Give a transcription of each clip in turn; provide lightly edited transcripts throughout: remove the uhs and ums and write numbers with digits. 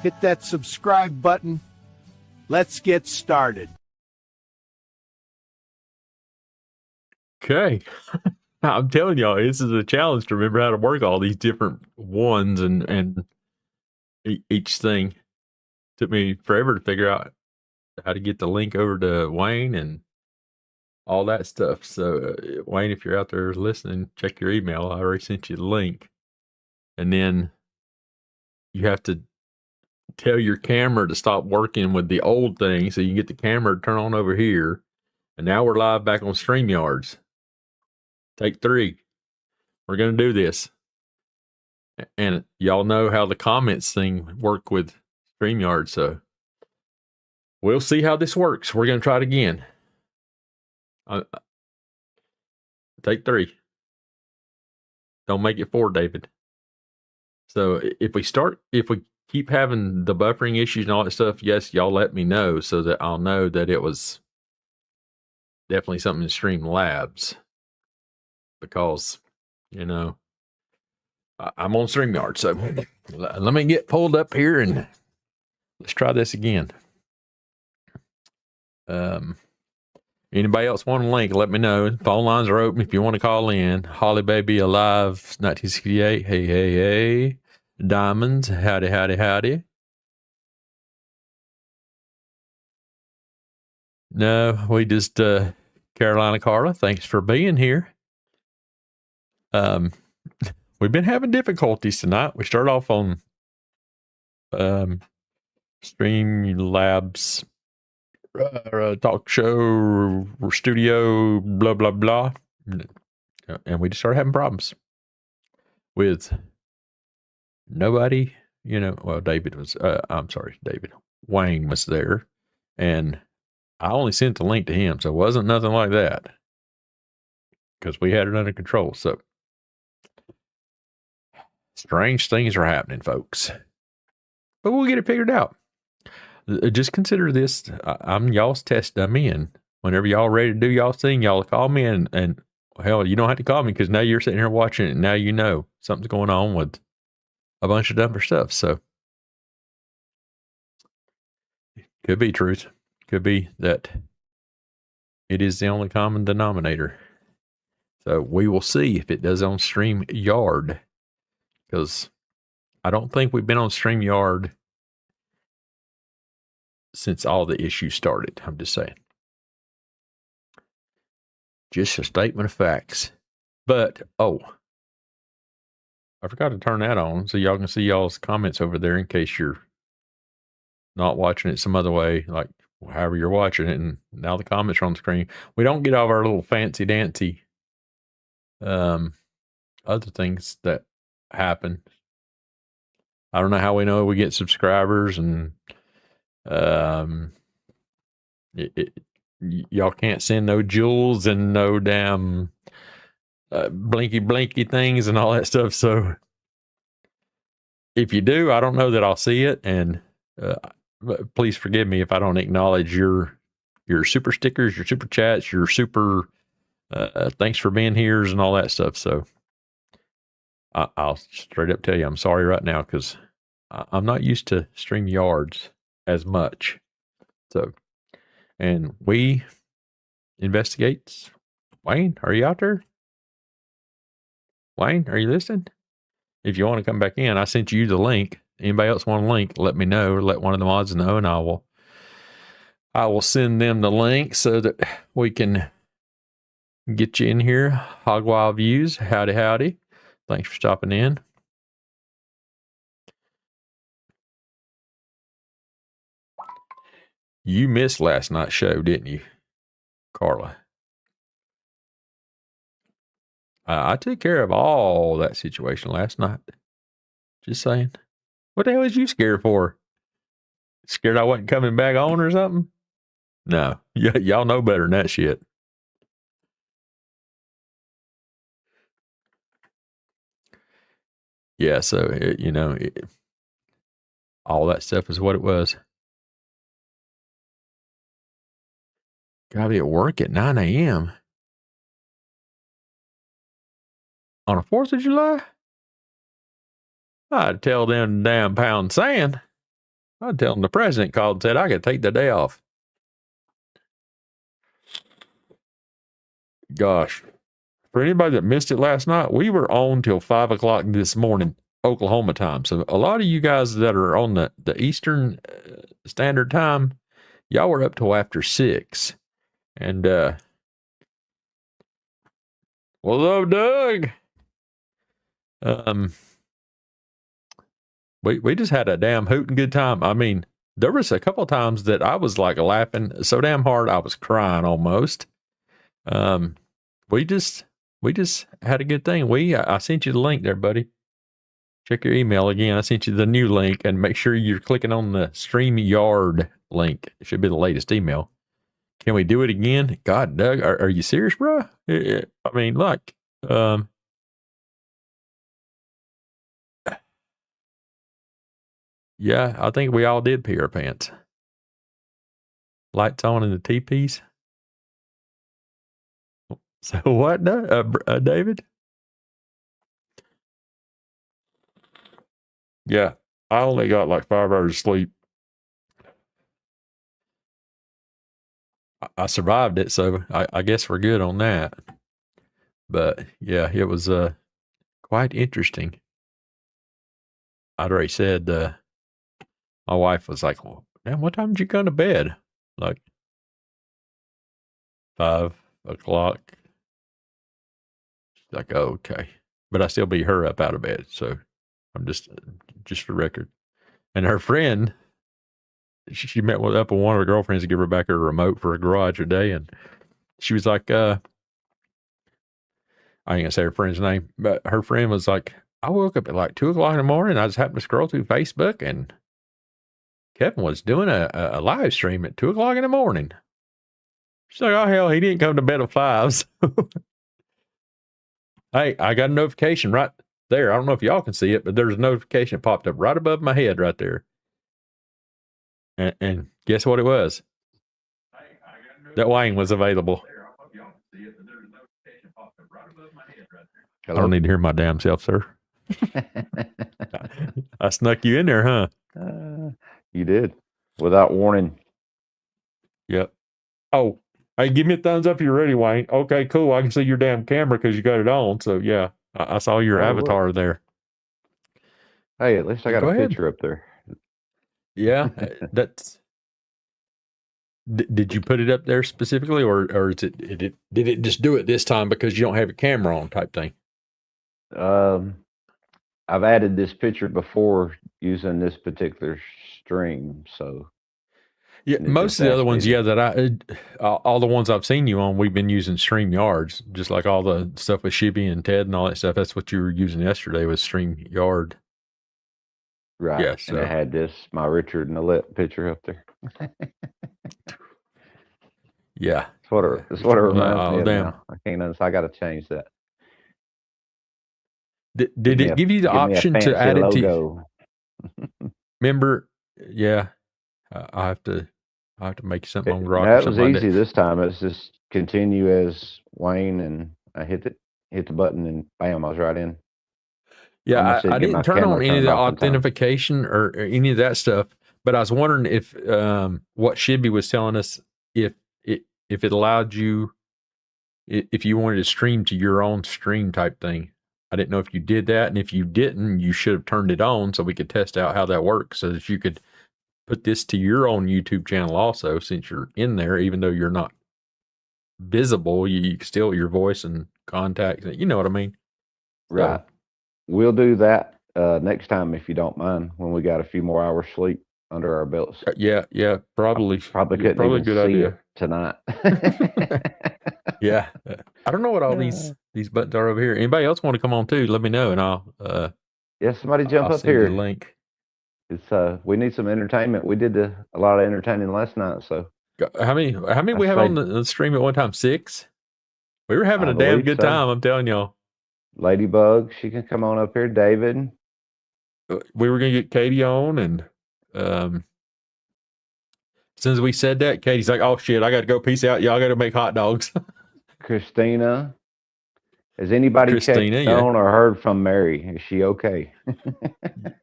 hit that subscribe button. Let's get started. Okay. I'm telling y'all, this is a challenge to remember how to work all these different ones and each thing. Took me forever to figure out how to get the link over to Wayne and all that stuff. So, Wayne, if you're out there listening, check your email. I already sent you the link. And then you have to tell your camera to stop working with the old thing so you can get the camera to turn on over here. And now we're live back on Streamyards. Take 3. We're going to do this. And y'all know how the comments thing work with StreamYards, so we'll see how this works. We're going to try it again. Take 3. Don't make it 4, David. So if we keep having the buffering issues and all that stuff, yes, y'all let me know so that I'll know that it was definitely something in Streamlabs. Because, I'm on StreamYard, so let me get pulled up here and let's try this again. Anybody else want a link? Let me know. Phone lines are open if you want to call in. Holly Baby Alive 1968. Hey, hey, hey. Diamonds. Howdy, howdy, howdy. No, we just Carolina Carla. Thanks for being here. We've been having difficulties tonight. We start off on Streamlabs talk show studio blah blah blah, and we just started having problems with nobody. Well, David was. David Wayne was there, and I only sent the link to him, so it wasn't nothing like that because we had it under control. So strange things are happening, folks, but we'll get it figured out. Just consider this. I'm y'all's test dummy, and whenever y'all ready to do y'all's thing, y'all call me, and hell, you don't have to call me because now you're sitting here watching it, and now you know something's going on with a bunch of dumber stuff. So could be truth. Could be that it is the only common denominator. So we will see if it does on StreamYard, because I don't think we've been on StreamYard since all the issues started. I'm just saying. Just a statement of facts. But, I forgot to turn that on so y'all can see y'all's comments over there in case you're not watching it some other way, like however you're watching it, and now the comments are on the screen. We don't get all of our little fancy dancy other things that happen. I don't know how we know we get subscribers, and y'all can't send no jewels and no damn blinky things and all that stuff. So if you do, I don't know that I'll see it, and please forgive me if I don't acknowledge your super stickers, your super chats, your super thanks for being here and all that stuff. So I'll straight up tell you I'm sorry right now because I'm not used to StreamYards as much. So, and we investigates. Wayne, are you out there? Wayne, are you listening? If you want to come back in, I sent you the link. Anybody else want a link? Let me know. Let one of the mods know, and I will send them the link so that we can get you in here. Hogwild Views, howdy howdy. Thanks for stopping in. You missed last night's show, didn't you, Carla? I took care of all that situation last night. Just saying. What the hell is you scared for? Scared I wasn't coming back on or something? No, y'all know better than that shit. Yeah, so, all that stuff is what it was. Gotta be at work at 9 a.m. on the 4th of July? I'd tell them damn pound sand. I tell them the president called and said I could take the day off. Gosh, for anybody that missed it last night, we were on till 5 o'clock this morning, Oklahoma time. So a lot of you guys that are on the Eastern Standard Time, y'all were up till after 6. And what's up, Doug? We just had a damn hooting good time. I mean, there was a couple of times that I was like laughing so damn hard I was crying almost. We just had a good thing. I sent you the link there, buddy. Check your email again. I sent you the new link, and make sure you're clicking on the Streamyard link. It should be the latest email. Can we do it again? God, Doug, are you serious, bro? I mean, like, yeah, I think we all did pee our pants. Lights on in the teepees. So what, David? Yeah, I only got like 5 hours of sleep. I survived it, so I guess we're good on that. But yeah, it was quite interesting. I'd already said my wife was like, well, man, what time did you go to bed? Like 5 o'clock. She's like, oh, okay. But I still beat her up out of bed. So I'm just for record. And her friend, she met up with one of her girlfriends to give her back her remote for a garage today. And she was like, I ain't gonna say her friend's name, but her friend was like, I woke up at like 2 o'clock in the morning. I just happened to scroll through Facebook and Kevin was doing a live stream at 2 o'clock in the morning. She's like, oh, hell, he didn't come to bed at 5. Hey, I got a notification right there. I don't know if y'all can see it, but there's a notification that popped up right above my head right there. And guess what it was? That Wayne was available. I don't need to hear my damn self, sir. I snuck you in there, huh? You did. Without warning. Yep. Oh, hey, give me a thumbs up if you're ready, Wayne. Okay, cool. I can see your damn camera because you got it on. So, yeah, I saw your avatar there. Hey, at least I got a picture up there. Yeah, that's... Did you put it up there specifically, or did it just do it this time because you don't have your camera on type thing? I've added this picture before using this particular stream, so yeah. Most of the other ones, yeah, that all the ones I've seen you on, we've been using StreamYards, just like all the stuff with Shibby and Ted and all that stuff. That's what you were using yesterday was StreamYard. Right. Yeah, so. And I had my Richard and Alette picture up there. Yeah. That's what it reminds me of now. I can't understand. I got to change that. Did it give you the option to add it to? Remember? Yeah. I have to make something on Rock. That was easy this time. It's just continue as Wayne, and I hit the button, and bam, I was right in. Yeah, I didn't turn on any of the authentication or any of that stuff, but I was wondering if what Shibby was telling us, if it allowed you, if you wanted to stream to your own stream type thing. I didn't know if you did that, and if you didn't, you should have turned it on so we could test out how that works, so that you could put this to your own YouTube channel also, since you're in there, even though you're not visible, you still your voice and contacts. You know what I mean? Right. So, we'll do that next time if you don't mind, when we got a few more hours sleep under our belts. Yeah, probably. Probably couldn't even good see idea it tonight. Yeah, I don't know what all these buttons are over here. Anybody else want to come on too? Let me know, and I'll. Yeah, somebody jump up here. Link. It's we need some entertainment. We did a lot of entertaining last night. So how many we have on the stream at one time? 6. We were having a damn good time. I'm telling y'all. Ladybug, she can come on up here. David. We were gonna get Katie on, and as soon as we said that, Katie's like, "Oh shit, I got to go. Peace out, y'all. Got to make hot dogs." Christina. Has anybody checked on or heard from Mary? Is she okay?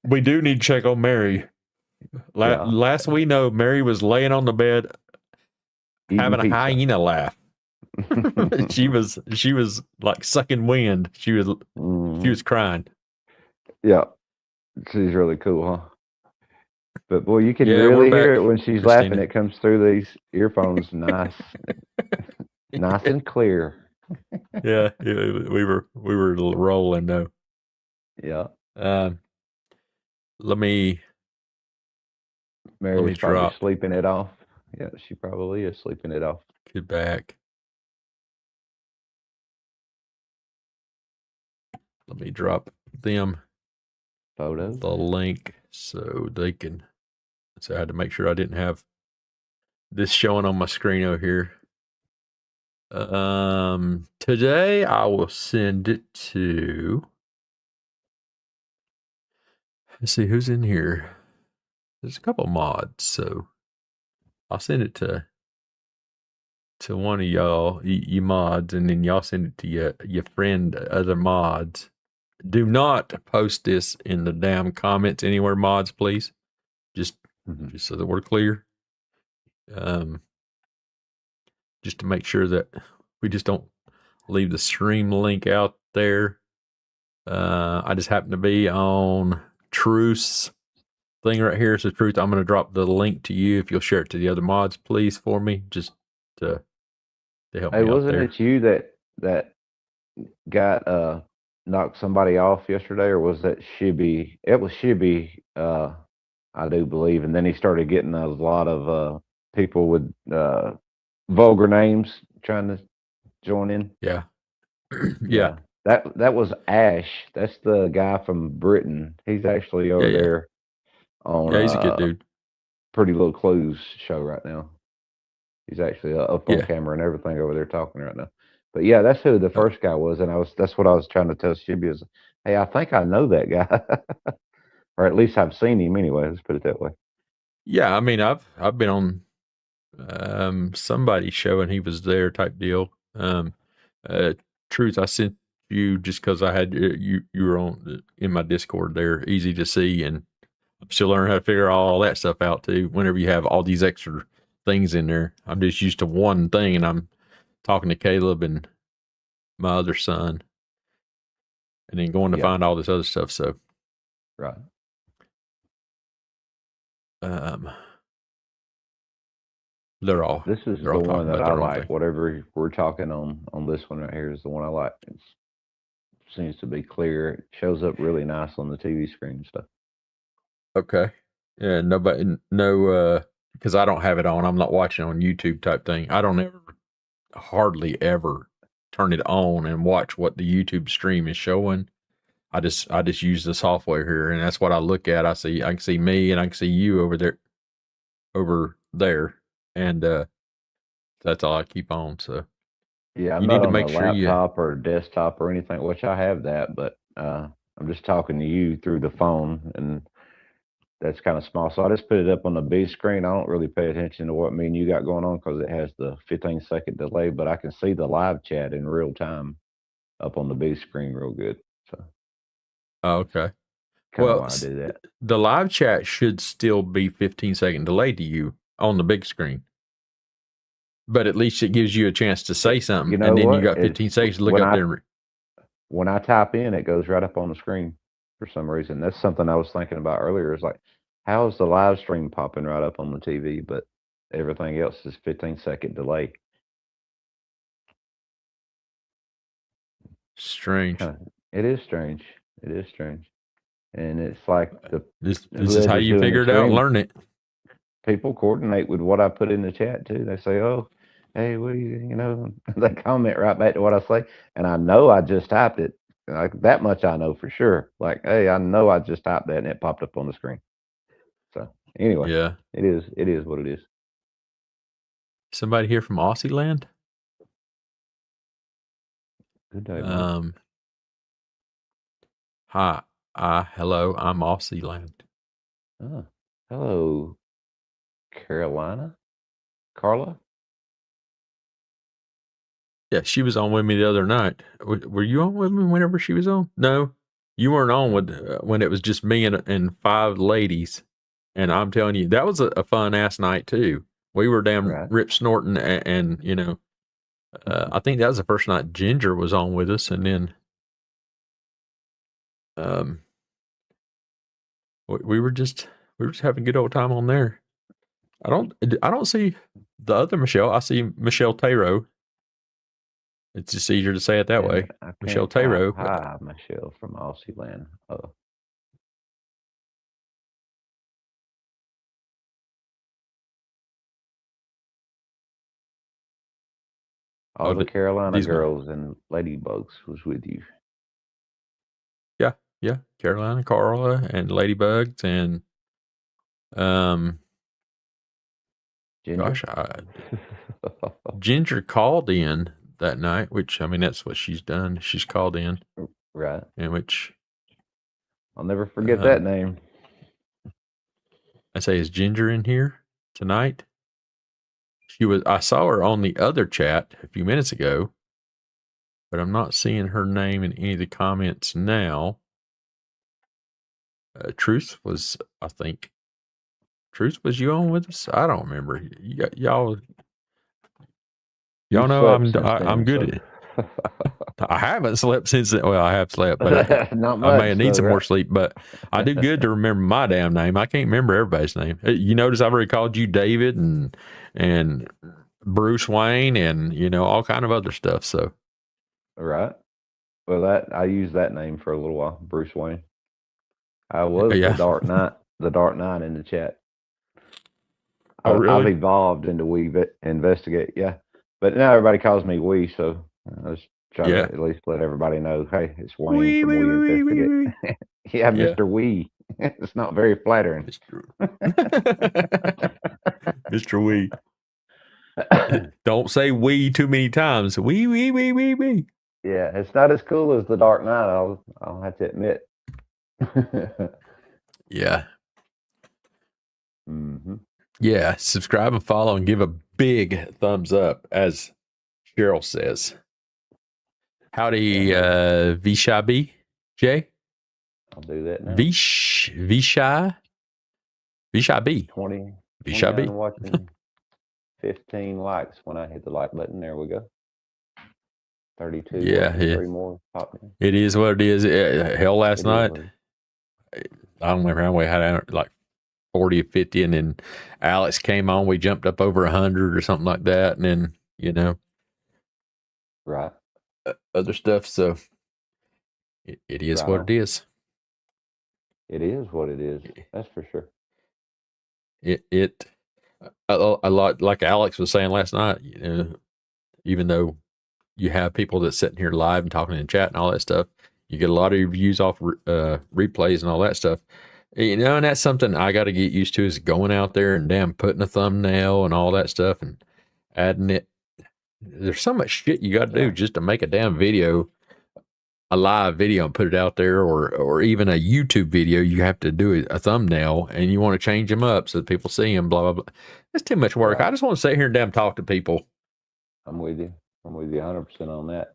We do need to check on Mary. Yeah. Last we know, Mary was laying on the bed Eating having a pizza. hyena laugh. she was like sucking wind. She was crying. Yeah. She's really cool, huh? But boy, you can Yeah, really we're hear back, it when she's Christina. laughing. It comes through these earphones nice. Nice and clear. Yeah, we were rolling though. Yeah. Let me Mary's probably drop. sleeping it off. Yeah, she probably is sleeping it off. Get back. Let me drop them Photos. the link so they can. So I had to make sure I didn't have this showing on my screen over here. Today I will send it to. Let's see who's in here. There's a couple mods, so I'll send it to one of y'all, you mods, and then y'all send it to your friend, other mods. Do not post this in the damn comments anywhere, mods, please. Just so that we're clear. Just to make sure that we just don't leave the stream link out there. I just happen to be on Truth's thing right here. So Truth, I'm going to drop the link to you if you'll share it to the other mods, please, for me, just to help me out there. Hey, wasn't it you that got knocked somebody off yesterday, or was that Shibby? It was Shibby, I do believe, and then he started getting a lot of people with vulgar names trying to join in. Yeah. Yeah. That was Ash. That's the guy from Britain. He's actually over there on he's a good dude. Pretty Little Clues show right now. He's actually up on camera and everything over there talking right now. But yeah, that's who the first guy was, and that's what I was trying to tell Shibby is, hey, I think I know that guy, or at least I've seen him anyway. Let's put it that way. Yeah, I mean, I've been on somebody's show and he was there type deal. Truth, I sent you just because I had you were on in my Discord there, easy to see, and I'm still learning how to figure all that stuff out too. Whenever you have all these extra things in there, I'm just used to one thing, and I'm talking to Caleb and my other son, and then going to find all this other stuff. So, right. They're all. This is the one that I like. Whatever we're talking on this one right here is the one I like. It seems to be clear. It shows up really nice on the TV screen and stuff. Okay. Yeah, because I don't have it on. I'm not watching on YouTube type thing. I don't hardly ever turn it on and watch what the YouTube stream is showing. I just use the software here, and that's what I look at. I can see me and I can see you over there, and that's all I keep on. So yeah, I'm you need to make sure laptop or desktop or anything, which I have that, but I'm just talking to you through the phone, and that's kind of small. So I just put it up on the big screen. I don't really pay attention to what me and you got going on because it has the 15-second delay, but I can see the live chat in real time up on the big screen real good. So. Oh, okay. Well, why I do that. The live chat should still be 15-second delay to you on the big screen. But at least it gives you a chance to say something, and then you got 15 seconds to look up there. When I type in, it goes right up on the screen for some reason. That's something I was thinking about earlier. Is like, how is the live stream popping right up on the TV, but everything else is 15-second delay? Strange. It is strange. It is strange. And it's like this is how you figure it out, learn it. People coordinate with what I put in the chat too. They say, oh, hey, they comment right back to what I say. And I know I just typed it. Like, that much I know for sure. Like, hey, I know I just typed that and it popped up on the screen. So anyway, yeah, it is what it is. Somebody here from Aussie land? Good day, Mark. Hi. Hello, I'm Aussie land. Oh, hello, Carla? Yeah, she was on with me the other night. Were you on with me whenever she was on? No, you weren't on with when it was just me and 5 ladies. And I'm telling you, that was a fun ass night too. We were damn rip snorting, and you know, I think that was the first night Ginger was on with us, and then, we were just having a good old time on there. I don't see the other Michelle. I see Michelle Tayro. It's just easier to say it that way. Michelle Tayro. Hi, Michelle from Aussie Land. Oh. All the Carolina girls and Ladybugs was with you. Yeah. Carolina, Carla, and Ladybugs, and Ginger. Ginger called in that night, which, I mean, that's what she's done. She's called in. Right. In which I'll never forget that name. I say, is Ginger in here tonight? I saw her on the other chat a few minutes ago, but I'm not seeing her name in any of the comments now. Truth was you on with us? I don't remember. Y'all know I'm good at it. I haven't slept since then. Well, I have slept, but not much, I may need some more sleep, but I do good to remember my damn name. I can't remember everybody's name. You notice I've already called you David and Bruce Wayne and, you know, all kind of other stuff. So. Right. Well, I used that name for a little while, Bruce Wayne. I was the Dark Knight in the chat. Oh, really? I've evolved into We Investigate, yeah. But now everybody calls me We, so I was trying to at least let everybody know, hey, it's Wayne from We Investigate. Yeah, Mr. We. It's not very flattering. Mr. We. Don't say we too many times. We. Yeah, it's not as cool as the Dark Knight, I'll have to admit. Yeah. Mm-hmm. Yeah, subscribe and follow and give a big thumbs up, as Cheryl says. Howdy, Vishabi, Jay? I'll do that now. Vishabi. 20 Vishabi. Watching 15 likes when I hit the like button. There we go. 32. Yeah. 3 more popped in. It is what it is. Hell, last night, I don't remember how we had like 40 or 50, and then Alex came on. We jumped up over 100 or something like that, and then, you know, right, other stuff. So it is what it is. It is what it is. That's for sure. A lot, like Alex was saying last night, you know, even though you have people that's sitting here live and talking in chat and all that stuff, you get a lot of your views off replays and all that stuff. You know, and that's something I got to get used to, is going out there and damn putting a thumbnail and all that stuff and adding it. There's so much shit you got to do just to make a damn video, a live video, and put it out there, or even a YouTube video. You have to do a thumbnail, and you want to change them up so that people see them, blah, blah, blah. That's too much work. I just want to sit here and damn talk to people. I'm with you 100% on that.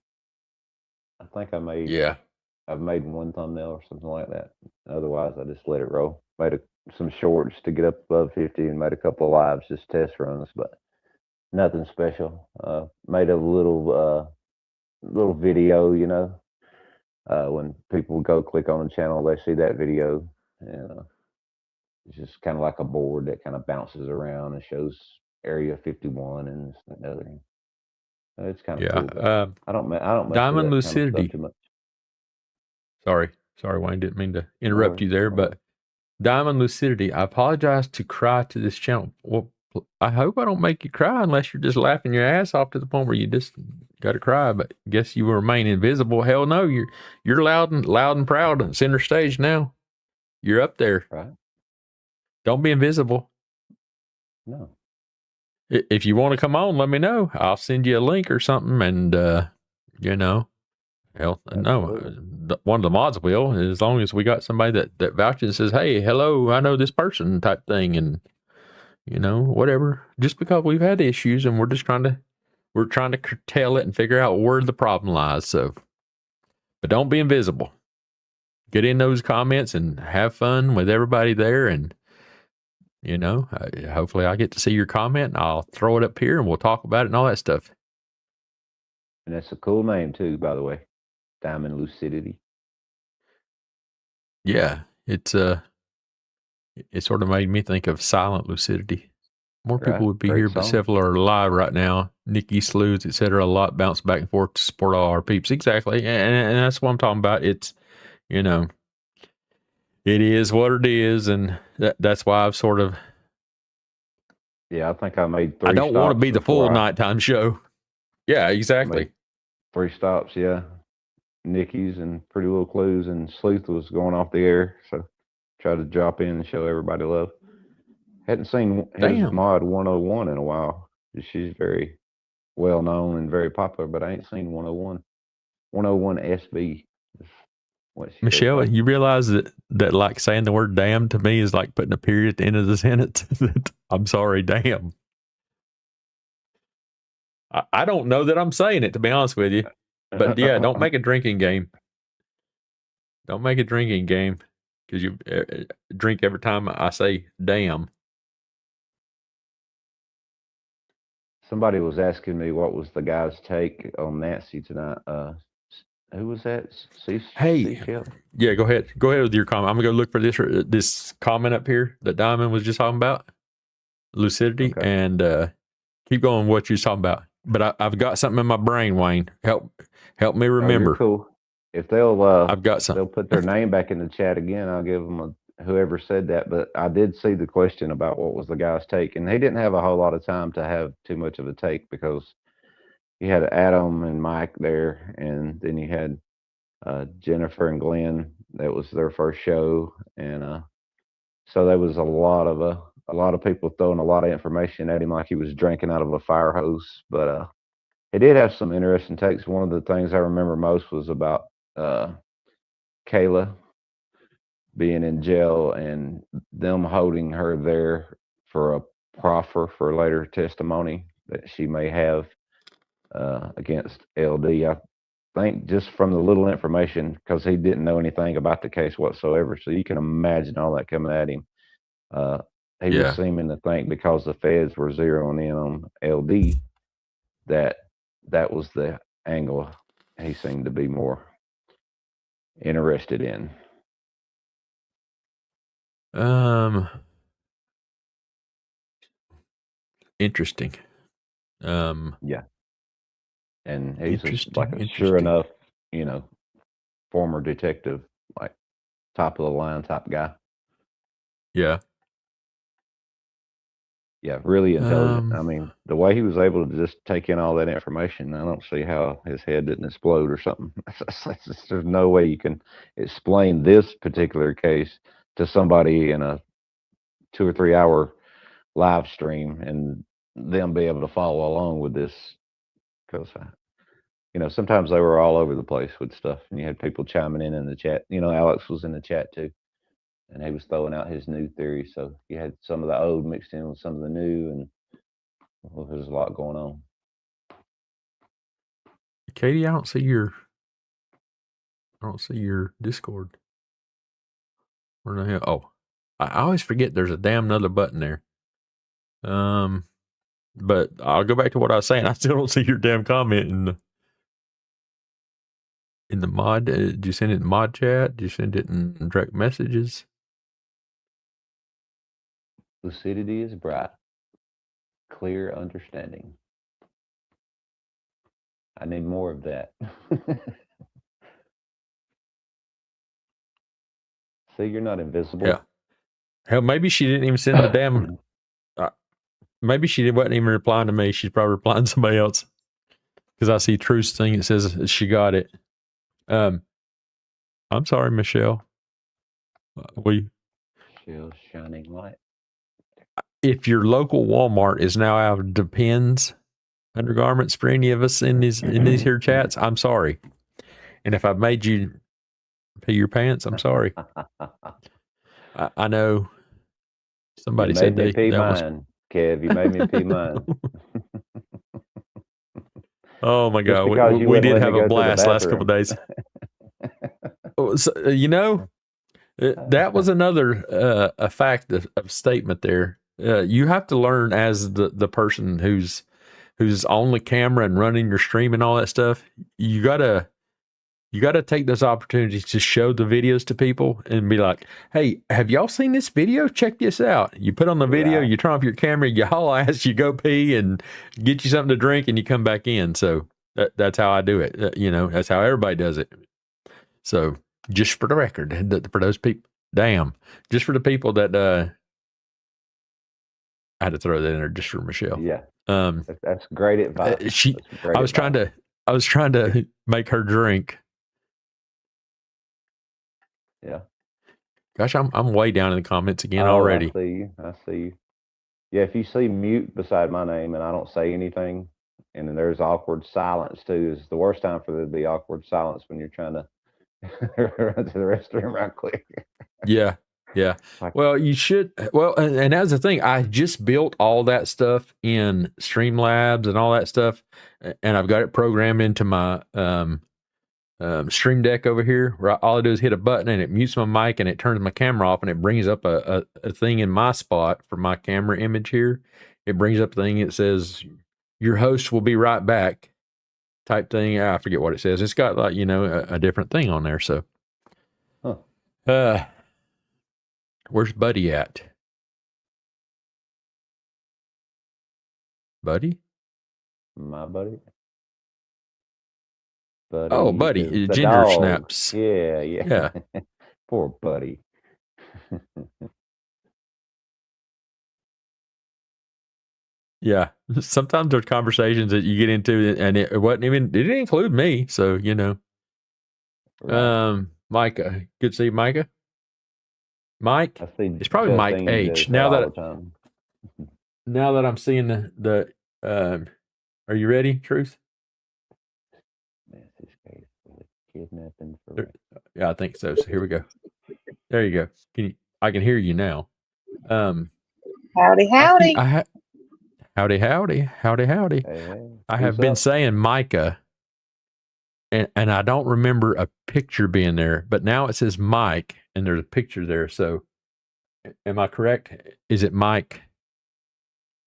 I think I've made one thumbnail or something like that. Otherwise, I just let it roll. Made some shorts to get up above 50 and made a couple of lives, just test runs, but nothing special. Made a little video, you know. When people go click on the channel, they see that video. And it's just kind of like a board that kind of bounces around and shows Area 51 and another. It's kind of cool. I don't Diamond Lucidity. Kind of too much. Sorry, Wayne, didn't mean to interrupt you there, but Diamond Lucidity, I apologize to cry to this channel. Well, I hope I don't make you cry unless you're just laughing your ass off to the point where you just got to cry. But I guess you will remain invisible. Hell no, you're loud and proud. Center stage now. You're up there. Right. Don't be invisible. No. If you want to come on, let me know. I'll send you a link or something, and you know. Hell, no, one of the mods will, as long as we got somebody that vouches and says, hey, hello, I know this person type thing, and, you know, whatever. Just because we've had issues and we're trying to curtail it and figure out where the problem lies. So, but don't be invisible. Get in those comments and have fun with everybody there, and hopefully I get to see your comment. And I'll throw it up here and we'll talk about it and all that stuff. And that's a cool name too, by the way. Diamond Lucidity. Yeah, it sort of made me think of Silent Lucidity. More people would be Great here, song. but several are live right now. Nikki, Sleuths, etc. A lot bounce back and forth to support all our peeps. Exactly, and that's what I'm talking about. It's, it is what it is, and that's why I've sort of. Yeah, I think I made 3 I don't want to be the full nighttime show. Yeah, exactly. 3 stops, yeah. Nikki's and Pretty Little Clues, and Sleuth was going off the air, so try to drop in and show everybody love. Hadn't seen his mod 101 in a while. She's very well known and very popular, but I ain't seen 101. 101 SB. Michelle, you realize that like saying the word damn to me is like putting a period at the end of the sentence? I'm sorry, damn. I don't know that I'm saying it, to be honest with you. But yeah, don't make a drinking game. Don't make a drinking game because you drink every time I say damn. Somebody was asking me what was the guy's take on Nancy tonight. Who was that? Hey, yeah, go ahead. Go ahead with your comment. I'm gonna go look for this comment up here that Diamond was just talking about, lucidity, and keep going. What you're talking about, but I've got something in my brain. Wayne, help me remember. Cool. If they'll, I've got something. They'll put their name back in the chat again. I'll give them whoever said that. But I did see the question about what was the guy's take, and he didn't have a whole lot of time to have too much of a take because you had Adam and Mike there, and then you had Jennifer and Glenn. That was their first show, and so there was a lot of people throwing a lot of information at him like he was drinking out of a fire hose. But he did have some interesting takes. One of the things I remember most was about Kayla being in jail and them holding her there for a proffer for later testimony that she may have against LD. I think just from the little information, because he didn't know anything about the case whatsoever, so you can imagine all that coming at him. He was seeming to think because the feds were zeroing in on LD that was the angle he seemed to be more interested in. Interesting. Yeah. And he's just like a sure enough, former detective, like top of the line type guy. Yeah. Yeah, really intelligent. I mean, the way he was able to just take in all that information, I don't see how his head didn't explode or something. There's no way you can explain this particular case to somebody in a 2 or 3 hour live stream and them be able to follow along with this, because sometimes they were all over the place with stuff, and you had people chiming in the chat. Alex was in the chat too, and he was throwing out his new theory. So you had some of the old mixed in with some of the new, and there's a lot going on. Katie, I don't see your Discord. Where the hell? Oh, I always forget there's a damn another button there. But I'll go back to what I was saying. I still don't see your damn comment in the mod. Did you send it in mod chat? Did you send it in direct messages? Lucidity is bright, clear understanding. I need more of that. See, you're not invisible. Yeah. Hell, maybe she didn't even send the damn. Maybe she wasn't even replying to me. She's probably replying to somebody else. Because I see Truth's thing. It says she got it. I'm sorry, Michelle. Michelle's shining light. If your local Walmart is now out of Depends undergarments for any of us in these here chats, I'm sorry. And if I've made you pee your pants, I'm sorry. I know somebody said they pee mine, Kev. You made me pee mine. Oh my God, we did have a blast last couple of days. So, That was another a fact of statement there. You have to learn as the person who's on the camera and running your stream and all that stuff. You gotta take those opportunities to show the videos to people and be like, "Hey, have y'all seen this video? Check this out." You put on the video, you turn off your camera, you haul ass, you go pee and get you something to drink, and you come back in. So that's how I do it. That's how everybody does it. So just for the record, for those people, just for the people that I had to throw that in there just for Michelle. Yeah, that's great advice. I was trying to make her drink. Yeah. Gosh, I'm way down in the comments again already. I see you. Yeah, if you see mute beside my name and I don't say anything, and then there's awkward silence too, is the worst time for there to be awkward silence when you're trying to run to the restroom right quick. Yeah. Well, you should. Well, and that's the thing. I just built all that stuff in Streamlabs and all that stuff, and I've got it programmed into my Stream Deck over here, where all I do is hit a button and it mutes my mic and it turns my camera off and it brings up a thing in my spot for my camera image here. It brings up a thing that says, "Your host will be right back," type thing. I forget what it says. It's got like, a different thing on there. So, where's Buddy at? Buddy? My buddy? Buddy. Ginger dog. Snaps. Yeah. Poor Buddy. Yeah. Sometimes there's conversations that you get into and it didn't include me. So, right. Micah. Good to see you, Micah. Mike? It's probably Mike H. Now that I'm seeing the are you ready, Truth? Kidnapping for yeah, I think so. So here we go. There you go. I can hear you now. Howdy. Howdy. Hey. I have been saying Micah, and I don't remember a picture being there, but now it says Mike, and there's a picture there. So, am I correct? Is it Mike?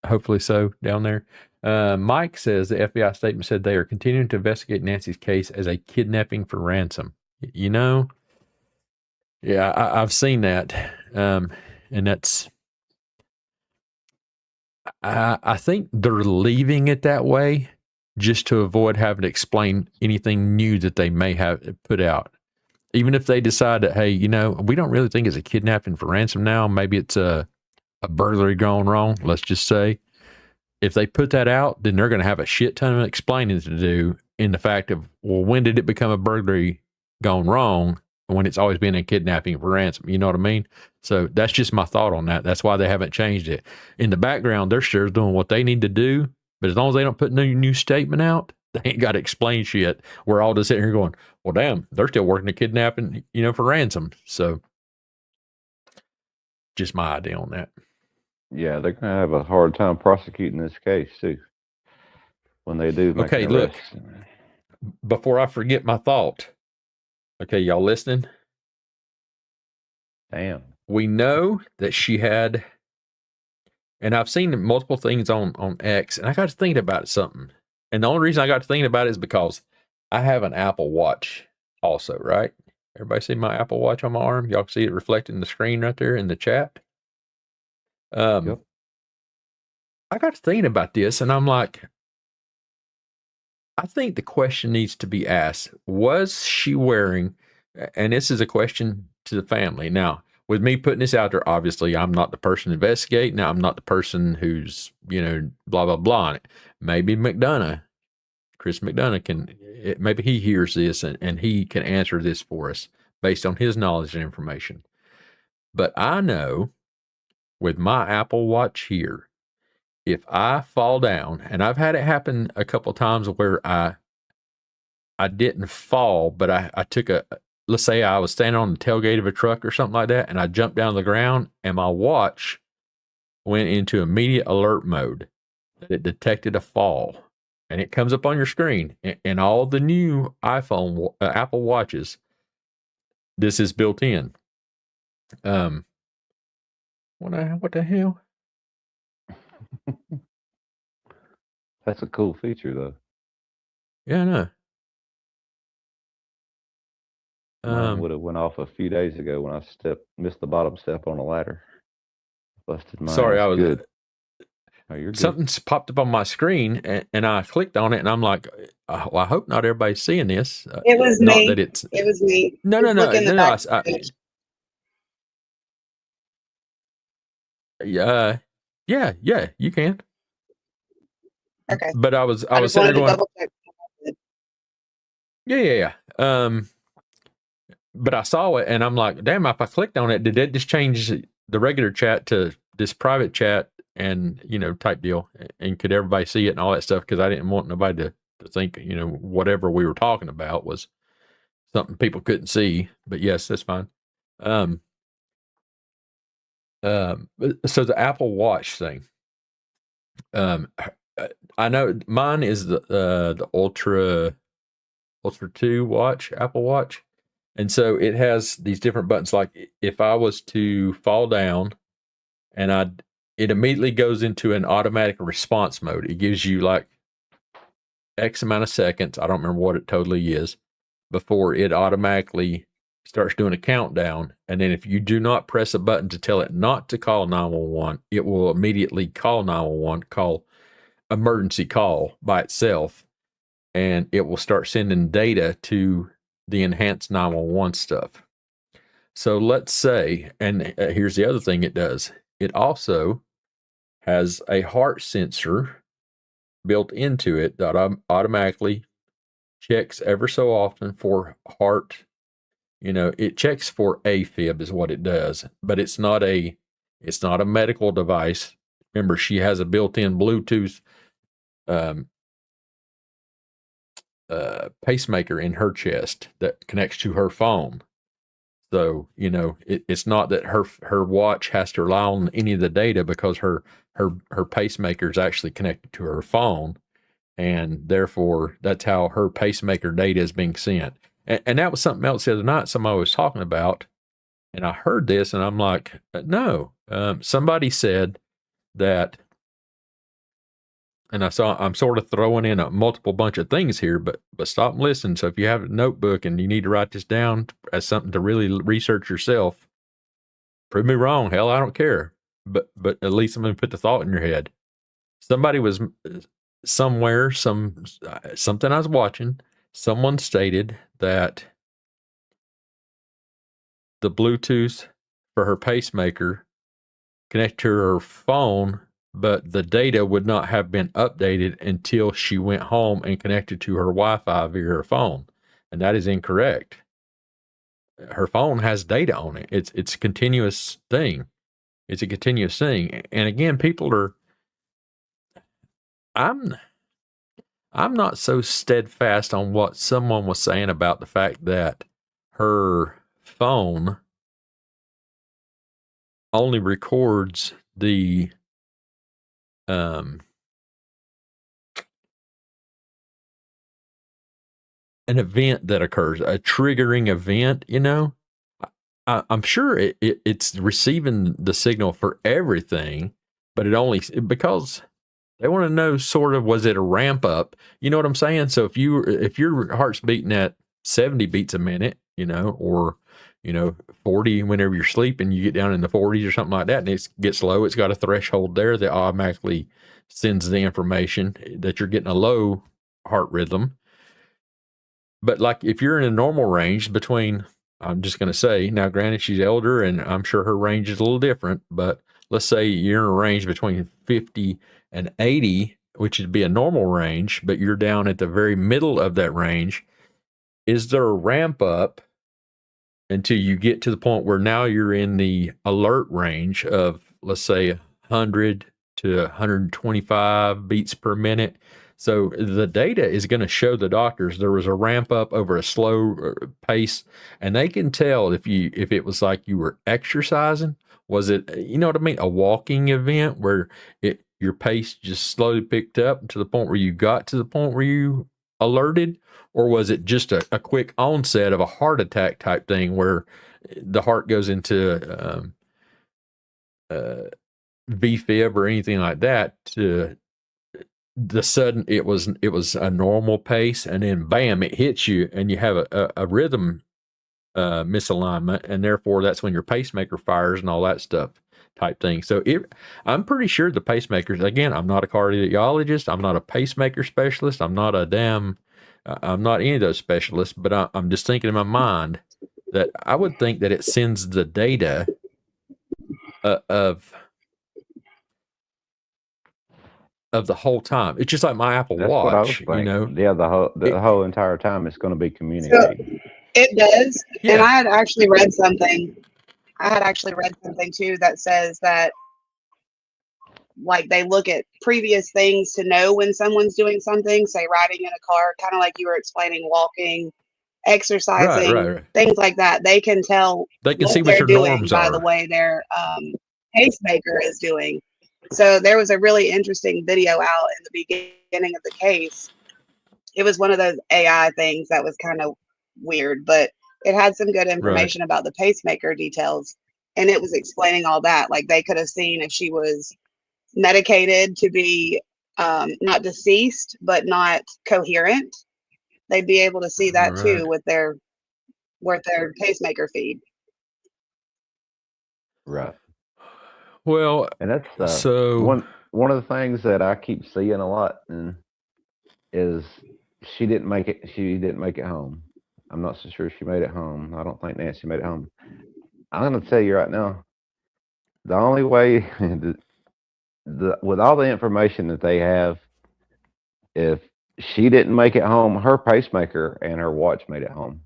Hopefully so, down there. Mike says the FBI statement said they are continuing to investigate Nancy's case as a kidnapping for ransom. Yeah, I've seen that, and that's. I think they're leaving it that way just to avoid having to explain anything new that they may have put out. Even if they decide that, hey, we don't really think it's a kidnapping for ransom now. Maybe it's a burglary gone wrong, let's just say. If they put that out, then they're going to have a shit ton of explaining to do in the fact of, well, when did it become a burglary gone wrong when it's always been a kidnapping for ransom? You know what I mean? So that's just my thought on that. That's why they haven't changed it. In the background, they're sure doing what they need to do, but as long as they don't put no new statement out, they ain't got to explain shit. We're all just sitting here going, well, damn, they're still working a kidnapping, for ransom. So just my idea on that. Yeah, they're going to have a hard time prosecuting this case, too, when they do make an arrest. Look, before I forget my thought, okay, y'all listening? Damn. We know that she had, and I've seen multiple things on X, and I got to thinking about something. And the only reason I got to thinking about it is because I have an Apple Watch also, right? Everybody see my Apple Watch on my arm? Y'all can see it reflecting the screen right there in the chat. Yep. I got to thinking about this, and I'm like, I think the question needs to be asked, was she wearing, and this is a question to the family. Now, with me putting this out there, obviously, I'm not the person to investigate. Now, I'm not the person who's, blah, blah, blah on it. Maybe Chris McDonough maybe he hears this and he can answer this for us based on his knowledge and information. But I know with my Apple Watch here, if I fall down, and I've had it happen a couple of times where I didn't fall, but I took let's say I was standing on the tailgate of a truck or something like that, and I jumped down to the ground, and my watch went into immediate alert mode. It detected a fall, and it comes up on your screen. And all the new Apple Watches, this is built in. What the hell? That's a cool feature, though. Yeah, I know. Mine would have went off a few days ago when I missed the bottom step on a ladder. Busted mine. Sorry, I was good. Oh, you're good. Something's popped up on my screen, and I clicked on it, and I'm like, well, I hope not everybody's seeing this. It was not me. That it's, it was me. No. Yeah, you can. Okay. But I was just sitting wanted there to going, double check. yeah. But I saw it, and I'm like, damn, if I clicked on it, did it just change the regular chat to this private chat and, type deal? And could everybody see it and all that stuff? Because I didn't want nobody to think, whatever we were talking about was something people couldn't see. But yes, that's fine. So the Apple Watch thing. I know mine is the Ultra 2 watch, Apple Watch. And so it has these different buttons. Like if I was to fall down and it immediately goes into an automatic response mode. It gives you like X amount of seconds. I don't remember what it totally is before it automatically starts doing a countdown. And then if you do not press a button to tell it not to call 911, it will immediately call 911, call emergency call by itself. And it will start sending data to the enhanced 911 stuff. So let's say, and here's the other thing it does. It also has a heart sensor built into it that automatically checks ever so often for heart. It checks for AFib is what it does, but it's not a medical device. Remember, she has a built-in Bluetooth pacemaker in her chest that connects to her phone. So, it's not that her watch has to rely on any of the data because her pacemaker is actually connected to her phone. And therefore, that's how her pacemaker data is being sent. And that was something else the other night somebody was talking about. And I heard this and I'm like, no. Somebody said that, and I'm sort of throwing in a multiple bunch of things here, but stop and listen. So if you have a notebook and you need to write this down as something to really research yourself, prove me wrong. Hell, I don't care. But at least I'm going to put the thought in your head. Somebody was somewhere, something I was watching, someone stated that the Bluetooth for her pacemaker connected to her phone, but the data would not have been updated until she went home and connected to her Wi-Fi via her phone. And that is incorrect. Her phone has data on it. It's a continuous thing. It's a continuous thing. And again, I'm not so steadfast on what someone was saying about the fact that her phone only records the an event that occurs, a triggering event, I'm sure it's receiving the signal for everything, but it only, because they want to know sort of, was it a ramp up? You know what I'm saying? So if your heart's beating at 70 beats a minute, or 40 whenever you're sleeping, you get down in the 40s or something like that, and it gets low. It's got a threshold there that automatically sends the information that you're getting a low heart rhythm. But like if you're in a normal range between, I'm just going to say, now granted she's elder and I'm sure her range is a little different, but let's say you're in a range between 50 and 80, which would be a normal range, but you're down at the very middle of that range. Is there a ramp up until you get to the point where now you're in the alert range of, let's say, 100 to 125 beats per minute? So the data is going to show the doctors there was a ramp up over a slow pace, and they can tell if it was like you were exercising. Was it, you know what I mean, a walking event where your pace just slowly picked up to the point where you got to the point where you alerted, or was it just a quick onset of a heart attack type thing where the heart goes into VFib or anything like that? To the sudden, it was a normal pace, and then bam, it hits you, and you have a rhythm misalignment, and therefore that's when your pacemaker fires and all that stuff type thing. So I'm pretty sure the pacemakers, again, I'm not a cardiologist, I'm not a pacemaker specialist, I'm not any of those specialists, but I'm just thinking in my mind that I would think that it sends the data of the whole time. It's just like my Apple Watch, you know. Yeah, the whole entire time it's going to be communicating. So it does. Yeah. And I had actually read something too that says that, like, they look at previous things to know when someone's doing something, say riding in a car, kind of like you were explaining, walking, exercising, right. things like that. They can tell. They can see what your norms by are the way their pacemaker is doing. So there was a really interesting video out in the beginning of the case. It was one of those AI things that was kind of weird, but it had some good information about the pacemaker details, and it was explaining all that. Like, they could have seen if she was medicated to be not deceased but not coherent. They'd be able to see that too with their pacemaker feed. Right. Well, and that's so one of the things that I keep seeing a lot is she didn't make it home. I'm not so sure she made it home. I don't think Nancy made it home. I'm going to tell you right now, the only way with all the information that they have, if she didn't make it home, her pacemaker and her watch made it home.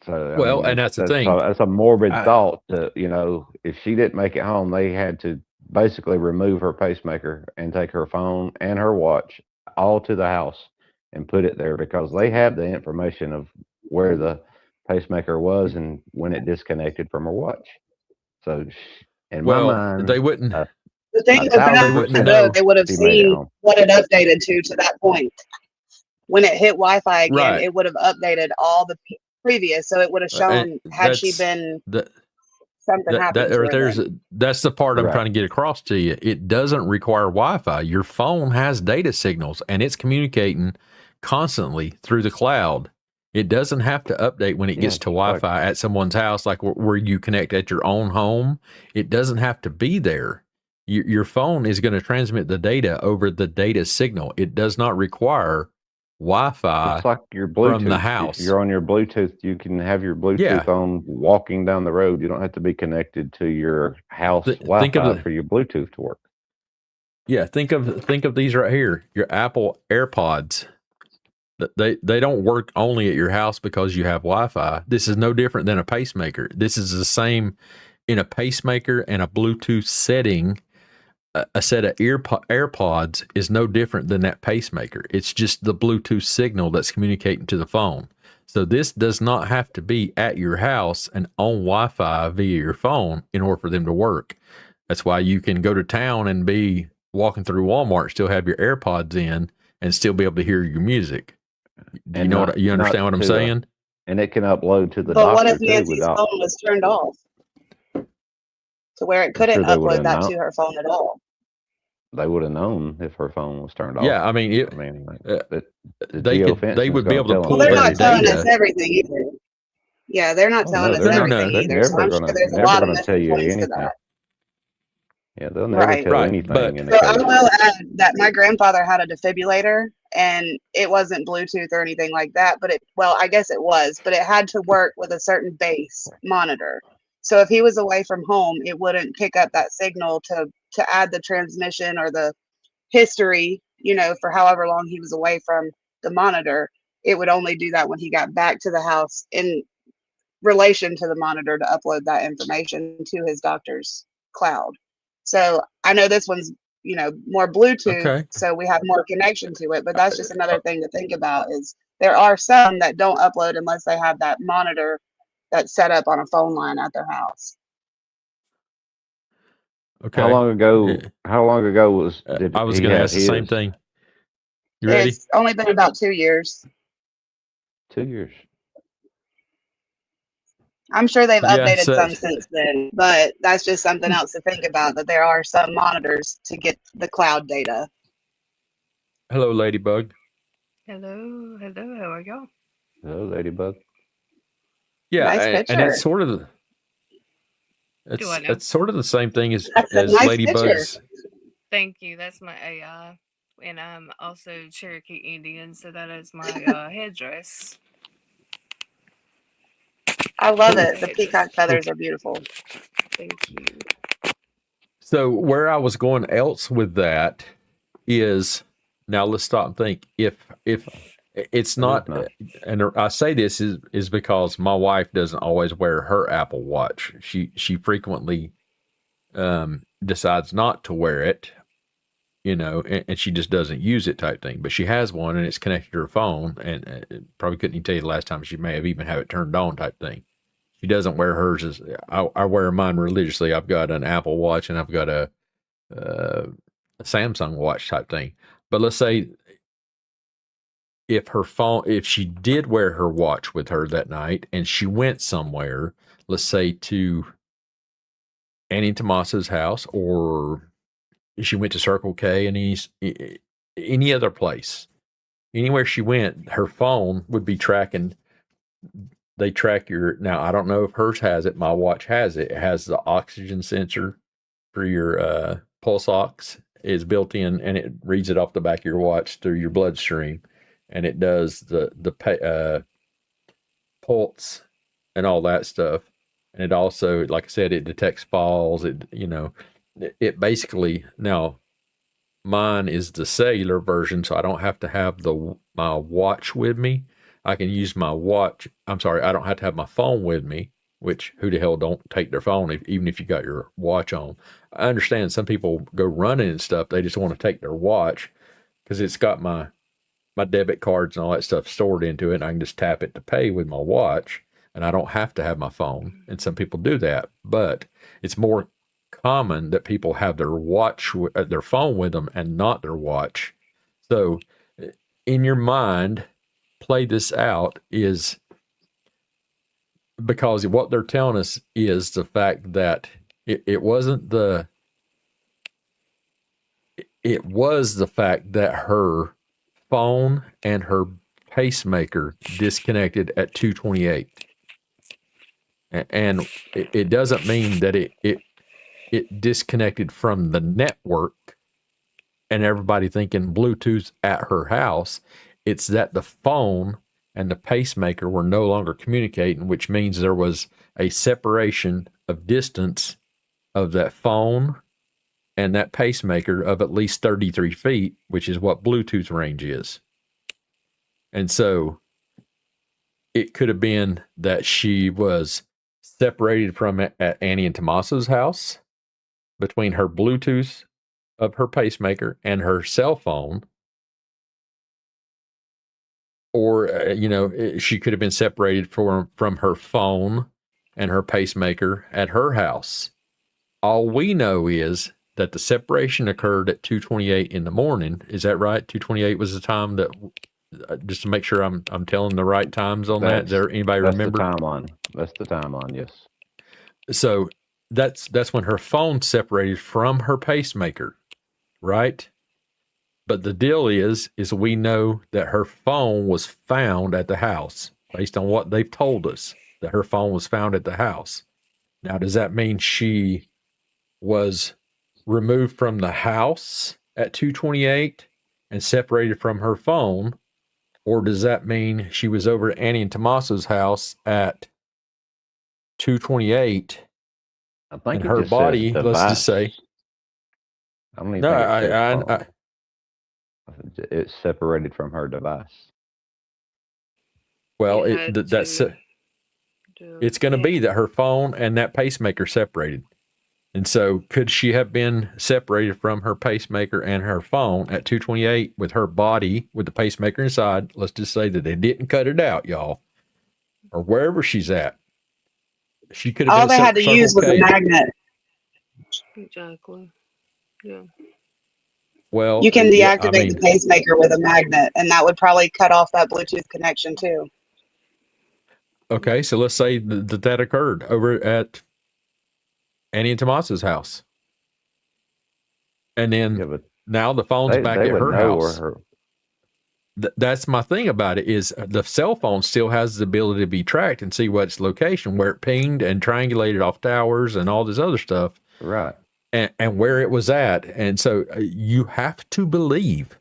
So well, and that's the thing. That's a morbid thought. If she didn't make it home, they had to basically remove her pacemaker and take her phone and her watch all to the house and put it there, because they have the information of where the pacemaker was and when it disconnected from her watch. So, in my mind, they wouldn't. The thing is that they would have seen what it updated to that point. When it hit Wi-Fi again, it would have updated all the previous, so it would have shown had she been something happened. That's the part I'm trying to get across to you. It doesn't require Wi-Fi. Your phone has data signals, and it's communicating constantly through the cloud. It doesn't have to update when it gets to Wi-Fi at someone's house, like where you connect at your own home. It doesn't have to be there. Your phone is going to transmit the data over the data signal. It does not require Wi-Fi. It's like your Bluetooth from the house. If you're on your Bluetooth, you can have your Bluetooth on walking down the road. You don't have to be connected to your house Wi-Fi for your Bluetooth to work. Yeah, think of these right here. Your Apple AirPods. They don't work only at your house because you have Wi-Fi. This is no different than a pacemaker. This is the same in a pacemaker and a Bluetooth setting. A set of AirPods is no different than that pacemaker. It's just the Bluetooth signal that's communicating to the phone. So this does not have to be at your house and on Wi-Fi via your phone in order for them to work. That's why you can go to town and be walking through Walmart, still have your AirPods in, and still be able to hear your music. Do you know you understand what I'm saying? And it can upload to the doctor. But what if Nancy's phone was turned off to where it couldn't upload that to her phone at all? They would have known if her phone was turned off. Yeah, I mean, they would be able to pull their data. They're not telling us everything either. Yeah, they're not telling us everything either. So I'm sure there's a lot of points to that. Yeah, they'll never tell anything. So I will add that my grandfather had a defibrillator, and it wasn't Bluetooth or anything like that, but I guess it was, but it had to work with a certain base monitor. So if he was away from home, it wouldn't pick up that signal to add the transmission or the history, for however long he was away from the monitor. It would only do that when he got back to the house in relation to the monitor to upload that information to his doctor's cloud. So I know this one's, more Bluetooth, so we have more connection to it, but that's just another thing to think about is there are some that don't upload unless they have that monitor that's set up on a phone line at their house. Okay. How long ago was? I was going to ask the same thing. You ready? It's only been about 2 years. 2 years. I'm sure they've Yeah, updated some since then, but that's just something else to think about, that there are some monitors to get the cloud data. Hello, Ladybug. Hello, how are y'all? Hello, Ladybug. Yeah, Nice and picture. it's sort of it's sort of the same thing as nice Ladybug's. Picture. Thank you. That's my AI, and I'm also Cherokee Indian, so that is my headdress. I love it. The peacock feathers are beautiful. Thank you. So where I was going else with that is, now let's stop and think. If it's not, and I say this is because my wife doesn't always wear her Apple Watch. She frequently decides not to wear it, and she just doesn't use it type thing. But she has one, and it's connected to her phone, and probably couldn't even tell you the last time. She may have even have it turned on type thing. She doesn't wear hers. I wear mine religiously. I've got an Apple Watch and I've got a Samsung Watch type thing. But let's say if she did wear her watch with her that night and she went somewhere, let's say to Annie and Tomasa's house, or she went to Circle K and any other place, anywhere she went, her phone would be tracking. They track now I don't know if hers has it. My watch has it. It has the oxygen sensor for your pulse ox is built in, and it reads it off the back of your watch through your bloodstream, and it does the pulse and all that stuff. And it also, like I said, it detects falls. It basically, now mine is the cellular version, so I don't have to have my watch with me. I can use my watch. I'm sorry, I don't have to have my phone with me, which who the hell don't take their phone even if you got your watch on. I understand some people go running and stuff. They just want to take their watch because it's got my debit cards and all that stuff stored into it, and I can just tap it to pay with my watch, and I don't have to have my phone. And some people do that, but it's more common that people have their phone with them and not their watch. So in your mind, play this out, is because what they're telling us is the fact that it was the fact that her phone and her pacemaker disconnected at 2:28, and it doesn't mean that it disconnected from the network and everybody thinking Bluetooth at her house. It's that the phone and the pacemaker were no longer communicating, which means there was a separation of distance of that phone and that pacemaker of at least 33 feet, which is what Bluetooth range is. And so it could have been that she was separated from it at Annie and Tomaso's house between her Bluetooth of her pacemaker and her cell phone. Or, she could have been separated from her phone and her pacemaker at her house. All we know is that the separation occurred at 2:28 in the morning. Is that right? 2:28 was the time that, just to make sure I'm telling the right times on that. Is there anybody remember? That's the timeline, yes. So that's when her phone separated from her pacemaker, right? But the deal is we know that her phone was found at the house, based on what they've told us, that her phone was found at the house. Now, does that mean she was removed from the house at 2:28 and separated from her phone? Or does that mean she was over at Annie and Tomaso's house at 2:28 and her body, let's just say. I don't even think it's separated from her device. Well, it's going to be that her phone and that pacemaker separated. And so could she have been separated from her pacemaker and her phone at 2:28 with her body with the pacemaker inside? Let's just say that they didn't cut it out, y'all, or wherever she's at. She could have all they had to use was a magnet. Exactly. Yeah. Well, You can yeah, deactivate the pacemaker with a magnet, and that would probably cut off that Bluetooth connection too. okay, so let's say that occurred over at Annie and Tomas's house. And then now the phone's back at her house. That's my thing about it is the cell phone still has the ability to be tracked and see what's location, where it pinged and triangulated off towers and all this other stuff. Right. And where it was at. And so you have to believe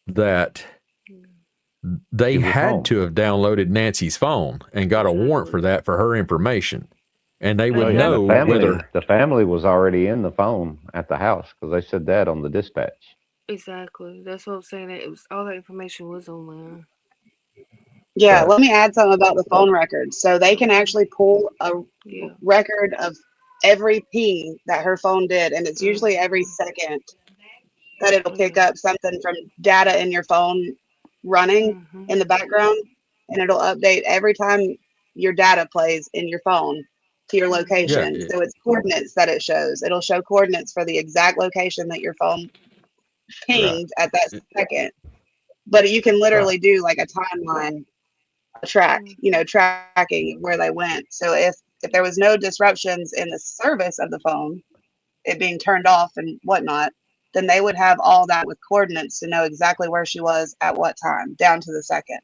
that they had to have downloaded Nancy's phone and got a warrant for that, for her information. And they would know whether the family was already in the phone at the house, because they said that on the dispatch. Exactly. That's what I'm saying. It was all that information was on there. Yeah, let me add something about the phone records. So they can actually pull a record of every ping that her phone did, and it's usually every second that it'll pick up something from data in your phone running in the background, and it'll update every time your data plays in your phone to your location. Yeah, so it's coordinates that it shows. It'll show coordinates for the exact location that your phone pinged at that second. But you can literally do like a timeline, a track, tracking where they went. So if there was no disruptions in the service of the phone, it being turned off and whatnot, then they would have all that with coordinates to know exactly where she was at what time, down to the second.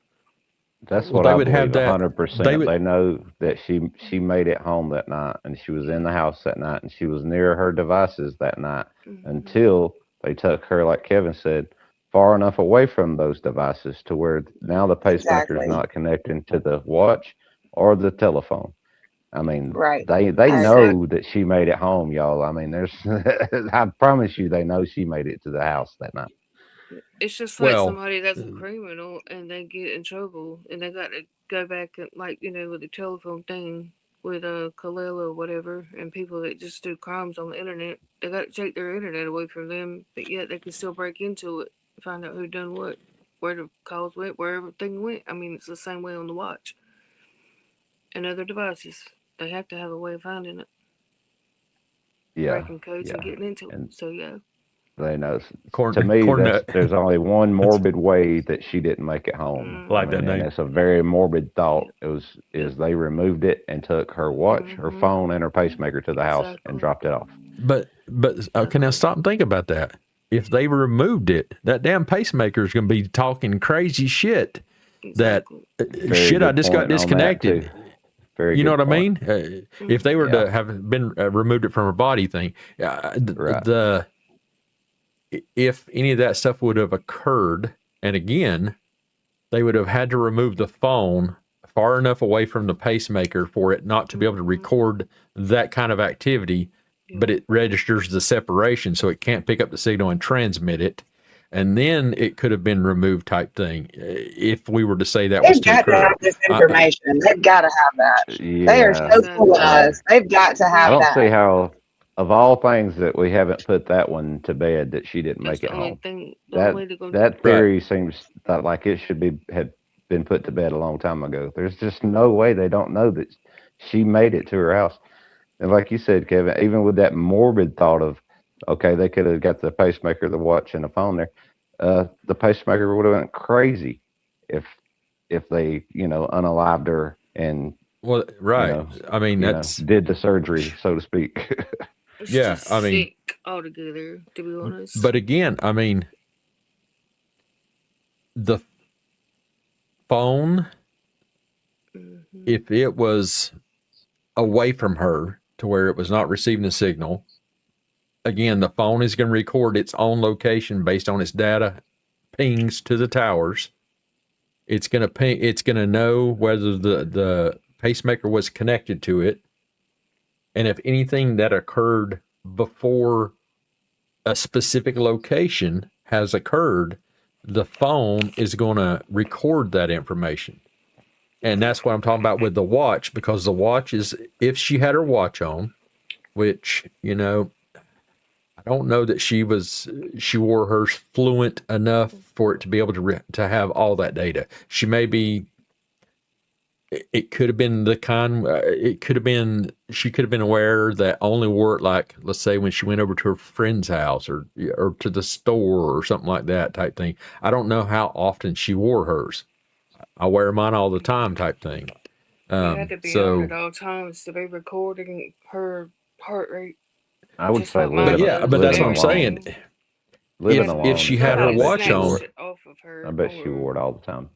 That's what I believe 100%. They know that she made it home that night, and she was in the house that night, and she was near her devices that night until they took her, like Kevin said, far enough away from those devices to where now the pacemaker is not connecting to the watch or the telephone. I mean, they know that she made it home, y'all. I mean, I promise you, they know she made it to the house that night. It's just like somebody that's a criminal and they get in trouble and they got to go back and, like, with the telephone thing with Kalila or whatever, and people that just do crimes on the internet, they got to take their internet away from them, but yet they can still break into it, find out who done what, where the calls went, where everything went. I mean, it's the same way on the watch and other devices. They have to have a way of finding it. Breaking codes and getting into it. So, they know. To me, there's only one morbid way that she didn't make it home. Like that name. It's a very morbid thought. Is they removed it and took her watch, her phone, and her pacemaker to the house and dropped it off. But okay, now stop and think about that. If they removed it, that damn pacemaker is going to be talking crazy shit. That I just got disconnected. You know what I mean? If they were to have been removed it from her body thing, if any of that stuff would have occurred, and again, they would have had to remove the phone far enough away from the pacemaker for it not to be able to record that kind of activity, but it registers the separation, so it can't pick up the signal and transmit it. And then it could have been removed type thing. If we were to say that was to occur. They've got to have this information. They've got to have that. Yeah. They are so cool with us. They've got to have that. I don't see how, of all things, that we haven't put that one to bed, that she didn't make it home. That theory seems like it had been put to bed a long time ago. There's just no way they don't know that she made it to her house. And like you said, Kevin, even with that morbid thought of, okay, they could have got the pacemaker, the watch, and the phone there. The pacemaker would have went crazy if they, unalived her and I mean, that's did the surgery, so to speak. I mean, sick altogether, to be honest. But again, I mean, the phone, if it was away from her to where it was not receiving a signal, again, the phone is going to record its own location based on its data pings to the towers. It's going to ping. It's going to know whether the pacemaker was connected to it, and if anything that occurred before a specific location has occurred, the phone is going to record that information. And that's what I'm talking about with the watch, because the watch is, if she had her watch on, which, I don't know that she wore hers fluent enough for it to be able to have all that data. She may be, it could have been the kind. It could have been she could have been aware that only wore it, like, let's say when she went over to her friend's house or to the store or something like that type thing. I don't know how often she wore hers. I wear mine all the time type thing. You had to be on at all times to be recording her heart rate. I would say, but that's what I'm saying. If she had her watch on, I bet she wore it all the time.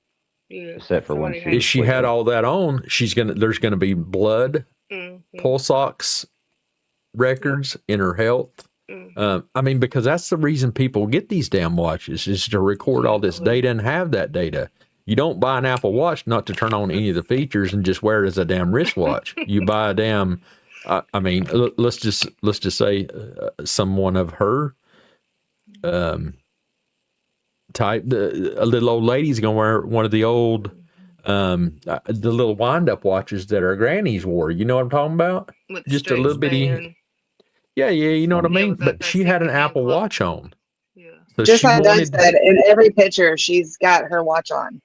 Yeah, except for when if she had all that on, there's gonna be blood, pulse ox records in her health. I mean, because that's the reason people get these damn watches, is to record all this data and have that data. You don't buy an Apple Watch not to turn on any of the features and just wear it as a damn wristwatch. You buy a damn. I mean, let's just say someone of her type, a little old lady's gonna wear one of the old the little wind-up watches that our grannies wore. You know what I'm talking about? Just a little bitty. Yeah, you know what I mean. But she had an Apple Watch on. Yeah. So just like Doug said, in every picture she's got her watch on.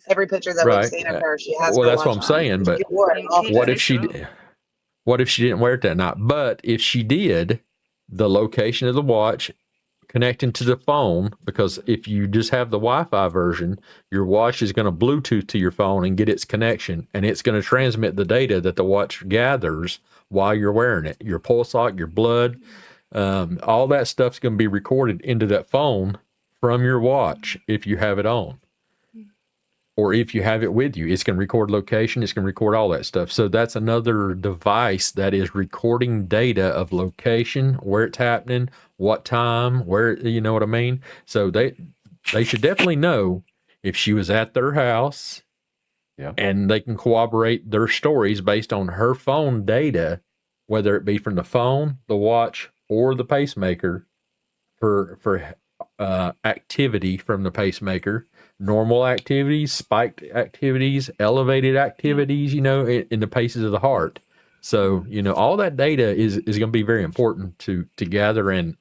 Every picture that we've seen of her, she has. Well, that's what I'm saying. But what if she didn't wear it that night? But if she did, the location of the watch connecting to the phone, because if you just have the Wi-Fi version, your watch is going to Bluetooth to your phone and get its connection, and it's going to transmit the data that the watch gathers while you're wearing it. Your pulse ox, your blood, all that stuff's going to be recorded into that phone from your watch if you have it on. Or if you have it with you, it's going to record location, it's going to record all that stuff. So that's another device that is recording data of location, where it's happening, what time, where, you know what I mean? So they should definitely know if she was at their house, and they can corroborate their stories based on her phone data, whether it be from the phone, the watch, or the pacemaker for activity from the pacemaker. Normal activities, spiked activities, elevated activities, you know, in the paces of the heart. So, you know, all that data is going to be very important to gather and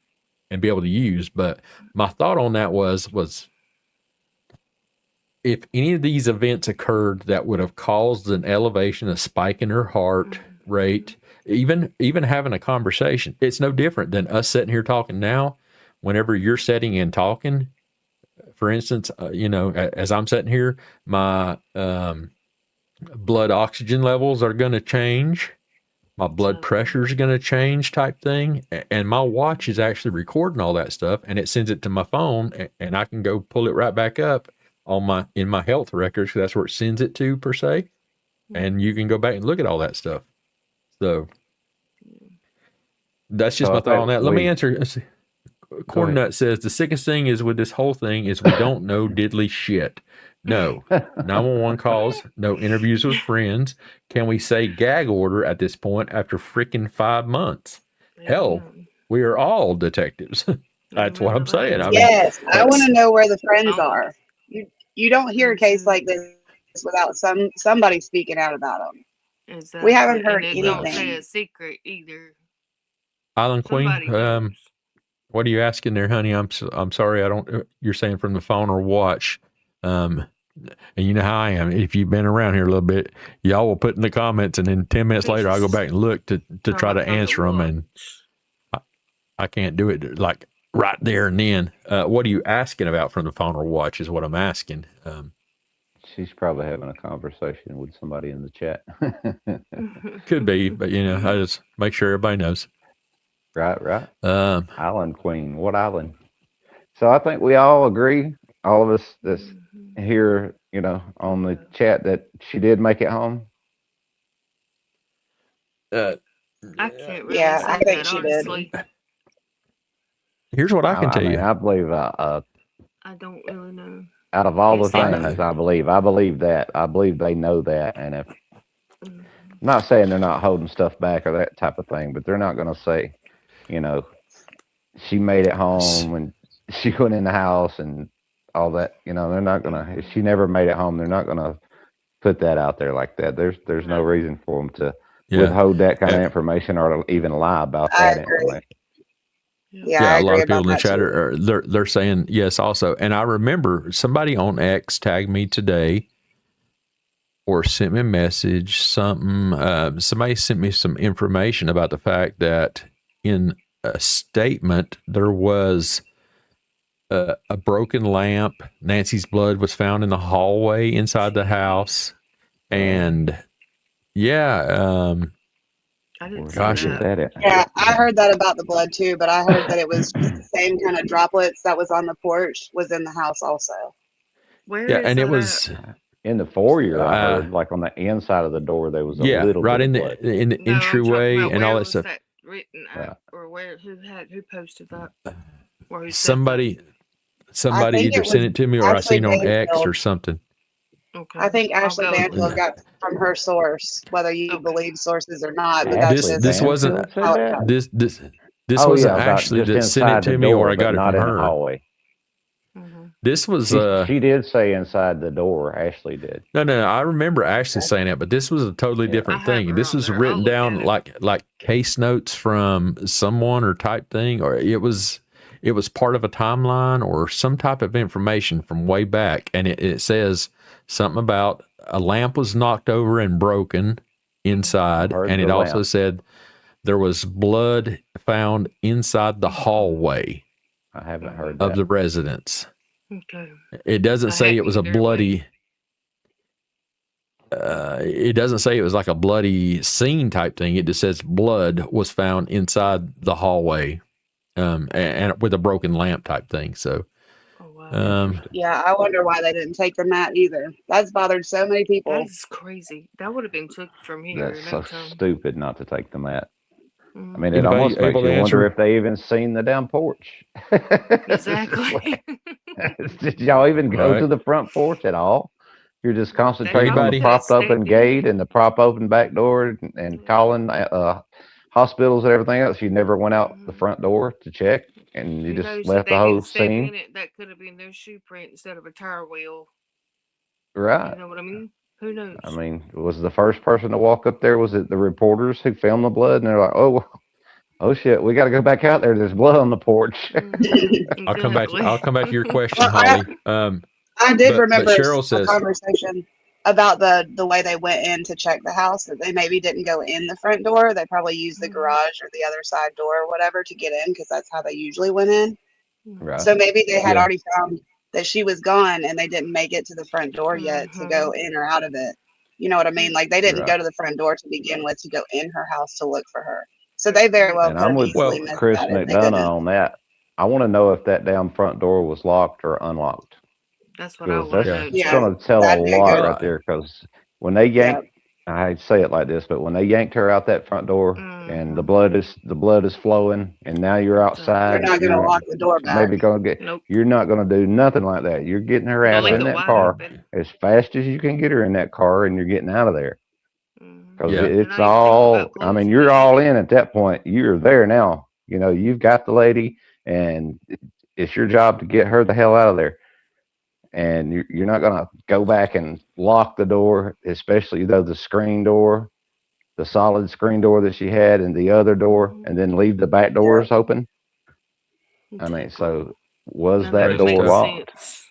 be able to use. But my thought on that was if any of these events occurred that would have caused an elevation, a spike in her heart rate, even having a conversation, it's no different than us sitting here talking now. Whenever you're sitting and talking, for instance, you know, as I'm sitting here, my blood oxygen levels are going to change. My blood pressure is going to change type thing. And my watch is actually recording all that stuff, and it sends it to my phone, and I can go pull it right back up in my health records. That's where it sends it to, per se. And you can go back and look at all that stuff. So that's just my thought on that. Let me answer. Cornnut says the sickest thing is with this whole thing is we don't know diddly shit. No 911 calls, no interviews with friends. Can we say gag order at this point after freaking 5 months? Hell, we are all detectives. That's what I'm saying. I want to know where the friends are. You don't hear a case like this without somebody speaking out about them. Exactly. We haven't heard anything. Don't say a secret either. Island Queen, what are you asking there, honey? I'm sorry. You're saying from the phone or watch. And you know how I am. If you've been around here a little bit, y'all will put in the comments, and then 10 minutes later, I'll go back and look to try to answer them. And I can't do it like right there and then. What are you asking about from the phone or watch is what I'm asking. She's probably having a conversation with somebody in the chat. Could be, but you know, I just make sure everybody knows. Right. Island Queen. What island? So I think we all agree, all of us that's here, you know, on the chat, that she did make it home. I can't really say I think she honestly. Did. Here's what I can tell you. I believe. I don't really know. Out of all the things, I believe that. I believe they know that, and if I'm not saying they're not holding stuff back or that type of thing, but they're not going to say, you know, she made it home and she went in the house and all that. You know, they're not going to. If she never made it home, they're not going to put that out there like that. There's no reason for them to withhold that kind of information or to even lie about that information. Yeah, a lot of people in the chat are they're saying yes also. And I remember somebody on X tagged me today or sent me a message, something. Somebody sent me some information about the fact that in a statement there was a broken lamp. Nancy's blood was found in the hallway inside the house, and yeah, I didn't gosh, see that. Yeah, I heard that about the blood too, but I heard that it was just the same kind of droplets that was on the porch was in the house also. Where yeah, is and it that was at? In the foyer, I heard, like on the inside of the door, there was a yeah, little right bit in of blood. the No, I'm talking entryway about and all where that was stuff. that written Yeah. at, or who posted that? Or who said Somebody think either it sent was it to me or I Ashley seen on X or Banfield. something. that? Okay. I think I'll Ashley go look. Banfield got from her source, whether you Okay. believe sources or not, but that's This Ashley just wasn't Banfield said how it that? goes. this Oh wasn't yeah, about Ashley just that sent it inside the to me or door, I but got it not from in the her. hallway. This was She did say inside the door. Ashley did. no. I remember Ashley saying it, but this was a totally Yeah. different I have thing. her This on was there. I'll written look down at it. like case notes from someone or type thing, or it was part of a timeline or some type of information from way back, and it says something about a lamp was knocked over and broken inside, Heard and it the also lamp. said there was blood found inside the hallway I haven't heard of that. the residence. Okay. It doesn't I say it hadn't was a either, bloody. It doesn't say it was like a bloody scene type thing. It just says blood was found inside the hallway, and with a broken lamp type thing. So, Oh wow. Yeah, I wonder why they didn't take the mat either. That's bothered so many people. That is crazy. That would have been took from here That's in so no time. stupid not to take the mat. I Mm. mean, it Anybody almost makes able you to wonder answer? if they even seen the damn porch. Exactly. Did y'all even go Right. to the front porch at all? You're just concentrating on probably the Anybody? could have propped open sneaked gate in. and the prop open back door and Yeah. calling hospitals and everything else. You never went out the Mhm. front door to check, and you Who just knows if left they the whole didn't step scene. in it? That could have been their shoe print instead of a tire wheel. Right. You know what I mean? Who knows? I mean, was the first person to walk up there, was it the reporters who filmed the blood? And they're like, oh shit, we got to go back out there. There's blood on the porch. I'll come back. Exactly. I'll come back to your question, Well, Holly. I did But remember Cheryl a says, conversation about the way they went in to check the house, that they maybe didn't go in the front door. They probably used the garage or the other side door or whatever to get in, because that's how they usually went in. Right. So maybe they had Yeah. already found that she was gone and they didn't make it to the front door yet to go Mhm. in or out of it. You know what I mean? Like they didn't go Right. to the front door to begin with to go in her house to look for her. So they very well And could I'm have with easily well, missed Chris that if they McDonough didn't. on that. I want to know if that damn front door was locked or unlocked, That's what I because want to that's know Yeah, too. going to tell a that'd be a lot good. right there. Because when they Yeah. yanked, I hate to say it like this, but when they yanked her out that front door and the Mhm. blood is flowing, and now you're They're outside, not going to lock the door back. maybe going to get. Nope. You're not going to do nothing like that. You're getting her They'll ass leave in it that wide car open. as fast as you can get her in that car, and you're getting out of there. Mhm. Because yeah, They're it's not even thinking all, about I mean, closing you're it all either. in at that point. You're there now. You know, you've got the lady, and it's your job to get her the hell out of there. And you're not going to go back and lock the door, especially though the screen door, the solid screen door that she had, and the other door, Mhm. and then leave the back Yeah. doors open. I mean, Exactly. so was None of that it crazy door makes stuff. locked? sense.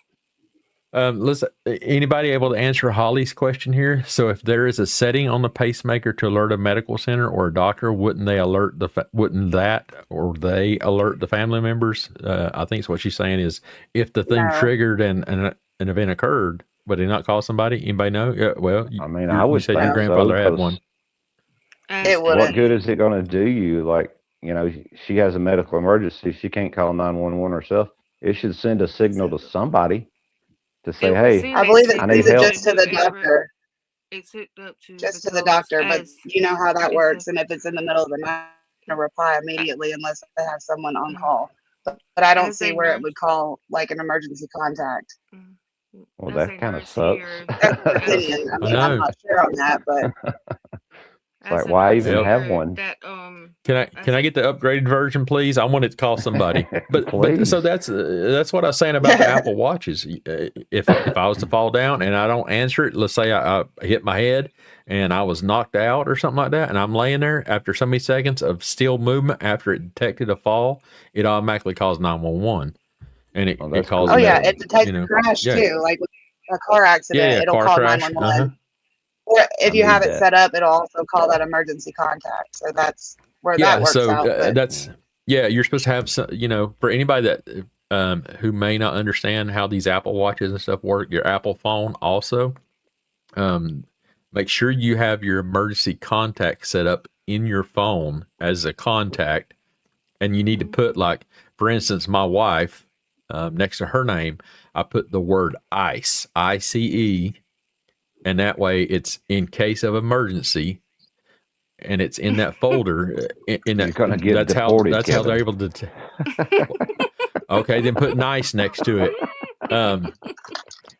Listen, anybody able to answer Holly's question here? So, if there is a setting on the pacemaker to alert a medical center or a doctor, wouldn't they alert they alert the family members? I think what she's saying is, if the thing No. triggered and an event occurred, would they not call somebody? Anybody know? Yeah, well, I mean, I you would said your think grandfather so, had 'cause one. It what wouldn't. good is it going to do you? Like, you know, she has a medical emergency. She can't call 911 herself. It should send a signal to somebody to say, It was hey, sent. I believe it I need sends it help. just to the doctor. It's hooked up to Just to the because doctor, but as you know how that it's works. a And if it's in the middle of the night, they'll reply immediately unless they have someone on Mhm. call. But I don't as see a where it nurse. would call like an emergency contact. Well, As a that kind of nurse sucks. here, That's an as opinion. I I mean, I'm know. not sure on that, but It's as like, a why nurse even Yep. have here, one? that Can as I a get the upgraded version, please? I want it to call somebody. But Please. so that's what I was saying about the Apple Watches. If I was to fall down and I don't answer it, let's say I hit my head and I was knocked out or something like that, and I'm laying there after so many seconds of still movement after it detected a fall, it automatically calls 911, and Oh, it that's calls oh cool. them yeah, at, it detects you know, a crash yeah, too. Like with a car accident, yeah, it'll car call crash, 911. Or if you need have it that. set up, it'll also call that emergency contact. So that's where that works out. But That's you're supposed to have some, for anybody that who may not understand how these Apple Watches and stuff work, your Apple phone also, make sure you have your emergency contact set up in your phone as a contact, and you need to put, like, for instance, my wife, next to her name, I put the word ICE, ICE, and that way it's in case of emergency, and it's in that folder. In that, You're gonna get that's deported, how they're able to. Okay, then put nice next to it.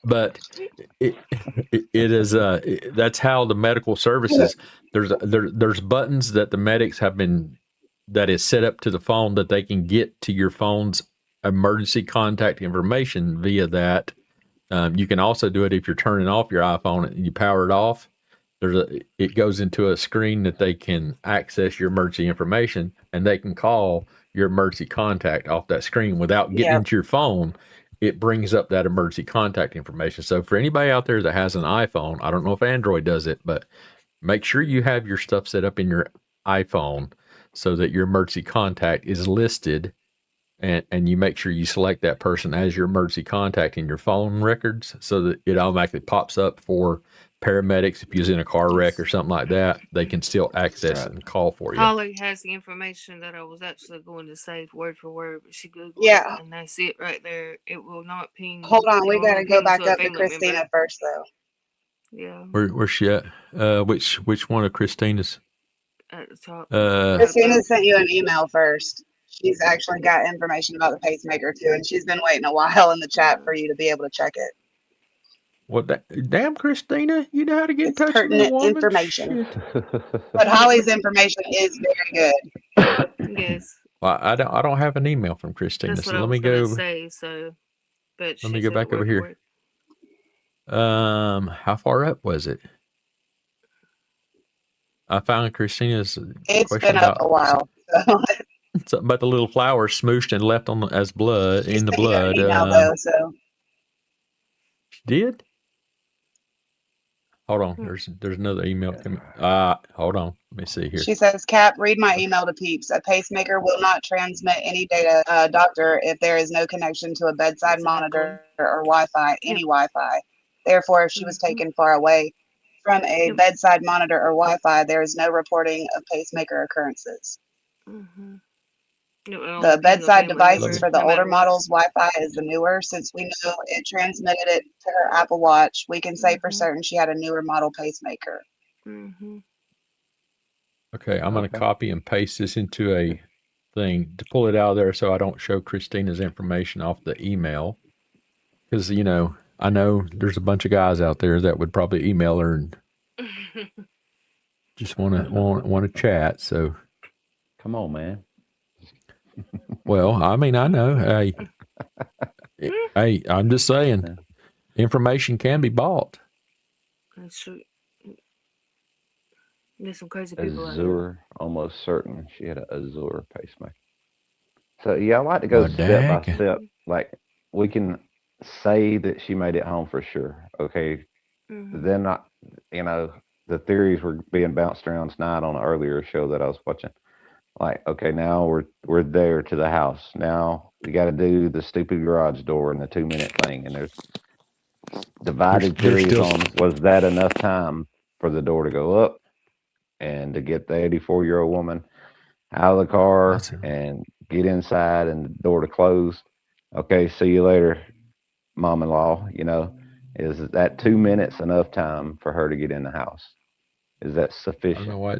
But it is that's how the medical services. There's buttons that the medics have been, that is set up to the phone, that they can get to your phone's emergency contact information via that. You can also do it if you're turning off your iPhone and you power it off. It goes into a screen that they can access your emergency information, and they can call your emergency contact off that screen without getting into your phone. It brings up that emergency contact information. So for anybody out there that has an iPhone, I don't know if Android does it, but make sure you have your stuff set up in your iPhone so that your emergency contact is listed, and you make sure you select that person as your emergency contact in your phone records, so that it automatically pops up for paramedics. If you're in a car wreck or something like that, they can still access it and call for you. Holly has the information that I was actually going to say word for word, but she Googled it, and that's it right there. It will not ping. Hold on, we got to go back up to Christina member first, though. Yeah. Where's she at? Which one of Christina's? At the top. Christina sent you an email first. She's actually got information about the pacemaker too, and she's been waiting a while in the chat for you to be able to check it. Well, damn, Christina, you know how to get in touch with a woman. Information. But Holly's information is very good. Yes. Well, I don't have an email from Christina. That's what so I let was me go. Say, so, but let me go back over here. How far up was it? I found Christina's it's question been up about a while. So. Something about the little flower smooshed and left on as blood. She's in the blood. Though, so. She did. Hold on. There's another email coming. Hold on. Let me see here. She says, Cap, read my email to peeps. A pacemaker will not transmit any data, doctor, if there is no connection to a bedside monitor or Wi-Fi, any Wi-Fi. Therefore, if she was taken far away from a bedside monitor or Wi-Fi, there is no reporting of pacemaker occurrences. Mm-hmm. The bedside devices for the older models, Wi-Fi is the newer. Since we know it transmitted it to her Apple Watch, we can say for certain she had a newer model pacemaker. Mm-hmm. Okay, I'm going to copy and paste this into a thing to pull it out of there so I don't show Christina's information off the email. Because, I know there's a bunch of guys out there that would probably email her and just want to chat. So, come on, man. Well, I mean, I know. Hey, I'm just saying, information can be bought. That's true. There's some crazy people Azure, almost certain she had an Azure pacemaker. So yeah, I like to go step by step. Like, we can say that she made it home for sure. Okay. Mm-hmm. Then the theories were being bounced around tonight on an earlier show that I was watching. Like, okay, now we're there to the house. Now we got to do the stupid garage door and the 2-minute thing. And there's divided theories on, was that enough time for the door to go up and to get the 84-year-old woman out of the car and get inside and the door to close? Okay, see you later, mom-in-law. Is that 2 minutes enough time for her to get in the house? Is that sufficient? I don't know why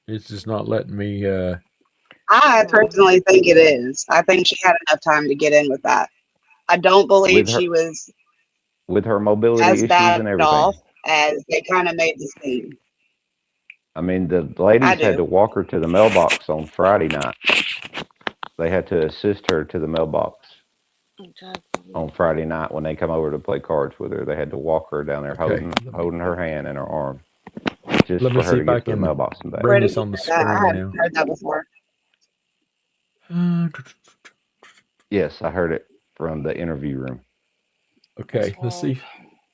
it's just not letting me. I personally think it is. I think she had enough time to get in with that. I don't believe she was with her mobility as issues bad and everything off as they kind of made this seem. I mean, the ladies had to walk her to the mailbox on Friday night. They had to assist her to the mailbox on Friday night when they come over to play cards with her. They had to walk her down there, holding her hand in her arm. Just Let me for her see to if get I to the can mailbox and back. bring this on the screen I now. haven't heard that before. Yes, I heard it from the interview room. Okay, let's see.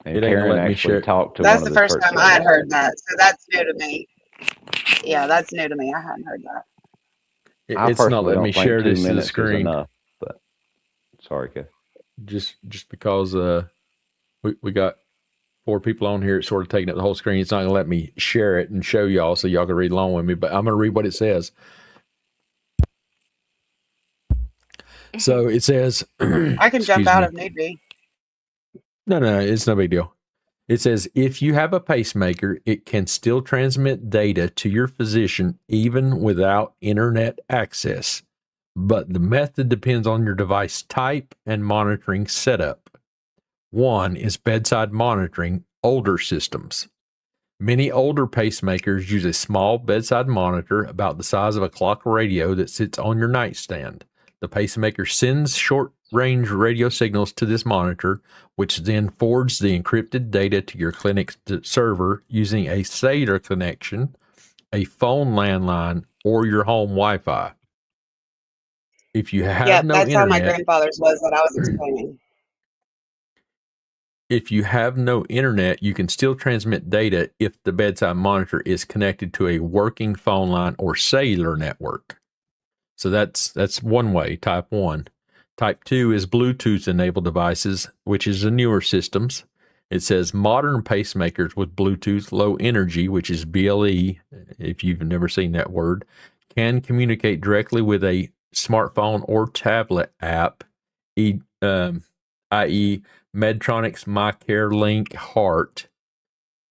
And Karen actually talked to that's one the of the first time I had heard that, so that's new to me. Yeah, that's new to me. I hadn't heard that. It's not letting me share this to the screen. Enough, but sorry, Kev. Just because we got 4 people on here, it's sort of taking up the whole screen. It's not going to let me share it and show y'all so y'all can read along with me, but I'm going to read what it says. So it says... I can jump out if need be. No, it's no big deal. It says, if you have a pacemaker, it can still transmit data to your physician even without internet access, but the method depends on your device type and monitoring setup. One is bedside monitoring, older systems. Many older pacemakers use a small bedside monitor about the size of a clock radio that sits on your nightstand. The pacemaker sends short-range radio signals to this monitor, which then forwards the encrypted data to your clinic's server using a cellular connection, a phone landline, or your home Wi-Fi. If you have no internet... that's how my grandfather's was that I was explaining. If you have no internet, you can still transmit data if the bedside monitor is connected to a working phone line or cellular network. So that's one way, type 1. Type 2 is Bluetooth-enabled devices, which is the newer systems. It says modern pacemakers with Bluetooth Low Energy, which is BLE, if you've never seen that word, can communicate directly with a smartphone or tablet app, i.e. Medtronic's MyCare Link Heart.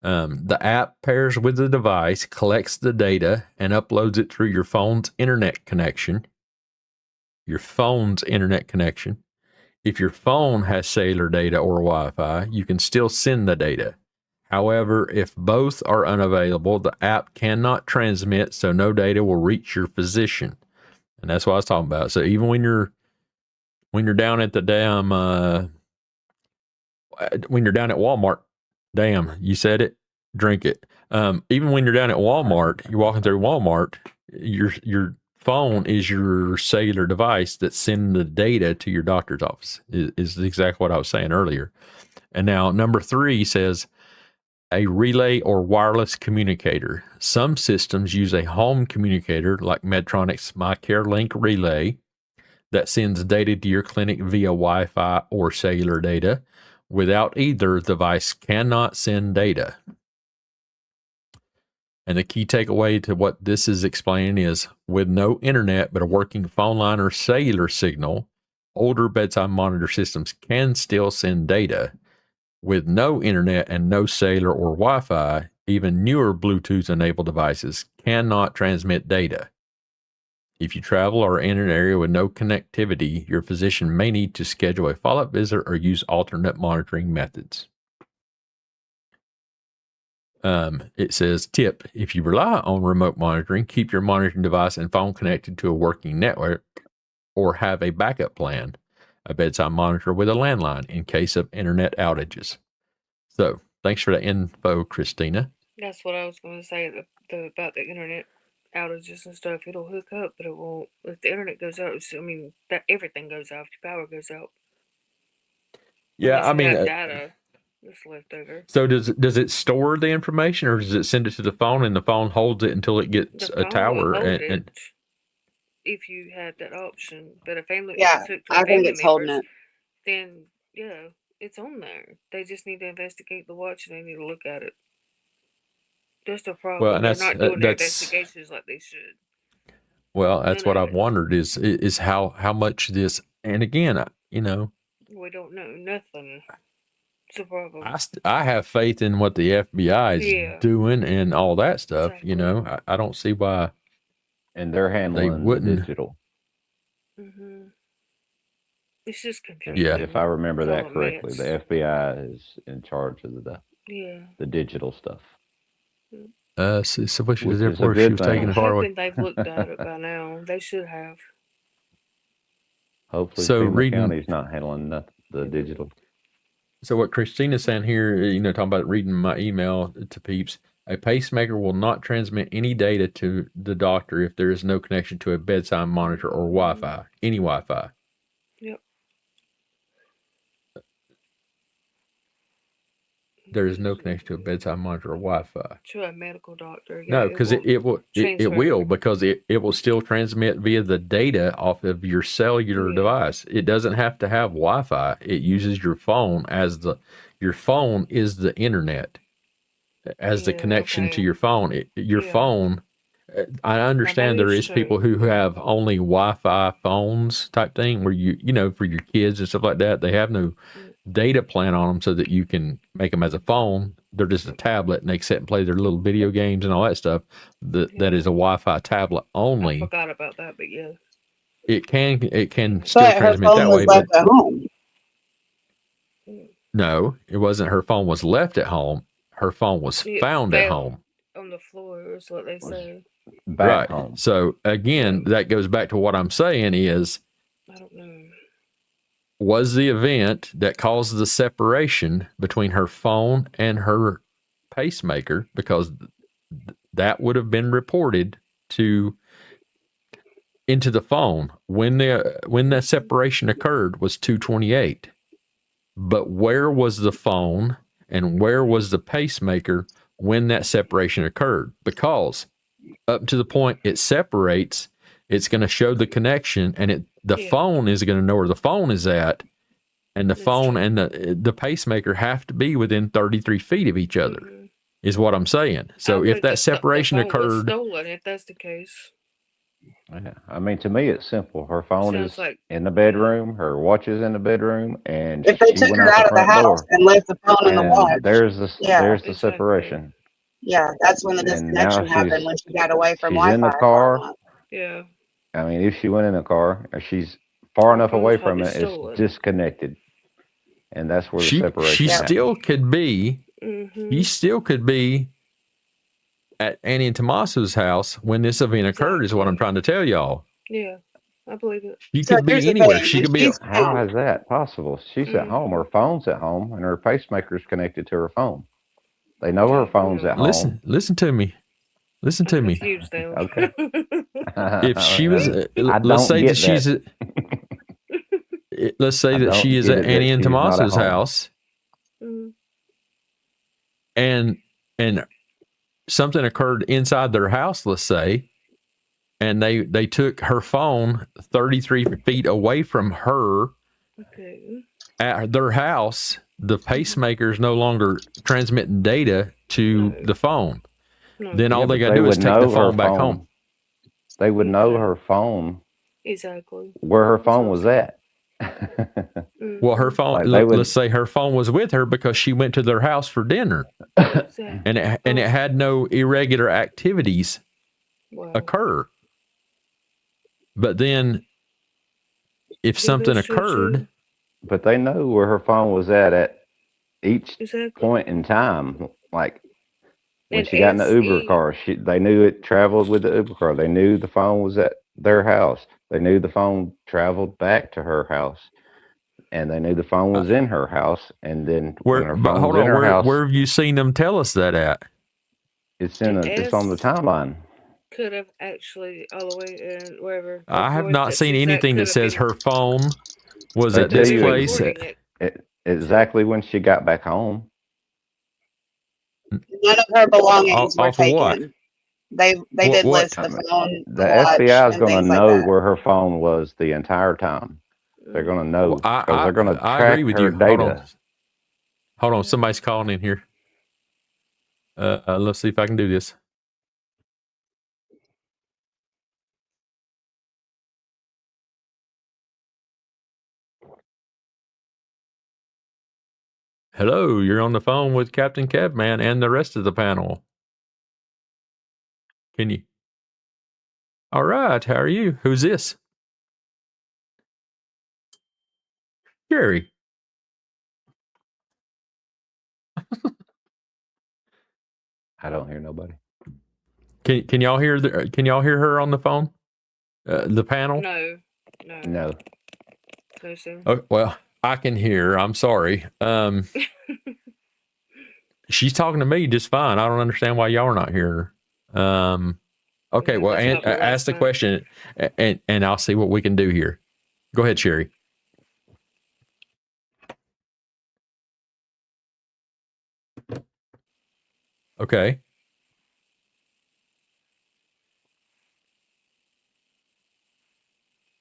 The app pairs with the device, collects the data, and uploads it through your phone's internet connection. If your phone has cellular data or Wi-Fi, you can still send the data. However, if both are unavailable, the app cannot transmit, so no data will reach your physician. And that's what I was talking about. So even when you're down at the when you're down at Walmart, you said it, drink it. Even when you're down at Walmart, you're walking through Walmart, your phone is your cellular device that's sending the data to your doctor's office, is exactly what I was saying earlier. And now number 3 says a relay or wireless communicator. Some systems use a home communicator like Medtronic's MyCare Link Relay that sends data to your clinic via Wi-Fi or cellular data. Without either, the device cannot send data. And the key takeaway to what this is explaining is, with no internet but a working phone line or cellular signal, older bedside monitor systems can still send data. With no internet and no cellular or Wi-Fi, even newer Bluetooth-enabled devices cannot transmit data. If you travel or are in an area with no connectivity, your physician may need to schedule a follow-up visit or use alternate monitoring methods. It says, tip, if you rely on remote monitoring, keep your monitoring device and phone connected to a working network or have a backup plan, a bedside monitor with a landline in case of internet outages. So, thanks for the info, Christina. That's what I was going to say about the internet outages and stuff. It'll hook up, but it won't. If the internet goes out, that everything goes out. If your power goes out. Yeah, I mean, data that's left over. So does it store the information, or does it send it to the phone and the phone holds it until it gets a tower? And if you had that option, but a family, I think it's holding it. Then it's on there. They just need to investigate the watch and they need to look at it. Just a problem. Well, and they're not doing their investigations like they should. Well, that's what I've wondered is how much this, and again, we don't know nothing. It's a problem. I have faith in what the FBI is doing and all that stuff. Exactly. I don't see why. And they're handling the digital. Mm-hmm. It's just confusing. Yeah. If I remember that correctly, the FBI is in charge of the digital stuff. So what she was there for? She was taking the car away. They've looked at it by now. They should have. Hopefully, Streamyards County's not handling the digital. So what Christina's saying here, talking about reading my email to peeps, a pacemaker will not transmit any data to the doctor if there is no connection to a bedside monitor or Wi-Fi, any Wi-Fi. Yep. There is no connection to a bedside monitor or Wi-Fi. To a medical doctor. No, because it will because it will still transmit via the data off of your cellular device. It doesn't have to have Wi-Fi. It uses your phone as your phone is the internet as the connection to your phone. Your phone. I understand there is people who have only Wi-Fi phones type thing where for your kids and stuff like that, they have no data plan on them so that you can make them as a phone. They're just a tablet and they sit and play their little video games and all that stuff. That is a Wi-Fi tablet only. I forgot about that, but yeah. It can still transmit that way. But at home. No, it wasn't her phone was left at home. Her phone was found at home. On the floor is what they say. Right. Home. So again, that goes back to what I'm saying is, I don't know. Was the event that caused the separation between her phone and her pacemaker, because that would have been reported into the phone when that separation occurred was 2:28. But where was the phone and where was the pacemaker when that separation occurred? Because up to the point it separates, it's going to show the connection, and the phone is going to know where the phone is at, and the phone and the pacemaker have to be within 33 feet of each other, is what I'm saying. So if that separation occurred, stolen, if that's the case. Yeah, I mean, to me, it's simple. Her phone is in the bedroom. Her watch is in the bedroom, and if they took her out of the house and left the phone in the watch, there's the separation. Yeah, that's when the disconnection happened, when she got away from Wi-Fi. She's in the car. Yeah. I mean, if she went in the car, or she's far enough away from it, it's disconnected, and that's where the separation. She still could be. She still could be at Annie and Tommaso's house when this event occurred. Is what I'm trying to tell y'all. Yeah, I believe it. She could be anywhere. She could be. How is that possible? She's at home. Her phone's at home, and her pacemaker's connected to her phone. They know her phone's at home. Listen to me. Listen to me. Okay. If she was, let's say that she's. Let's say that she is at Annie and Tommaso's house, and something occurred inside their house. Let's say, and they took her phone 33 feet away from her. Okay. At their house, the pacemaker is no longer transmitting data to the phone. No. Then all they got to do is take the phone back home. They would know her phone. Exactly. Where her phone was at. Well, her phone, let's say her phone was with her because she went to their house for dinner. and it had no irregular activities occur. But then if something occurred. But they know where her phone was at each point in time. Like when she got in the Uber car, they knew it traveled with the Uber car. They knew the phone was at their house. They knew the phone traveled back to her house. And they knew the phone was in her house. And then where have you seen them tell us that at? It's on the timeline. Could have actually all the way in wherever. I have not seen anything that says her phone was at this place. Exactly when she got back home. None of her belongings were taken. They did list the phone. The FBI is going to know where her phone was the entire time. They're going to know because they're going to track her data. Hold on, somebody's calling in here. Let's see if I can do this. Hello, you're on the phone with Captain Kevman and the rest of the panel. Can you? All right, how are you? Who's this? Jerry. I don't hear nobody. Can y'all hear can y'all hear her on the phone? The panel? No. No, sir. Oh, well, I can hear. I'm sorry. She's talking to me just fine. I don't understand why y'all are not hearing her. Okay, well, ask the question, and I'll see what we can do here. Go ahead, Sherry. Okay.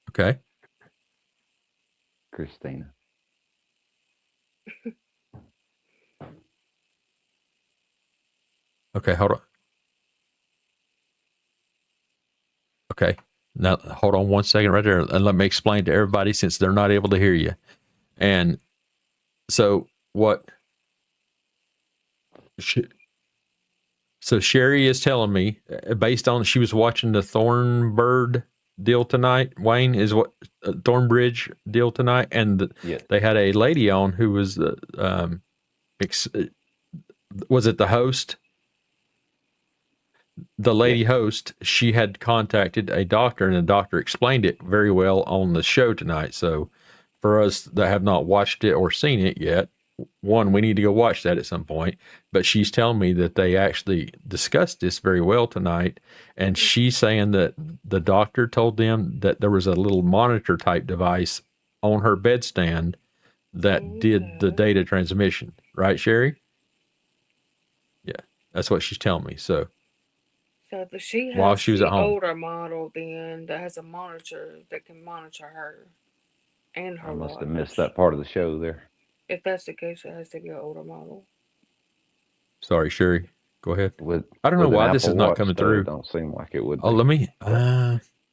Okay. Christina. Okay, hold on. Okay. Now, hold on one second right there, and let me explain to everybody since they're not able to hear you. And so what? So Sherry is telling me, based on she was watching the Thornbird deal tonight. Wayne is what Thornbridge deal tonight, and they had a lady on who was was it the host? The lady host, she had contacted a doctor, and the doctor explained it very well on the show tonight. So for us that have not watched it or seen it yet, one, we need to go watch that at some point. But she's telling me that they actually discussed this very well tonight. And she's saying that the doctor told them that there was a little monitor type device on her bedstand that did the data transmission. Right, Sherry? Yeah, that's what she's telling me. So she has while she was the at home. older model then that has a monitor that can monitor her and her I must watch. have missed that part of the show there. If that's the case, it has to be an older model. Sorry, Sherry. Go ahead. With I don't know why this is not Watch, coming though, through. It don't seem like it would. Oh, let me.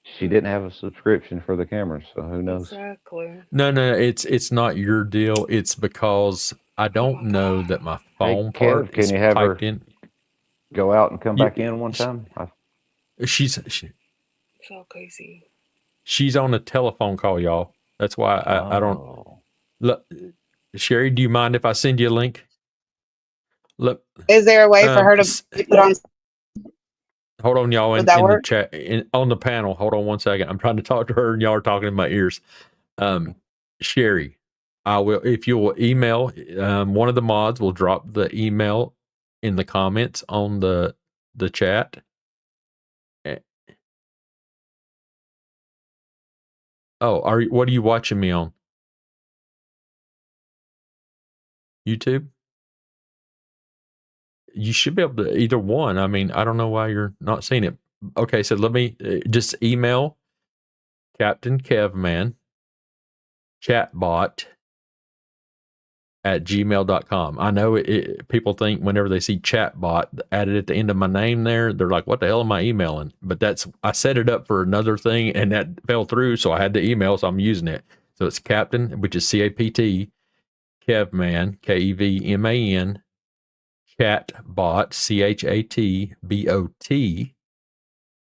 She didn't have a subscription for the cameras, so who knows? Exactly. No, it's not your deal. It's because I don't know that my phone Kev, part can is you have piped her in. Go out and come back in one time? She's so crazy. She's on a telephone call, y'all. That's why I don't. Look, Sherry, do you mind if I send you a link? Look, is there a way for her to put on? Hold on, y'all. In the chat, on the panel. Hold on one second. I'm trying to talk to her, and y'all are talking in my ears. Sherry, I will. If you will email, one of the mods will drop the email in the comments on the chat. Oh, what are you watching me on? YouTube? You should be able to either one. I mean, I don't know why you're not seeing it. Okay, so let me just email Captain Kevman chatbot at gmail.com. I know people think whenever they see chatbot added at the end of my name there, they're like, what the hell am I emailing? But I set it up for another thing and that fell through. So I had to email. So I'm using it. So it's Captain, which is CAPT, Kevman, KEVMAN, chatbot, CHATBOT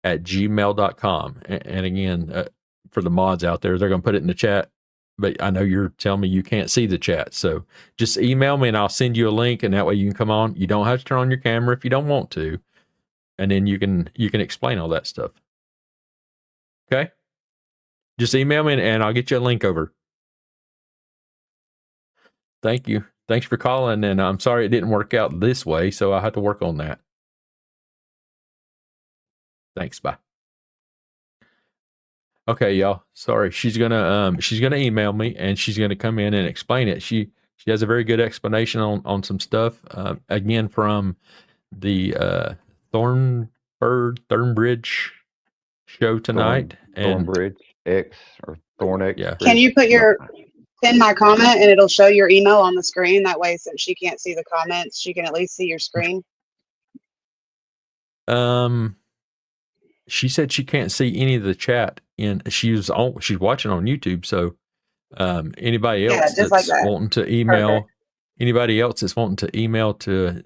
at gmail.com. And again, for the mods out there, they're going to put it in the chat. But I know you're telling me you can't see the chat. So just email me and I'll send you a link, and that way you can come on. You don't have to turn on your camera if you don't want to. And then you can explain all that stuff. Okay? Just email me and I'll get you a link over. Thank you. Thanks for calling. And I'm sorry it didn't work out this way, so I have to work on that. Thanks. Bye. Okay, y'all. Sorry. She's gonna email me and she's gonna come in and explain it. She has a very good explanation on some stuff. Again, from the Thornbridge show tonight. Thornbridge X or Thorn X. Yeah. Can you pin my comment and it'll show your email on the screen? That way, since she can't see the comments, she can at least see your screen. She said she can't see any of the chat, and she's watching on YouTube. So, anybody else that's wanting to email, anybody else that's wanting to email to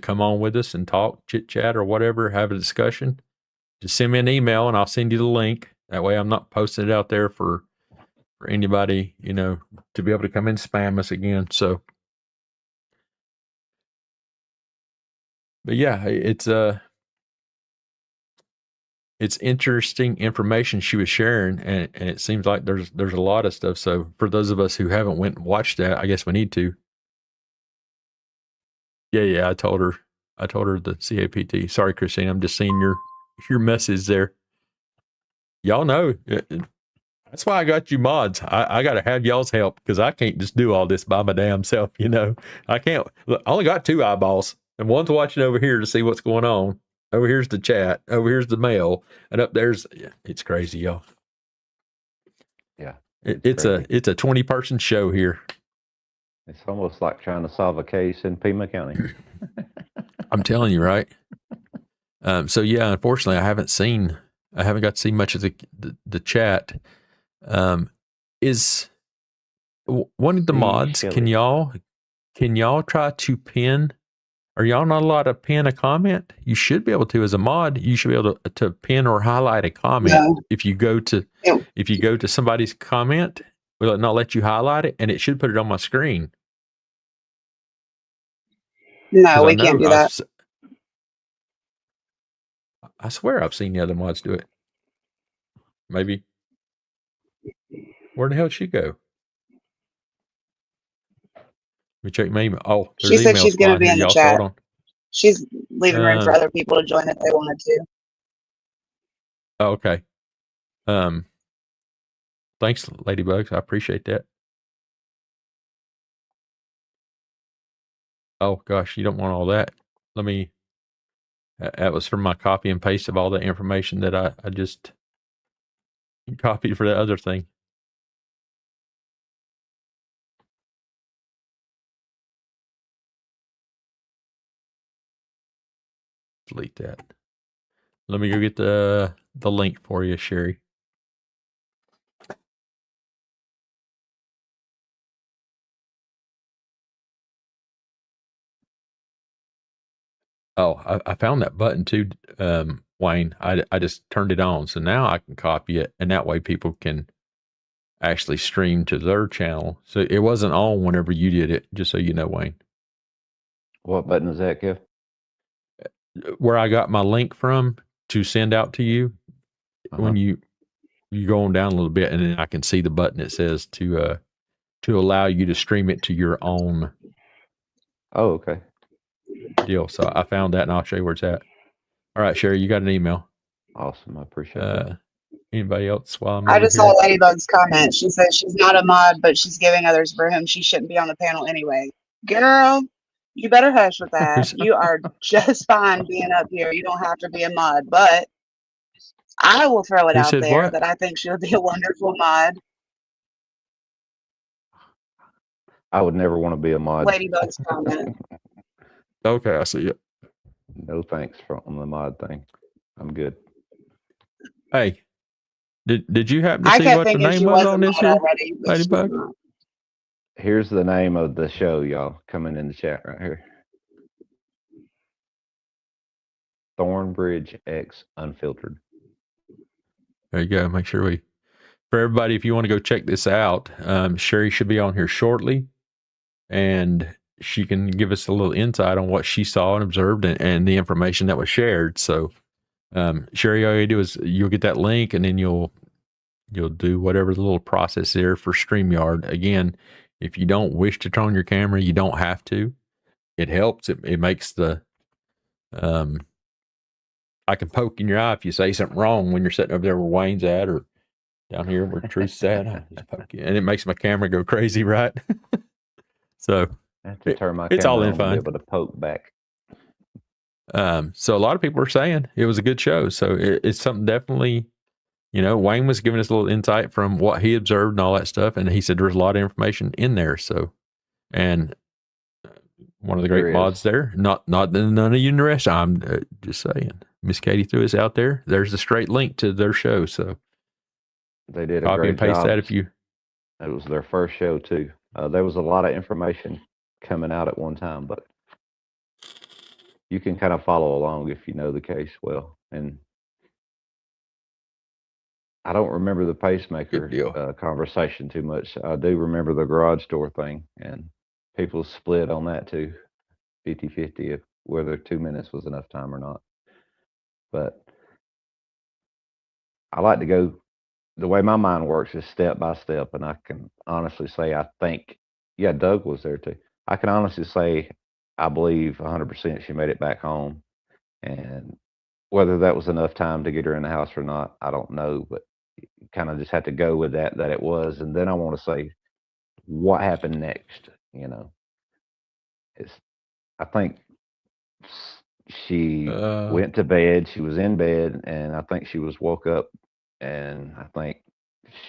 come on with us and talk, chit chat or whatever, have a discussion, just send me an email and I'll send you the link. That way, I'm not posting it out there for anybody, to be able to come and spam us again. So, but yeah, it's interesting information she was sharing, and it seems like there's a lot of stuff. So for those of us who haven't went and watched that, I guess we need to. Yeah, I told her the CAPT. Sorry, Christine, I'm just seeing your message there. Y'all know that's why I got you mods. I got to have y'all's help because I can't just do all this by my damn self. I can't. Look, I only got 2 eyeballs. And one's watching over here to see what's going on. Over here's the chat. Over here's the mail, and up there's it's crazy, y'all. Yeah, it's a 20-person show here. It's almost like trying to solve a case in Pima County. I'm telling you, right? So yeah, unfortunately, I haven't got to see much of the chat. Is one of the mods? Can y'all try to pin? Are y'all not allowed to pin a comment? You should be able to as a mod. You should be able to pin or highlight a comment. No. If you go to somebody's comment, will it not let you highlight it? And it should put it on my screen. No, we can't do that. I swear I've seen the other mods do it. Maybe. Where the hell did she go? Let me check my email. Oh, she said she's going to be in the chat. She's leaving room for other people to join if they wanted to. Oh, okay. Thanks, Ladybugs. I appreciate that. Oh gosh, you don't want all that. That was from my copy and paste of all the information that I just copied for the other thing. Delete that. Let me go get the link for you, Sherry. Oh, I found that button too, Wayne. I just turned it on, so now I can copy it, and that way people can actually stream to their channel. So it wasn't on whenever you did it, just so you know, Wayne. What button is that, Kev? Where I got my link from to send out to you, when you go on down a little bit, and then I can see the button that says to allow you to stream it to your own. Oh, okay. Deal. So I found that, and I'll show you where it's at. All right, Sherry, you got an email. Awesome. I appreciate that. Anybody else while I'm I just saw Ladybug's comment. She says she's not a mod, but she's giving others for whom she shouldn't be on the panel anyway. Girl, you better hush with that. You are just fine being up here. You don't have to be a mod, but I will throw it out there that I think she'll be a wonderful mod. I would never want to be a mod. Ladybug's comment. Okay, I see it. No thanks on the mod thing. I'm good. Hey, did you happen to see what the name was on this here, Ladybug? Here's the name of the show, y'all, coming in the chat right here. Thornbridge X Unfiltered. There you go. Make sure for everybody, if you want to go check this out, Sherry should be on here shortly, and she can give us a little insight on what she saw and observed and the information that was shared. So, Sherry, all you do is you'll get that link, and then you'll do whatever the little process there for StreamYard. Again, if you don't wish to turn on your camera, you don't have to. It helps. It makes the I can poke in your eye if you say something wrong when you're sitting over there where Wayne's at, or down here where Truth's at. I just poke you, and it makes my camera go crazy, right? So I have to turn my it's camera all in on fun. to be able to poke back. So a lot of people are saying it was a good show. So it's something definitely, Wayne was giving us a little insight from what he observed and all that stuff. And he said there's a lot of information in there. So, and one of the great mods there, not none of you in the rest. I'm just saying, Miss Katie threw us out there. There's a straight link to their show. So they did a copy great and paste job. that if you. It was their first show too. There was a lot of information coming out at one time, but you can kind of follow along if you know the case well. And I don't remember the pacemaker conversation too much. I do remember the garage door thing, and people split on that too, 50-50, whether 2 minutes was enough time or not. But I like to go, the way my mind works is step by step, and I can honestly say I think, yeah, Doug was there too. I can honestly say I believe 100% she made it back home, and whether that was enough time to get her in the house or not, I don't know, but you kind of just have to go with that it was. And then I want to say what happened next. I think she went to bed. She was in bed, and I think she was woke up, and I think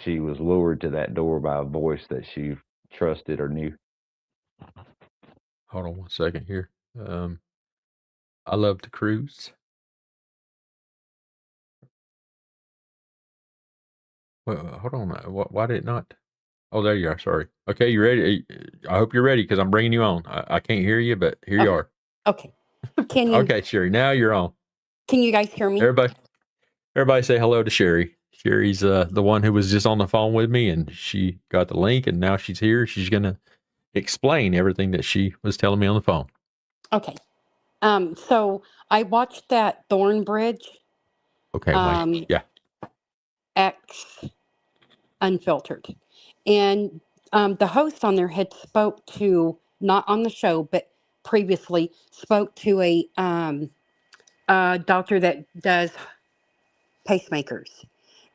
she was lured to that door by a voice that she trusted or knew. Hold on one second here. I love to cruise. Well, hold on. Why did it not? Oh, there you are. Sorry. Okay, you ready? I hope you're ready because I'm bringing you on. I can't hear you, but here you are. Okay. Can you? Okay, Sherry. Now you're on. Can you guys hear me? Everybody say hello to Sherry. Sherry's the one who was just on the phone with me, and she got the link, and now she's here. She's gonna explain everything that she was telling me on the phone. Okay. So I watched that Thorn Bridge. Okay. Yeah. X Unfiltered, and the host on there had spoke to, not on the show, but previously spoke to a doctor that does pacemakers,